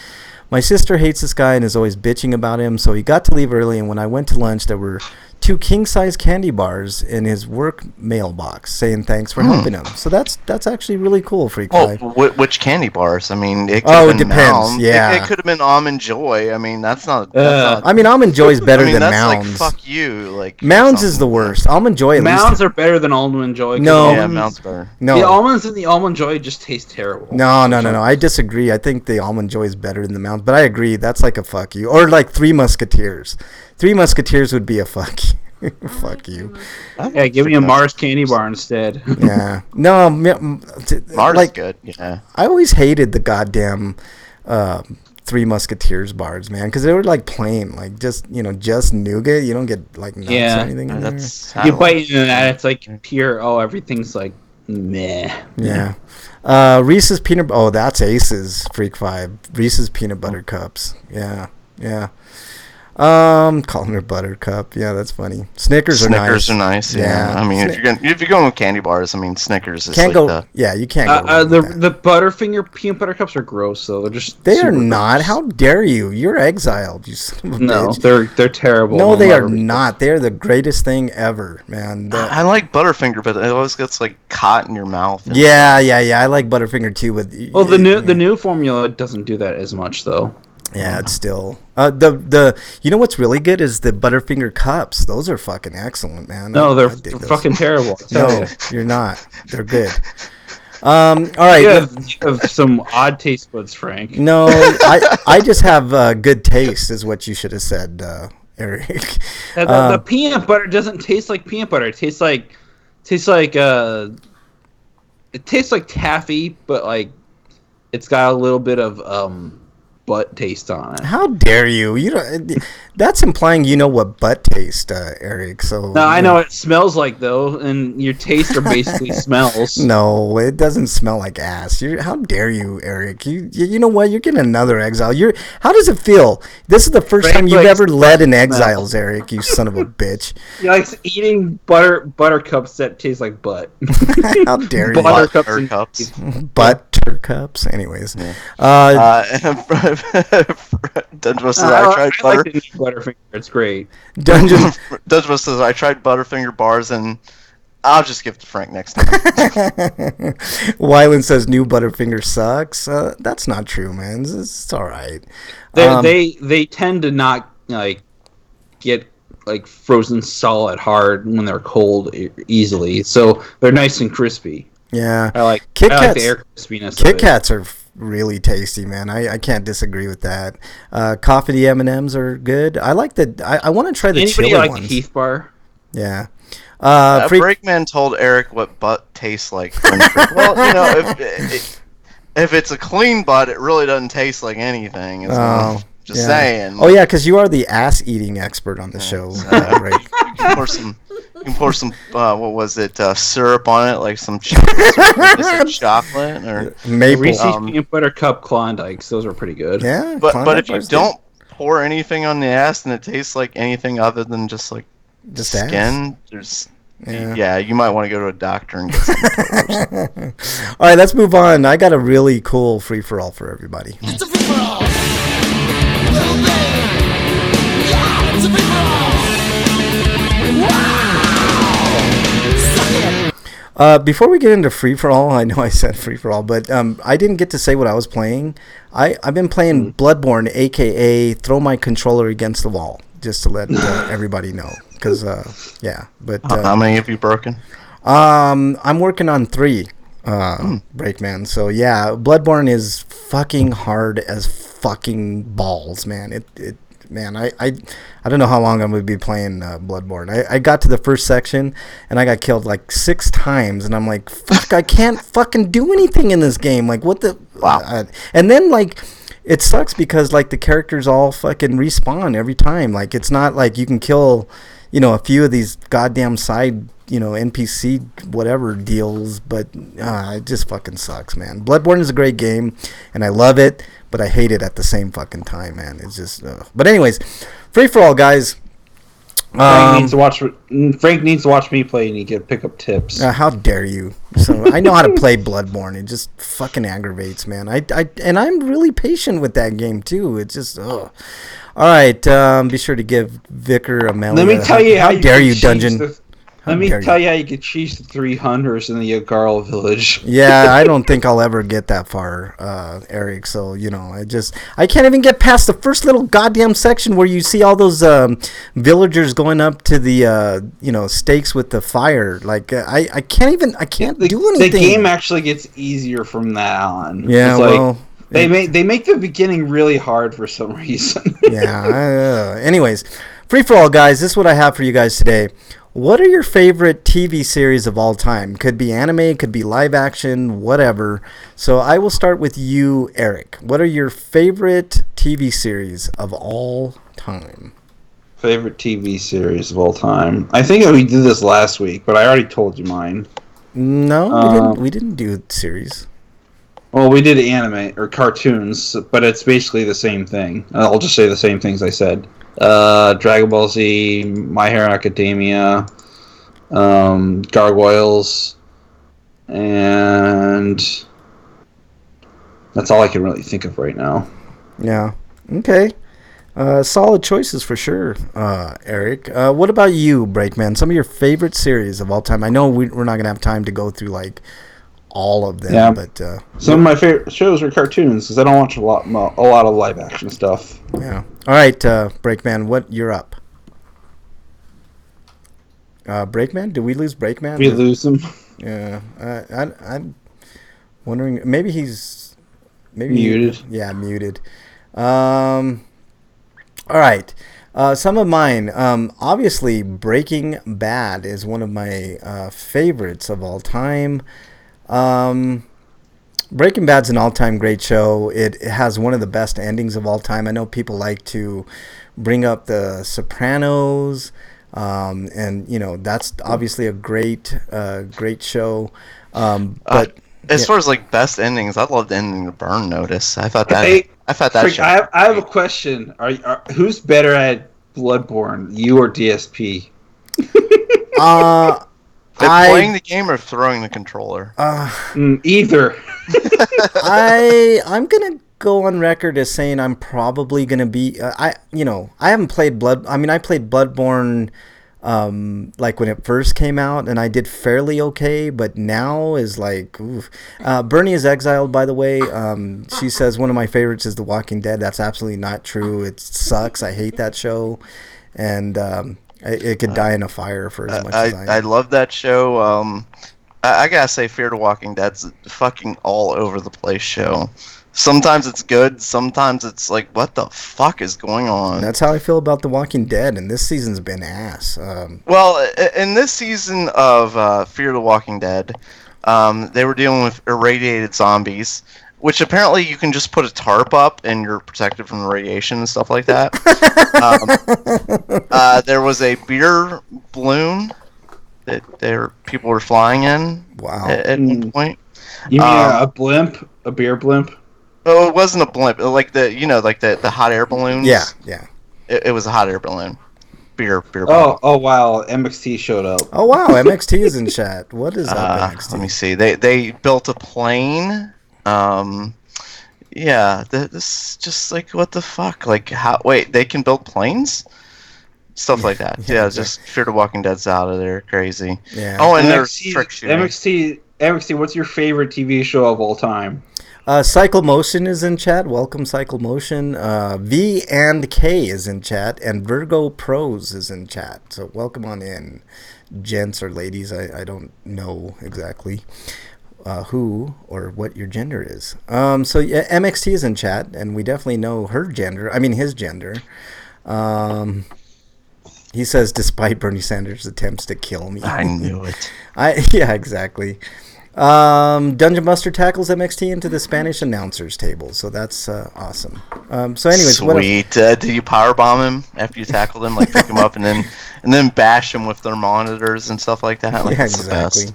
My sister hates this guy and is always bitching about him, so he got to leave early, and when I went to lunch, there were 2 king-size candy bars in his work mailbox saying thanks for helping him. So that's actually really cool, Freak
Well,
Five.
which candy bars? I mean, it could have been
depends. Yeah.
It could have been Almond Joy. I mean, that's not.
I mean, Almond Joy is better than
that's
Mounds.
like fuck you. Like
Mounds is the worst. Almond Joy at
Mounds
least.
are better than Almond Joy.
No.
Yeah, Mounds better.
No.
The almonds in the Almond Joy just taste terrible.
No. I disagree. I think the Almond Joy is better than the Mounds, but I agree. That's like a fuck you. Or like Three Musketeers. Three Musketeers would be a fuck you. Fuck you.
Yeah, give me a Mars candy bar instead.
Yeah. No,
Mars is good. Yeah.
I always hated the goddamn Three Musketeers bars, man, because they were like plain, like just nougat. You don't get like nuts or anything in there.
You bite into that, it's like pure. Oh, everything's like meh.
Yeah. Reese's peanut. Oh, that's Ace's Freak 5. Reese's peanut butter cups. Yeah. Calling her Buttercup. Yeah, that's funny. Snickers are nice.
Yeah. I mean, if you're going with candy bars, I mean, Snickers is
can't
like
go. Yeah, you can't go.
The Butterfinger peanut butter cups are gross, though.
They are not. Gross. How dare you? You're exiled. You son of a bitch.
They're terrible.
No, they are not. They are the greatest thing ever, man.
I like Butterfinger, but it always gets like caught in your mouth.
Yeah. I like Butterfinger too. But
the new formula doesn't do that as much, though.
Yeah, it's still the what's really good is the Butterfinger cups. Those are fucking excellent, man.
No, they're fucking terrible.
No, you're not. They're good. All right.
You have some odd taste buds, Frank.
No, I just have good taste, is what you should have said, Eric.
The peanut butter doesn't taste like peanut butter. It tastes like taffy, but like it's got a little bit of butt taste on it.
How dare you? That's implying you know what butt taste, Eric. So
no, I know what it smells like though, and your tastes are basically smells.
No, it doesn't smell like ass. How dare you, Eric? You know what? You're getting another exile. How does it feel? This is the first time you've ever led an exiles, Eric. You son of a bitch.
He likes eating buttercups that taste like butt.
How dare you?
Buttercups.
Buttercups. Anyways. Yeah.
Dungeon says I tried
Butterfinger. It's great.
Dungeon says I tried Butterfinger bars and I'll just give it to Frank next time.
Wyland says new Butterfinger sucks. That's not true, man. It's all right.
They tend to not like get like frozen solid hard when they're cold easily, so they're nice and crispy.
Yeah,
I like
the
air crispiness.
Kit Kats are really tasty, man. I can't disagree with that. Coffee M&Ms are good. I like I want to try the chili
like
ones.
The Heath bar?
Yeah.
Breakman told Eric what butt tastes like. Well, if it's a clean butt, it really doesn't taste like anything. Just saying.
Oh yeah, because you are the ass eating expert on the show, right?
Or some You can pour some what was it? Syrup on it, like some cheese or some chocolate or
Maple.
Reese's peanut butter cup Klondikes. Those are pretty good.
Yeah,
But if you
bars
don't pour anything on the ass and it tastes like anything other than just like
Just
skin, there's
Yeah.
you might want to go to a doctor and get some killers.
All right, let's move on. I got a really cool free for all for everybody.
It's a free for all. Little baby. Yeah, it's a free for all. Wow. Suck it.
Before we get into free for all, I know I said free for all, but I didn't get to say what I was playing. I've been playing Bloodborne, aka throw my controller against the wall, just to let everybody know. Because
How many have you broken?
I'm working on 3 Breakman. So yeah, Bloodborne is fucking hard as fucking balls, man. I don't know how long I'm gonna be playing Bloodborne. I got to the first section and I got killed like 6 times, and I'm like, fuck, I can't fucking do anything in this game. Like, what the?
Wow.
And then like, it sucks because like the characters all fucking respawn every time. Like, it's not like you can kill, a few of these goddamn side, NPC whatever deals, but it just fucking sucks, man. Bloodborne is a great game, and I love it, but I hate it at the same fucking time, man. It's just, but anyways, free for all, guys.
Frank needs to watch me play, and he can pick up tips.
How dare you? So I know how to play Bloodborne. It just fucking aggravates, man. And I'm really patient with that game too. It's just, ugh. All right, be sure to give Vicar a melon.
Let me tell you how
dare you,
cheese
Dungeon.
Let me tell you how you could cheese the 3 hunters in the Yagarl village.
Yeah, I don't think I'll ever get that far, Eric. So, I can't even get past the first little goddamn section where you see all those villagers going up to the, stakes with the fire. Like, I can't do anything.
The game actually gets easier from that on.
Yeah,
it's like,
well...
They make the beginning really hard for some reason.
Yeah. Anyways, free for all, guys. This is what I have for you guys today. What are your favorite TV series of all time? Could be anime, could be live action, whatever. So I will start with you, Eric. What are your favorite TV series of all time?
Favorite TV series of all time? I think we did this last week, but I already told you mine.
No, we didn't do series.
Well, we did anime or cartoons, but it's basically the same thing. I'll just say the same things I said. Dragon Ball Z, My Hero Academia, Gargoyles, and that's all I can really think of right now. Yeah.
Okay. Solid choices for sure, Eric. What about you, Breakman? Some of your favorite series of all time. I know we're not going to have time to go through like all of them,
yeah,
but
some of my favorite shows are cartoons because I don't watch a lot of live action stuff.
Yeah. All right, Breakman, you're up? Breakman, did we lose Breakman?
We lose him.
Yeah, I'm wondering. Maybe he's
muted.
Muted. All right. Some of mine. Obviously, Breaking Bad is one of my favorites of all time. Breaking Bad's an all-time great show. It has one of the best endings of all time. I know people like to bring up The Sopranos, and that's obviously a great show. But
as far as like best endings, I loved the ending of Burn Notice. I thought that.
Frick, I have a question. Who's better at Bloodborne, you or DSP?
Playing the game or throwing the controller?
Either.
I'm gonna go on record as saying I'm probably gonna be. I haven't played I played Bloodborne, like when it first came out, and I did fairly okay. But now is like, oof. Bernie is Exiled, by the way. She says one of my favorites is The Walking Dead. That's absolutely not true. It sucks. I hate that show, and it could die in a fire for as much as I
love that show. I gotta say, Fear the Walking Dead's a fucking all over the place show. Sometimes it's good, sometimes it's like, what the fuck is going on?
That's how I feel about The Walking Dead, and this season's been ass.
Well, in this season of Fear the Walking Dead, they were dealing with irradiated zombies, which apparently you can just put a tarp up and you're protected from the radiation and stuff like that. There was a beer balloon people were flying in.
Wow.
At one point.
You mean a blimp, a beer blimp?
Oh, it wasn't a blimp. Like the hot air balloons.
Yeah.
It was a hot air balloon. Beer balloon.
Oh wow! MXT showed up.
Oh wow, MXT is in chat. What is up, MXT?
Let me see. They built a plane. Yeah, this just like what the fuck? Like how? Wait, they can build planes? Stuff like that. Yeah, just Fear the Walking Dead's out of there. Crazy.
Yeah.
Oh, and there's trick shooting.
MXT. What's your favorite TV show of all time?
Cycle Motion is in chat. Welcome, Cycle Motion. V and K is in chat, and Virgo Pros is in chat. So welcome on in, gents or ladies. I don't know exactly who or what your gender is. So yeah, MXT is in chat, and we definitely know her gender. I mean his gender. He says, despite Bernie Sanders' attempts to kill me.
I knew it.
Yeah, exactly. Dungeon Buster tackles MXT into the Spanish announcers table, so that's awesome. So, anyways,
sweet. Did you powerbomb him after you tackled him? Like pick him up and then bash him with their monitors and stuff like that. Like,
yeah, exactly.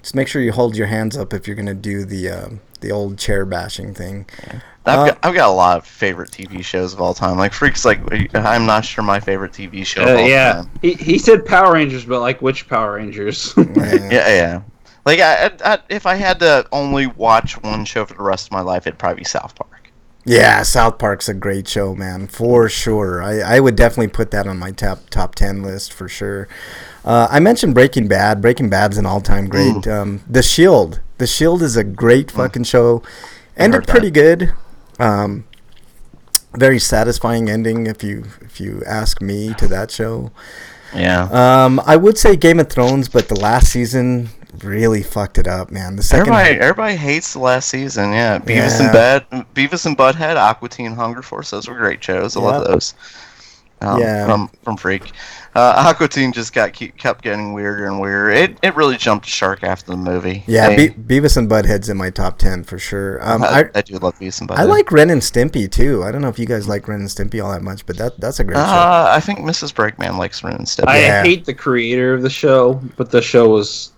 Just make sure you hold your hands up if you're gonna do the old chair bashing thing.
Yeah. I've got a lot of favorite TV shows of all time. Like Freak's like I'm not sure my favorite TV show of all time.
He said Power Rangers, but like which Power Rangers?
yeah. Like I if I had to only watch one show for the rest of my life, it'd probably be South Park.
Yeah, South Park's a great show, man, for sure. I would definitely put that on my top 10 list for sure. I mentioned Breaking Bad. Breaking Bad's an all-time great. The Shield is a great fucking show. Ended pretty good. Very satisfying ending if you ask me to that show.
Yeah.
I would say Game of Thrones, but the last season really fucked it up, man. The second
everybody hates the last season. Yeah. Beavis and Butthead, Aqua Teen Hunger Force, those were great shows. I love those. From Freak. Aqua Teen just kept getting weirder and weirder. It really jumped the shark after the movie.
Yeah, Beavis and Butthead's in my top 10 for sure.
I do love Beavis and Butthead.
I like Ren and Stimpy too. I don't know if you guys like Ren and Stimpy all that much, but that's a great show.
I think Mrs. Breakman likes Ren and Stimpy.
I hate the creator of the show, but the show was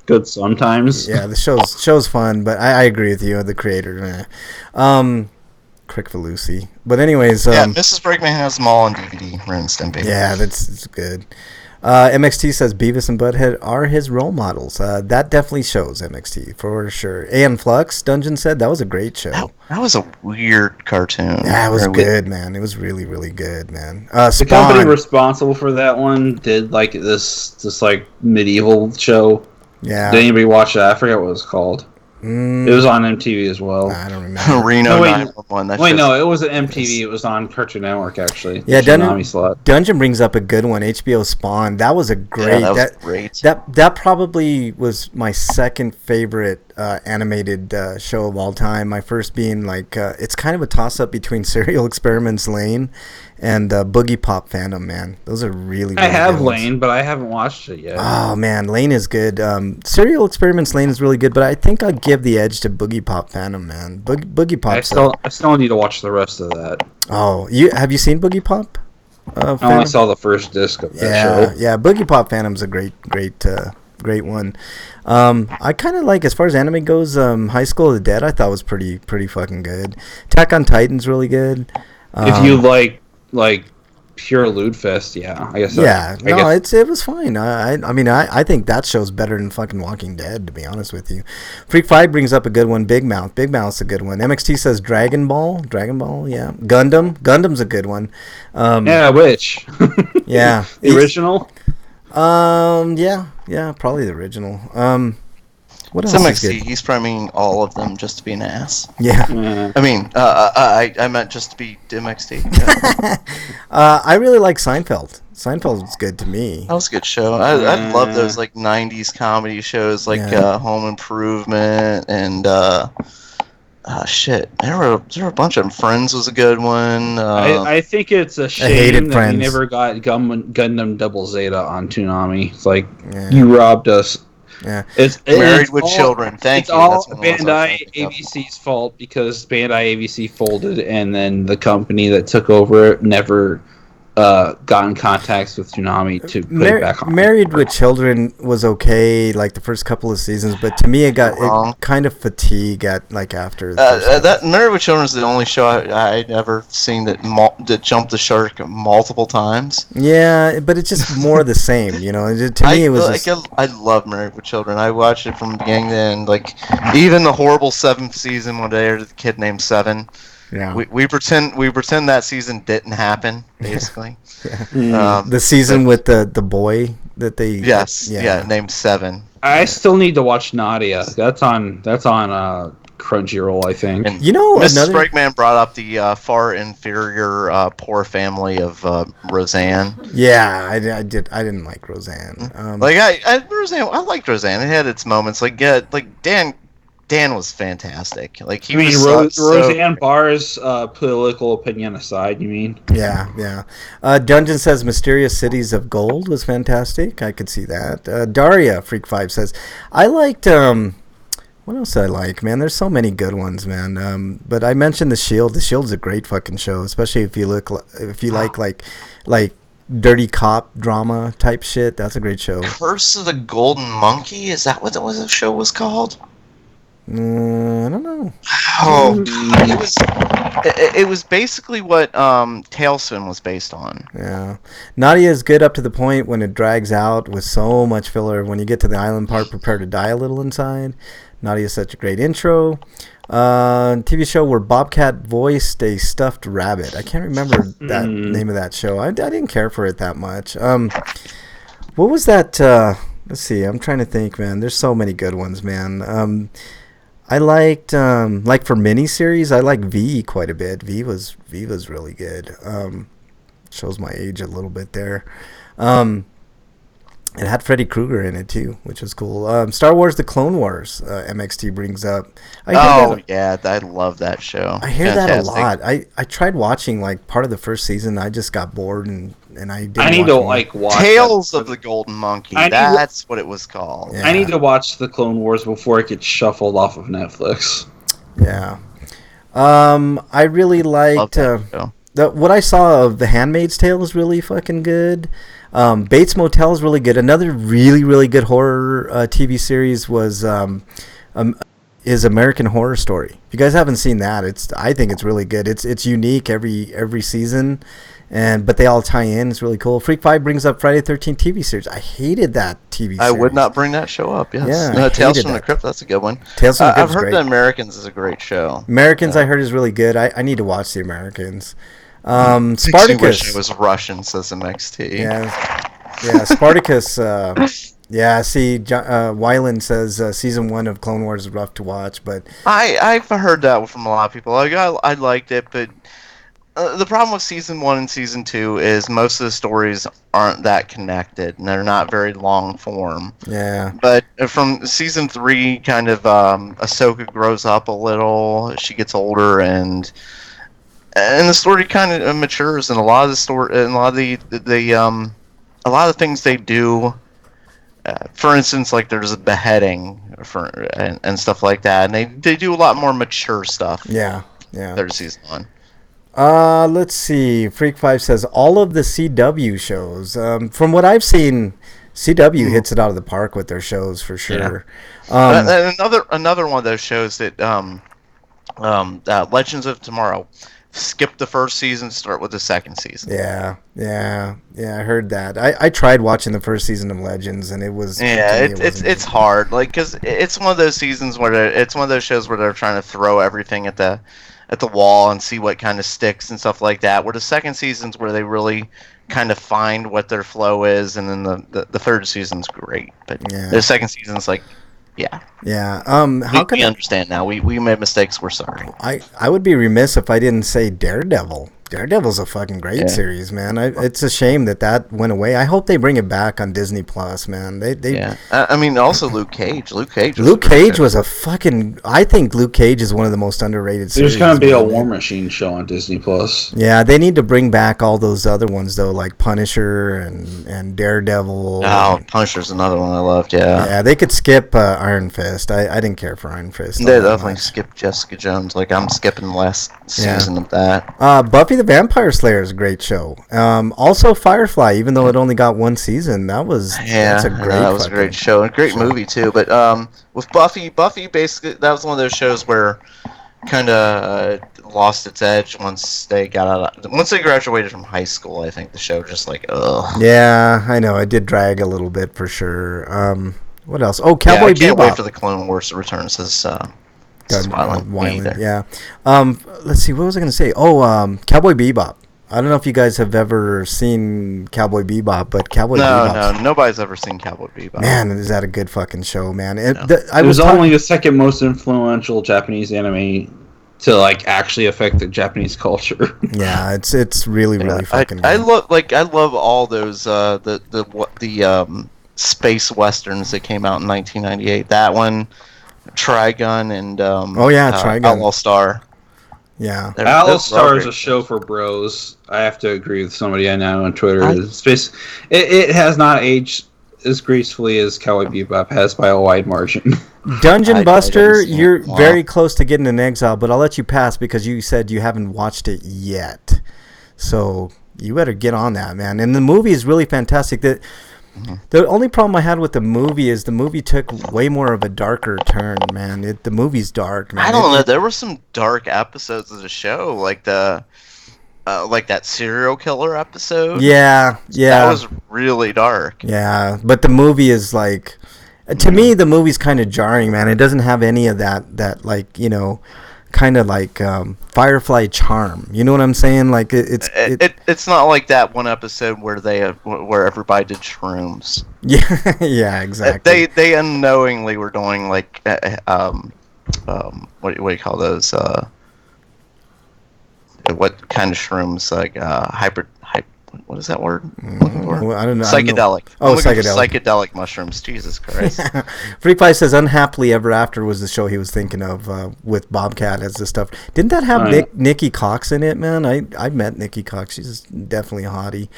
good sometimes.
Yeah, the show's fun, but I agree with you. The creator, Crick for Lucy. But anyways,
Mrs. Breakman has them all on DVD. Ren and Stimpy.
Yeah, that's good. MXT says Beavis and Butthead are his role models. That definitely shows MXT for sure. And Flux Dungeon said that was a great show.
That was a weird cartoon.
Yeah, it was good, man. It was really, really good, man.
The company responsible for that one did like this like medieval show.
Yeah.
Did anybody watch that? I forget what it was called. It was on MTV as well.
I don't remember.
Reno 911.
No, it wasn't MTV. It was on Cartoon Network, actually.
Yeah, Dungeon brings up a good one. HBO Spawn. That was a great.
Yeah, that was great.
That probably was my second favorite animated show of all time. My first being like it's kind of a toss up between Serial Experiments Lane and Boogie Pop Fandom. Man, those are really.
I have
good
Lane,
ones.
but I haven't watched it yet.
Oh man, Lane is good. Serial Experiments Lane is really good, but I think I'll give the edge to Boogie Pop Phantom, man. Boogie Pop.
I still need to watch the rest of that.
Oh, have you seen Boogie Pop?
I only saw the first disc of that show.
Yeah, Boogie Pop Phantom's a great one. I kind of like, as far as anime goes, High School of the Dead I thought was pretty fucking good. Attack on Titan's really good.
If you like pure lewd fest, yeah, I guess.
It was fine. I think that show's better than fucking Walking Dead, to be honest with you. Freak 5 brings up a good one. Big Mouth's a good one. MXT says Dragon Ball, yeah. Gundam's a good one.
Which?
Yeah,
the original.
Yeah, probably the original. What else is good?
He's priming all of them just to be an ass.
Yeah.
I mean, I meant just to be MXT. Yeah.
I really like Seinfeld. Seinfeld's good to me.
That was a good show. I love those like '90s comedy shows, like Home Improvement and shit. There were a bunch of them. Friends was a good one.
I think it's a shame that we never got Gundam Double Zeta on Toonami. It's like you robbed us.
Yeah,
it's Married with Children. Thank you.
It's all Bandai ABC's fault because Bandai ABC folded, and then the company that took over it never got in contact with Toonami to put it back on.
Married with Children was okay, like the first couple of seasons, but to me it kind of fatigued at like after.
That Married with Children is the only show I'd ever seen that jumped the shark multiple times.
Yeah, but it's just more the same, you know. To me, it was.
I love Married with Children. I watched it from beginning to end. Like even the horrible 7th season when they had a kid named Seven.
Yeah.
We pretend that season didn't happen, basically.
The season with the boy that they
named Seven.
I still need to watch Nadia. That's on Crunchyroll, I think.
And
you know,
Mrs. Sprigman brought up the far inferior poor family of Roseanne.
Yeah, I didn't like Roseanne.
Roseanne, I liked Roseanne. It had its moments. Like Dan was fantastic. Like he was
Roseanne Barr's political opinion aside, you mean?
Yeah. Dungeon says Mysterious Cities of Gold was fantastic. I could see that. Daria Freak 5 says I liked what else did I like, man? There's so many good ones, man. But I mentioned The Shield. The Shield's a great fucking show, especially if you like dirty cop drama type shit. That's a great show.
Curse of the Golden Monkey? Is that what the show was called?
I don't know.
Oh, it was basically what Tailspin was based on.
Yeah, Nadia is good up to the point when it drags out with so much filler. When you get to the island part, prepare to die a little inside. Nadia is such a great intro. TV show where Bobcat voiced a stuffed rabbit. I can't remember that name of that show. I didn't care for it that much. What was that? Let's see. I'm trying to think, man. There's so many good ones, man. I liked like for miniseries, I like V quite a bit. V was really good. Shows my age a little bit there. It had Freddy Krueger in it too, which was cool. Star Wars: The Clone Wars, MXT brings up.
I love that show.
I hear that a lot. I tried watching like part of the first season. I just got bored and I didn't.
I need to watch
Tales of the Golden Monkey. That's what it was called.
Yeah. I need to watch the Clone Wars before it gets shuffled off of Netflix.
Yeah. I really liked what I saw of The Handmaid's Tale was really fucking good. Bates Motel is really good. Another really, really good horror TV series was is American Horror Story. If you guys haven't seen that, I think it's really good. It's unique every season, but they all tie in. It's really cool. Freak 5 brings up Friday the 13th TV series. I hated that TV series.
I would not bring that show up. Yes.
Yeah,
Tales from the Crypt. That's a good one.
Tales from the Crypt.
I've heard The Americans is a great show.
Americans, I heard, is really good. I need to watch The Americans. Spartacus.
Wish it was Russian, says MXT.
Yeah, Spartacus. See, Wyland says season 1 of Clone Wars is rough to watch, but
I've heard that from a lot of people. Like I liked it, but the problem with season 1 and season 2 is most of the stories aren't that connected, and they're not very long form.
Yeah.
But from season 3, kind of Ahsoka grows up a little. She gets older and the story kind of matures, and a lot of the story, and a lot of the things they do. For instance, like there's a beheading and stuff like that, and they do a lot more mature stuff.
Yeah.
Third season 1.
Let's see. Freak 5 says all of the CW shows. From what I've seen, CW hits it out of the park with their shows for sure.
Yeah. Another one of those shows that Legends of Tomorrow. Skip the first season, start with the second season.
Yeah, I heard that. I tried watching the first season of Legends, and it was
it's hard, like because it's one of those seasons where it's one of those shows where they're trying to throw everything at the wall and see what kind of sticks and stuff like that. Where the second season's where they really kind of find what their flow is, and then the third season's great, but the second season's like. Yeah.
How can
we understand now? We made mistakes. We're sorry.
I would be remiss if I didn't say Daredevil. Daredevil's a fucking great series, man. It's a shame that went away. I hope they bring it back on Disney Plus, man.
I mean, also Luke Cage. Luke Cage
was a fucking. I think Luke Cage is one of the most underrated series.
There's gonna be a War Machine show on Disney Plus.
Yeah, they need to bring back all those other ones though, like Punisher and Daredevil.
Oh, Punisher's another one I loved.
Yeah, they could skip Iron Fist. I didn't care for Iron Fist.
They definitely skipped Jessica Jones. Like I'm skipping the last season of that.
Buffy the Vampire Slayer is a great show. Also Firefly, even though it only got one season, that's a great.
That was a great show, a great movie too. But with Buffy basically that was one of those shows where kind of lost its edge once they graduated from high school. I think the show just like ugh.
Yeah, I know it did drag a little bit for sure. What else? Oh, Cowboy
I can't
Bebop.
wait for the Clone Wars to return. Says violent.
Yeah. Let's see. What was I going to say? Oh, Cowboy Bebop. I don't know if you guys have ever seen Cowboy Bebop, but Cowboy Bebop.
No, nobody's ever seen Cowboy Bebop.
Man, is that a good fucking show, man?
It was only the second most influential Japanese anime to like actually affect the Japanese culture.
Yeah, it's really fucking good.
I love all those the space westerns that came out in 1998. That one, Trigun, and Trigun, Outlaw Star.
Yeah,
Outlaw Star is a show for bros. I have to agree with somebody I know on Twitter. It has not aged as gracefully as Cowboy Bebop has by a wide margin.
Dungeon Buster, you're very close to getting an exile, but I'll let you pass because you said you haven't watched it yet. So you better get on that, man. And the movie is really fantastic. The only problem I had with the movie is the movie took way more of a darker turn, man. The movie's dark, man.
I don't know. There were some dark episodes of the show, like that serial killer episode.
Yeah.
That was really dark.
Yeah, but the movie is like, to me, the movie's kind of jarring, man. It doesn't have any of that like, kind of like Firefly charm. You know what I'm saying? Like
it's not like that one episode where where everybody did shrooms.
Yeah, exactly.
They unknowingly were doing like what do you call those? What kind of shrooms? Like what is that word?
Well, I don't know.
Psychedelic. Psychedelic mushrooms. Jesus Christ.
Freak Pie says Unhappily Ever After was the show he was thinking of with Bobcat as the stuff. Didn't that have Nikki Cox in it, man? I met Nikki Cox. She's definitely a hottie.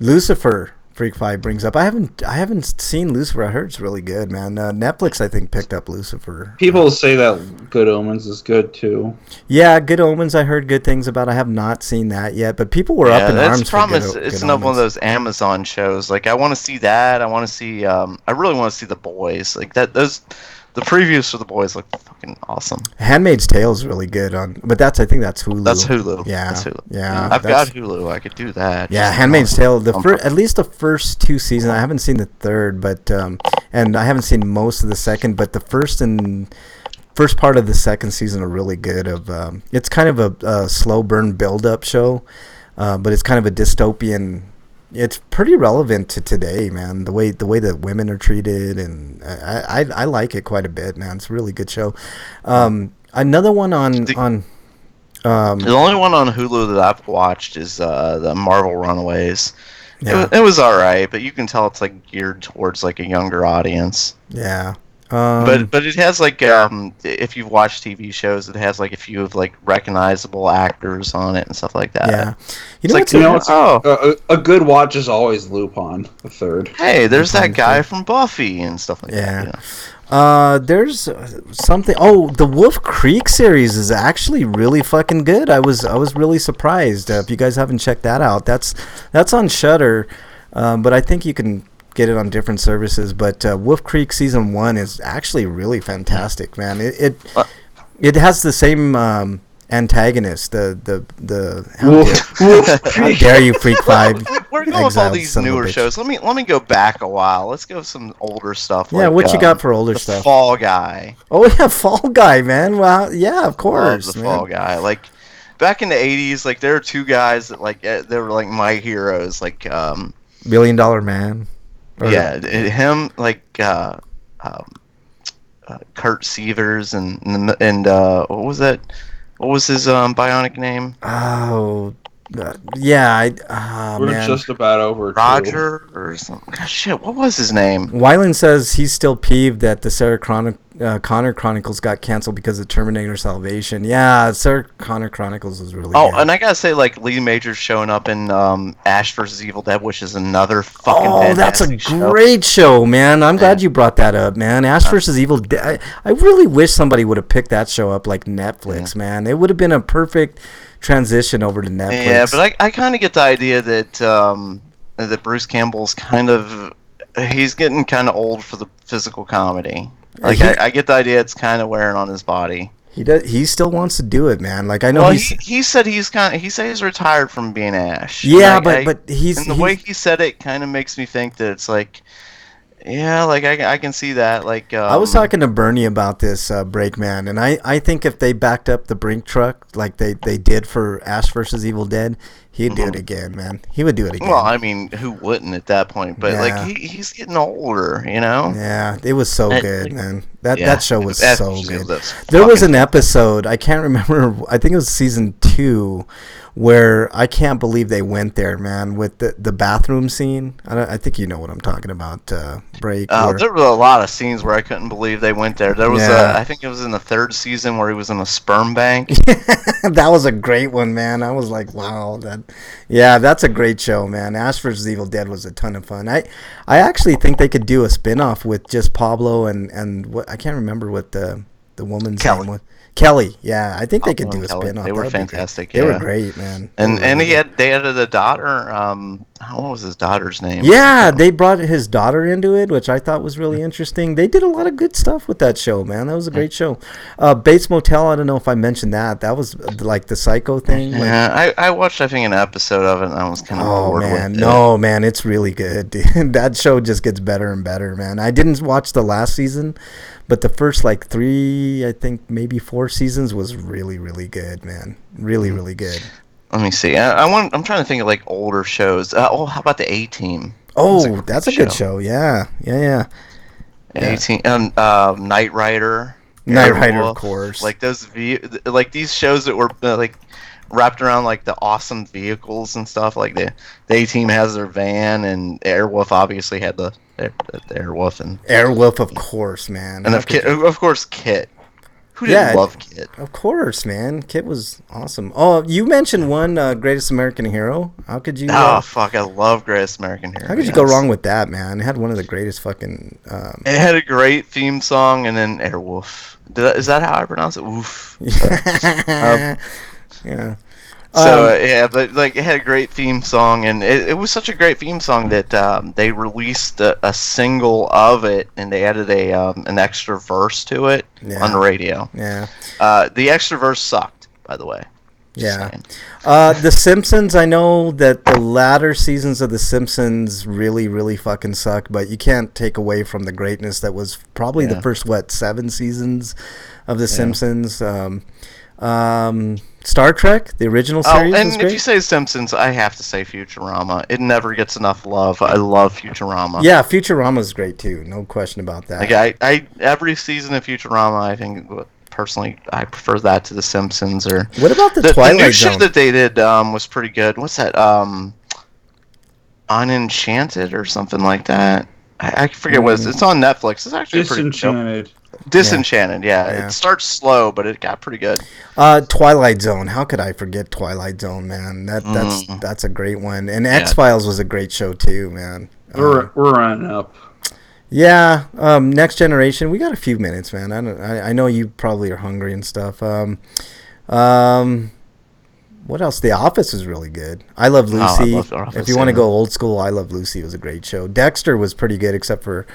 Lucifer. Freak Five brings up. I haven't seen Lucifer. I heard it's really good, man. Netflix, I think, picked up Lucifer.
People say that Good Omens is good too.
Yeah, Good Omens. I heard good things about. I have not seen that yet, but people were up in arms.
It's not one of those Amazon shows. Like I want to see that. I want to see. I really want to see The Boys. Like that. The previews for The Boys look fucking awesome.
Handmaid's Tale is really good but I think that's Hulu.
That's Hulu.
Yeah,
that's Hulu.
Yeah,
I've got Hulu. I could do that.
Yeah, Handmaid's Tale. At least the first two seasons. I haven't seen the third, but and I haven't seen most of the second. But the first part of the second season are really good. It's kind of a slow burn build up show, but it's kind of a dystopian. It's pretty relevant to today, man. The way that women are treated, and I like it quite a bit, man. It's a really good show. Another one the
only one on Hulu that I've watched is the Marvel Runaways.
Yeah.
It was all right, but you can tell it's like geared towards like a younger audience.
Yeah.
But it has like if you've watched TV shows, it has like a few of like recognizable actors on it and stuff like that.
Yeah,
a good watch is always Lupin the Third.
Hey, there's that guy from Buffy and stuff like that.
Yeah. There's something. Oh, the Wolf Creek series is actually really fucking good. I was really surprised. If you guys haven't checked that out, that's on Shudder, but I think you can get it on different services. But Wolf Creek season 1 is actually really fantastic, man. It has the same antagonist. How dare you, Freak Five?
We're going with all these newer shows. Let me go back a while. Let's go with some older stuff.
Yeah, what you got for older stuff?
Fall Guy.
Oh yeah, Fall Guy, man. Well, yeah, of course.
Love the Fall Guy. Like back in the 80s, like there were two guys that like they were like my heroes. Like
$1 Billion Man.
Yeah, him like Kurt Sievers and what was that? What was his bionic name?
Oh,
We're
man.
just about over. Too.
Roger or something. God, shit, what was his name?
Wyland says he's still peeved that the Sarah Connor Chronicles got canceled because of Terminator Salvation. Yeah, Sarah Connor Chronicles was really good.
And I gotta say, like, Lee Majors showing up in Ash vs. Evil Dead, which is another fucking
that's a
fantastic show.
great show, man. I'm glad you brought that up, man. Ash vs. Evil Dead. I really wish somebody would have picked that show up like Netflix, man. It would have been a perfect transition over to Netflix.
Yeah, but I kind of get the idea that that Bruce Campbell's he's getting kind of old for the physical comedy. Like I get the idea it's kind of wearing on his body.
He still wants to do it, man. Like I know
Well, he said he's retired from being Ash.
Yeah,
like,
but he's
and the way he said it kind of makes me think that it's like, yeah, like I can see that. Like
I was talking to Bernie about this Breakman, and I think if they backed up the Brink truck like they did for Ash versus Evil Dead, he'd do it again, man. He would do it again.
Well, I mean, who wouldn't at that point? But like he's getting older, you know.
Yeah, it was so good, man. That show was so good.
There
was an episode, I can't remember, I think it was season 2, where I can't believe they went there, man, with the bathroom scene. I think you know what I'm talking about, Break.
There were a lot of scenes where I couldn't believe they went there. There was I think it was in the 3rd season where he was in a sperm bank.
That was a great one, man. I was like, wow, that's a great show, man. Ash vs. Evil Dead was a ton of fun. I actually think they could do a spin-off with just Pablo and what I can't remember what the woman's name was. Kelly, yeah, I think they could do a spin-off.
They were fantastic.
They were great, man.
And they had a daughter. What was his daughter's name?
Yeah, they brought his daughter into it, which I thought was really interesting. They did a lot of good stuff with that show, man. That was a great show. Bates Motel, I don't know if I mentioned that. That was like the Psycho thing.
Yeah, I watched I think an episode of it, and I was kind of bored with it.
No, man, it's really good. That show just gets better and better, man. I didn't watch the last season, but the first 3, I think maybe 4 seasons was really, really good, man. Really, really good.
Let me see. I'm trying to think of like older shows. How about the A-Team?
Oh, that's a good show. Yeah.
A-Team. Knight Rider.
Knight Rider, of course.
Like these shows that were like wrapped around like the awesome vehicles and stuff. Like the A-Team has their van, and Airwolf obviously had the Airwolf and
Airwolf, of course, man.
And of course, Kit. Who didn't love Kit?
Of course, man. Kit was awesome. Oh, you mentioned one Greatest American Hero. How could you?
Oh, fuck. I love Greatest American Hero.
How could you go wrong with that, man? It had one of the greatest fucking...
It had a great theme song, and then Airwolf. Is that how I pronounce it? Oof.
Yeah.
So but like it had a great theme song, and it was such a great theme song that they released a single of it, and they added an extra verse to it on the radio.
Yeah.
The extra verse sucked, by the way.
Yeah. The Simpsons, I know that the latter seasons of The Simpsons really, really fucking suck, but you can't take away from the greatness that was probably the first 7 seasons of The Simpsons. Star Trek, the original series.
And
was great.
If you say Simpsons, I have to say Futurama. It never gets enough love. I love Futurama.
Yeah, Futurama's great too. No question about that.
Like I every season of Futurama, I think personally I prefer that to the Simpsons. Or
what about the Twilight
the new
Zone?
show that they did was pretty good. What's that? Unenchanted or something like that. I forget what it's on Netflix. It's actually
Disenchanted.
Disenchanted, yeah. It starts slow, but it got pretty good.
Twilight Zone. How could I forget Twilight Zone, man? That's a great one. And X-Files was a great show too, man.
We're running up.
Yeah. Next Generation. We got a few minutes, man. I know you probably are hungry and stuff. What else? The Office is really good. I Love Lucy.
I love The Office,
if you want to go old school, I Love Lucy was a great show. Dexter was pretty good, except for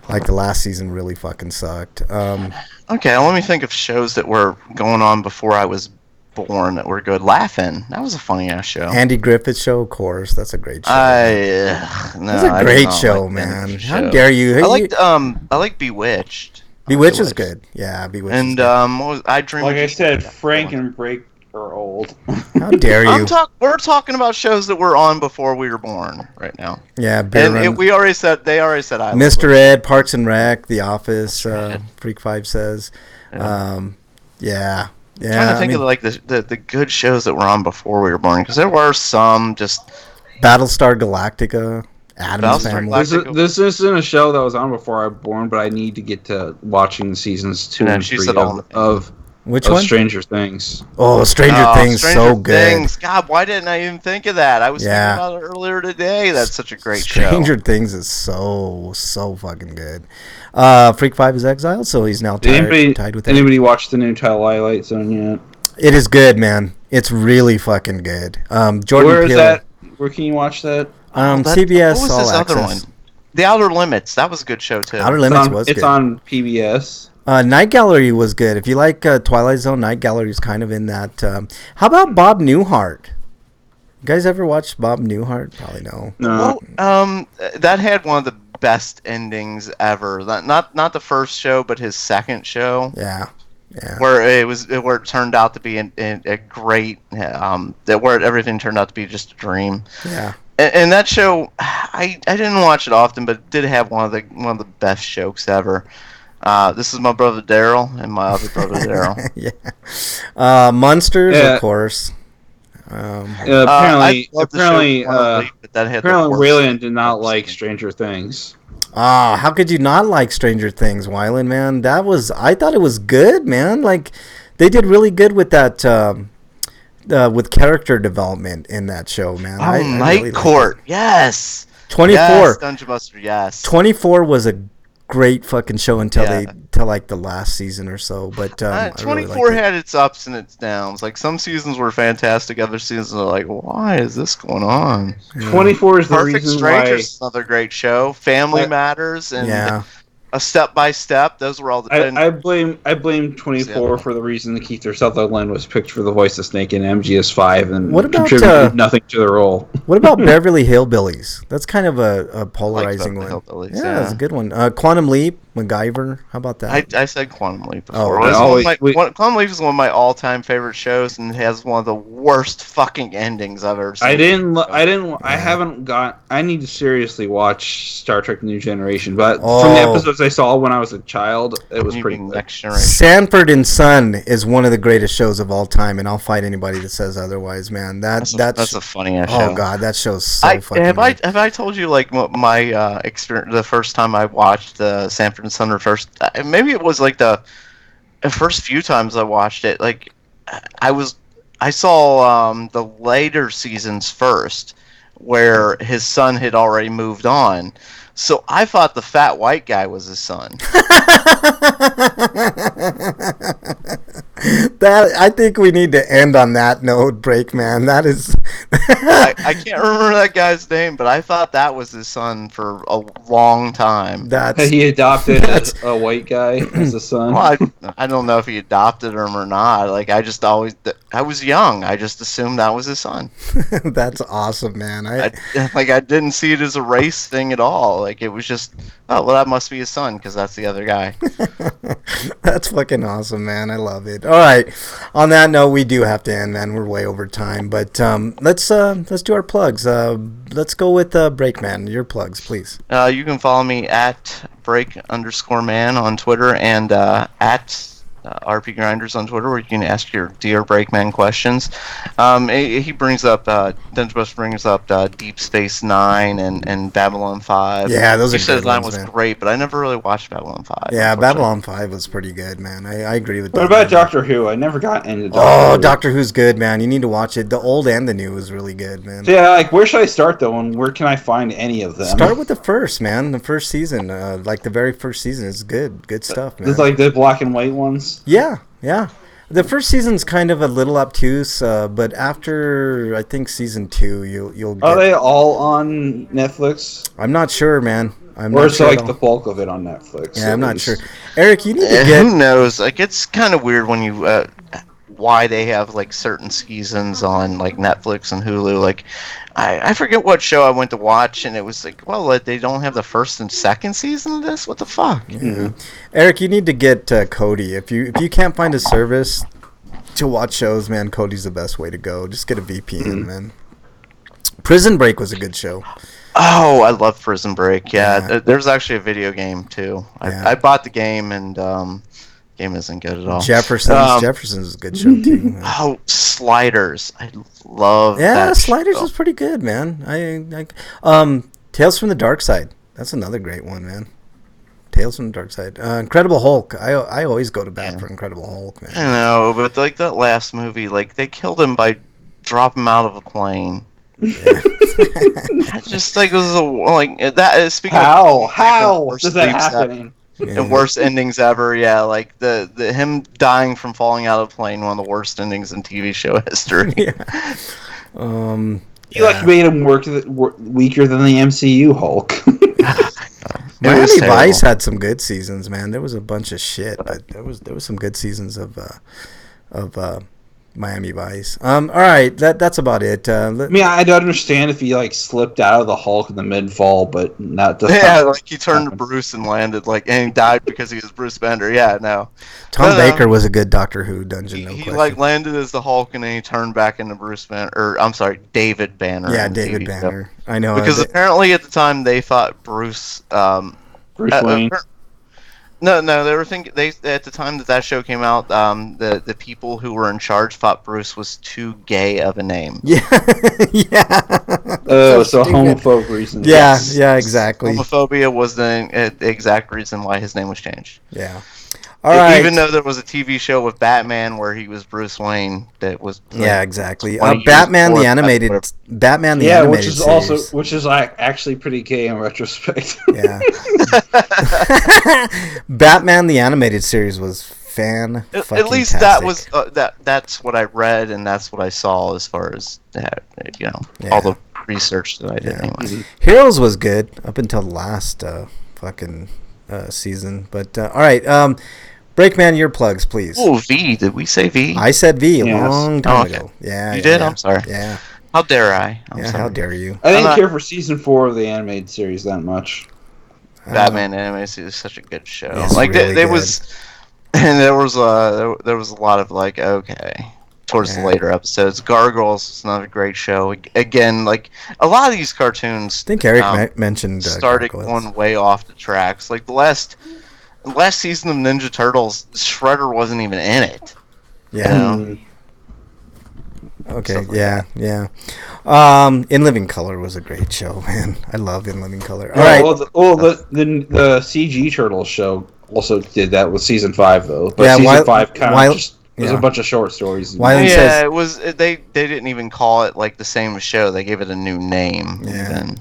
like the last season really fucking sucked.
Okay, let me think of shows that were going on before I was born that were good. Laugh-In. That was a funny ass show.
Andy Griffith Show, of course. That's a great show. That's a great show, man. How dare you?
I like Bewitched.
Bewitched is good. Yeah, Bewitched.
And what was I Dream?
Like I said, Frank and Break are old.
How dare you?
We're talking about shows that were on before we were born right now.
Yeah,
they already said I
Mr. Ed, Parks and Rec, The Office, Freak 5 says. Yeah.
I'm trying to think of like the good shows that were on before we were born, because there were some just
Battlestar Galactica, Addams
Battlestar
Family.
Galactica.
This isn't a show that was on before I was born, but I need to get to watching seasons 2
No,
and
she
3
said all
of
Which
of
one?
Stranger Things.
Oh, Stranger Things,
Stranger
so good.
Things. God, why didn't I even think of that? I was thinking
Yeah.
about it earlier today. That's such a great
Stranger
show.
Things is so fucking good. Freak 5 is exiled, so he's now tied with that.
Anybody watch the new Twilight Zone yet?
It is good, man. It's really fucking good. Jordan
Where is
Peele,
that? Where can you watch that?
CBS
What was
All
this other
Access.
one? The Outer Limits. That was a good show too.
Outer Limits was
It's
good.
on PBS.
Night Gallery was good. If you like Twilight Zone, Night Gallery is kind of in that. How about Bob Newhart? You guys ever watched Bob Newhart? Probably no.
No.
Well, that had one of the best endings ever. Not the first show, but his second show.
Yeah.
Where it turned out to be a great where everything turned out to be just a dream.
Yeah.
And that show, I didn't watch it often, but it did have one of the best jokes ever. This is my brother Daryl and my other brother Daryl.
Yeah. Monsters,
Yeah.
of course.
Apparently,
but that had the worst
Wayland did not like Stranger Things.
How could you not like Stranger Things, Wyland, man? I thought it was good, man. Like, they did really good with that, with character development in that show, man.
Oh,
I
Night
really
Court, yes.
24.
Yes, Dungeon Buster, yes.
24 was a great fucking show until
Yeah.
till like the last season or so. But I really
24
liked it.
had its ups and its downs. Like, some seasons were fantastic, other seasons are like, why is this going on?
24 is the
Perfect
reason
Strangers
why.
is another great show. Family
I-
Matters and
Yeah.
A Step by Step. Those were all the.
I blame 24 for the reason that Keith Sutherland was picked for the voice of Snake in MGS5 and
What about,
contributed nothing to the role.
What about Beverly Hillbillies? That's kind of a polarizing
Beverly
one.
Hillbillies,
Yeah,
yeah.
that's a good one. Quantum Leap, MacGyver. How about that?
I said Quantum Leap
Oh,
before.
okay.
Quantum Leap is one of my all-time favorite shows and has one of the worst fucking endings I've ever seen.
I need to seriously watch Star Trek New Generation, but from the episodes I saw when I was a child, it was pretty good.
Next Generation.
Sanford and Son is one of the greatest shows of all time, and I'll fight anybody that says otherwise, man. That's
a funny ass show.
Oh god, that show's so fucking good.
Have I told you like what my experience the first time I watched the Sanford and Son first? Maybe it was like the first few times I watched it. Like I saw the later seasons first, where his son had already moved on. So I thought the fat white guy was his son.
That I think we need to end on that note, Break Man. That is
I can't remember that guy's name, but I thought that was his son for a long time.
He adopted a white guy as a son.
Well, I don't know if he adopted him or not. Like, I was young. I just assumed that was his son.
That's awesome, man.
I didn't see it as a race thing at all. Like, it was just, oh, well, that must be his son because that's the other guy.
That's fucking awesome, man. I love it. All right. On that note, we do have to end, man. We're way over time, but let's do our plugs. Let's go with Breakman. Your plugs, please.
You can follow me at break_man on Twitter and at RPGrinders on Twitter, where you can ask your Dear Breakman questions. He brings up, Dungeon Buster brings up Deep Space Nine and Babylon 5.
Yeah, those are
He said
good
that
ones,
was
man.
great, but I never really watched Babylon 5.
Yeah, Babylon 5 was pretty good, man. I agree with that.
What about Doctor Who? I never got into Doctor Who.
Oh, Doctor Who's good, man. You need to watch it. The old and the new is really good, man.
So, yeah, like, where should I start, though, and where can I find any of them?
Start with the first, man. The first season, like the very first season, is good. Good stuff, man.
It's like the black and white ones?
Yeah. The first season's kind of a little obtuse, but after I think season 2, you'll get.
Are they all on Netflix?
I'm not sure, man.
Or is like the bulk of it on Netflix?
Yeah, I'm not sure. Eric, you need to get.
Who knows? Like, it's kind of weird when you why they have like certain seasons on like Netflix and Hulu. Like, I forget what show I went to watch, and it was like, well, they don't have the first and second season of this. What the fuck?
Yeah. Eric, you need to get Kodi. If you can't find a service to watch shows, man, Cody's the best way to go. Just get a VPN, man. Prison Break was a good show.
Oh, I love Prison Break. Yeah. There's actually a video game too.
Yeah.
I bought the game and Game isn't good at all.
Jefferson's is a good show too.
Oh, Sliders! I love
Yeah,
that
Sliders
show.
is pretty good, man. Tales from the Dark Side. That's another great one, man. Tales from the Dark Side. Incredible Hulk. I always go to bat for Incredible Hulk, man.
I know, but like that last movie, like they killed him by dropping him out of a plane.
Yeah.
I just like it was like that. Speaking
How?
of
How
worst
does that
things
happen?
and worst endings ever, yeah, like the him dying from falling out of a plane, one of the worst endings in TV show history.
Yeah.
You made him work weaker than the MCU Hulk.
Miami Vice had some good seasons, man. There was a bunch of shit, but there was some good seasons of Miami Vice. All right, that's about it.
I mean, I don't understand if he slipped out of the Hulk in the mid-fall, but that doesn't.
Yeah, like he turned to Bruce and landed and he died because he was Bruce Banner. Yeah, no.
Tom Baker was a good Doctor Who dungeon.
He
question.
landed as the Hulk and then he turned back into Bruce Banner, or I'm sorry, David Banner.
Yeah, David Banner. I know
because apparently at the time they thought Bruce
Wayne.
No, they were thinking at the time that show came out. The people who were in charge thought Bruce was too gay of a name.
Yeah, yeah.
So homophobic reasons.
Yeah, yeah, exactly.
Homophobia was the exact reason why his name was changed.
Yeah. All right.
Even though there was a TV show with Batman where he was Bruce Wayne, that was
exactly. Batman the animated series.
which is actually pretty gay in retrospect.
Yeah. Batman the animated series was fan-fucking-tastic.
At least that was that's what I read and that's what I saw as far as that, all the research that I did. Anyway.
Heroes was good up until the last season, but all right. Breakman, your plugs, please.
Oh, V. Did we say V?
I said V a long time ago. Yeah,
you did? I'm sorry.
Yeah.
How dare I? I'm sorry.
How dare you?
I didn't care for season 4 of the animated series that much.
Batman animated series is such a good show.
Really
there was a lot of towards the later episodes. Gargoyles is another great show. Again, a lot of these cartoons.
I think Eric mentioned
started
Gargoyles.
going way off the tracks. Like the last season of Ninja Turtles, Shredder wasn't even in it.
Yeah. Okay. Yeah. In Living Color was a great show, man. I love In Living Color. All right.
The CG Turtles show also did that with season 5 though. But season 5 kind of just was a bunch of short stories.
It was. They didn't even call it the same show. They gave it a new name.
Yeah.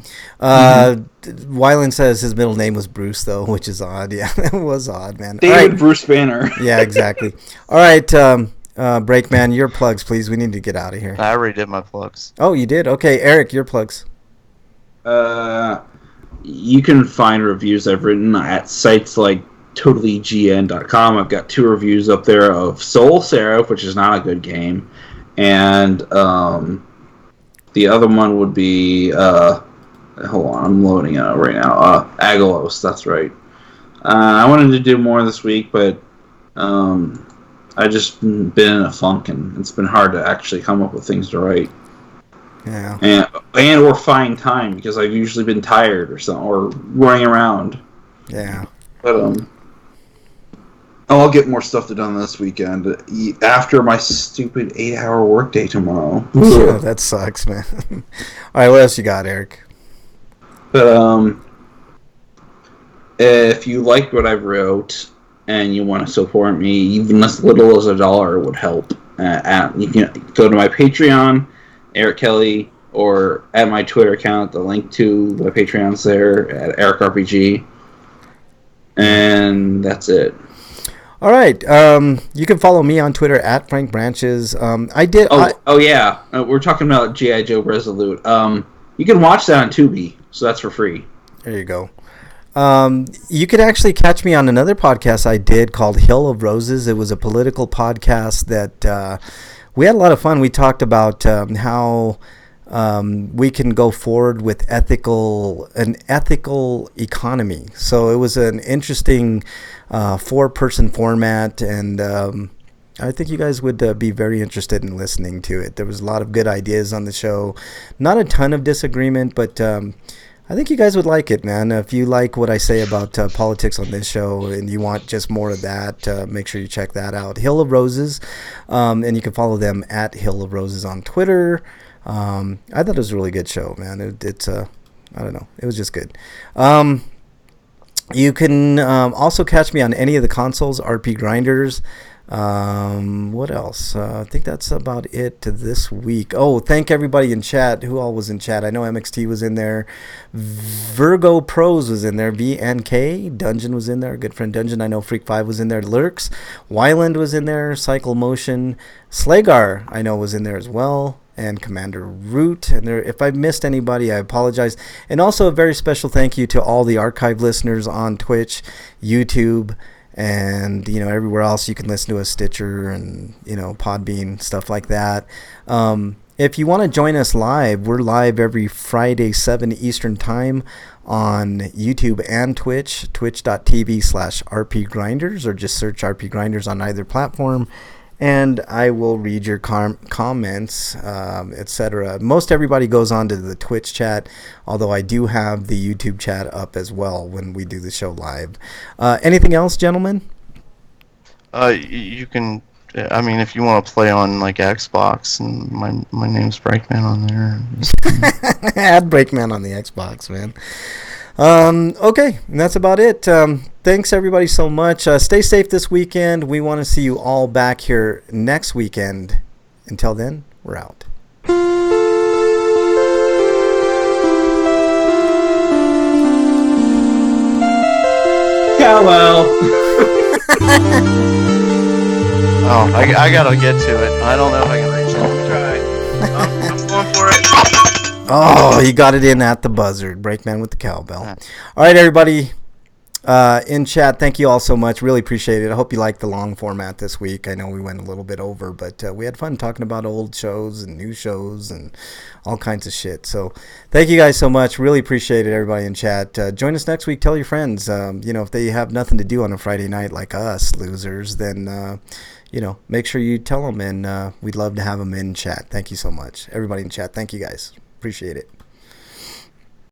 Wyland says his middle name was Bruce though, which is odd. Yeah, it was odd, man.
David Bruce Banner.
Yeah, exactly. All right, Breakman, your plugs, please. We need to get out of here.
I already did my plugs.
Oh, you did? Okay, Eric, your plugs.
You can find reviews I've written at sites like totallygn.com. I've got 2 reviews up there of Soul Seraph, which is not a good game, and the other one would be hold on, I'm loading it up right now. Agalos, that's right. I wanted to do more this week, but I just been in a funk, and it's been hard to actually come up with things to write.
Yeah.
And or find time because I've usually been tired or something or running around.
Yeah.
But I'll get more stuff to done this weekend after my stupid 8-hour workday tomorrow.
Yeah, that sucks, man. All right, what else you got, Eric?
But if you like what I wrote and you want to support me, even as little as $1 would help. You can go to my Patreon, Eric Kelly, or at my Twitter account. The link to my Patreon's there at EricRPG. And that's it.
All right. You can follow me on Twitter at Frank Branches. We're talking about G.I. Joe Resolute. You can watch that on Tubi, so that's for free. There you go. You could actually catch me on another podcast I did called Hill of Roses. It was a political podcast that we had a lot of fun. We talked about how we can go forward with an ethical economy. So it was an interesting 4-person format, and I think you guys would be very interested in listening to it. There was a lot of good ideas on the show. Not a ton of disagreement, but I think you guys would like it, man. If you like what I say about politics on this show and you want just more of that, make sure you check that out. Hill of Roses, and you can follow them at Hill of Roses on Twitter. I thought it was a really good show, man. It's I don't know, it was just good. You can also catch me on any of the consoles, RPGrinders. What else? I think that's about it this week. Oh, thank everybody in chat. Who all was in chat? I know MXT was in there. Virgo Pros was in there. VNK. Dungeon was in there. Good friend Dungeon. I know Freak 5 was in there. Lurks. Wyland was in there. Cycle Motion. Slagar, I know, was in there as well. And Commander Root. And there, if I missed anybody, I apologize. And also a very special thank you to all the archive listeners on Twitch, YouTube, and everywhere else you can listen to us, Stitcher and Podbean, stuff like that. If you want to join us live, we're live every Friday 7 Eastern time on YouTube and Twitch, twitch.tv/RPGrinders, or just search RPGrinders on either platform. And I will read your comments, etc. Most everybody goes on to the Twitch chat, although I do have the YouTube chat up as well when we do the show live. Anything else, gentlemen?
You can, I mean, if you want to play on like Xbox, and my name's Breakman on there.
Add Breakman on the Xbox, man. Okay, and that's about it. Thanks everybody so much. Stay safe this weekend. We want to see you all back here next weekend. Until then, we're out.
Hello.
Oh, I gotta get to it. I don't know if I can reach it. Let me try. I'm going for it.
Oh, he got it in at the buzzard. Breakman with the cowbell. All right, everybody in chat, thank you all so much. Really appreciate it. I hope you liked the long format this week. I know we went a little bit over, but we had fun talking about old shows and new shows and all kinds of shit. So thank you guys so much. Really appreciate it, everybody in chat. Join us next week. Tell your friends. If they have nothing to do on a Friday night like us, losers, then, make sure you tell them, and we'd love to have them in chat. Thank you so much. Everybody in chat, thank you guys. Appreciate it.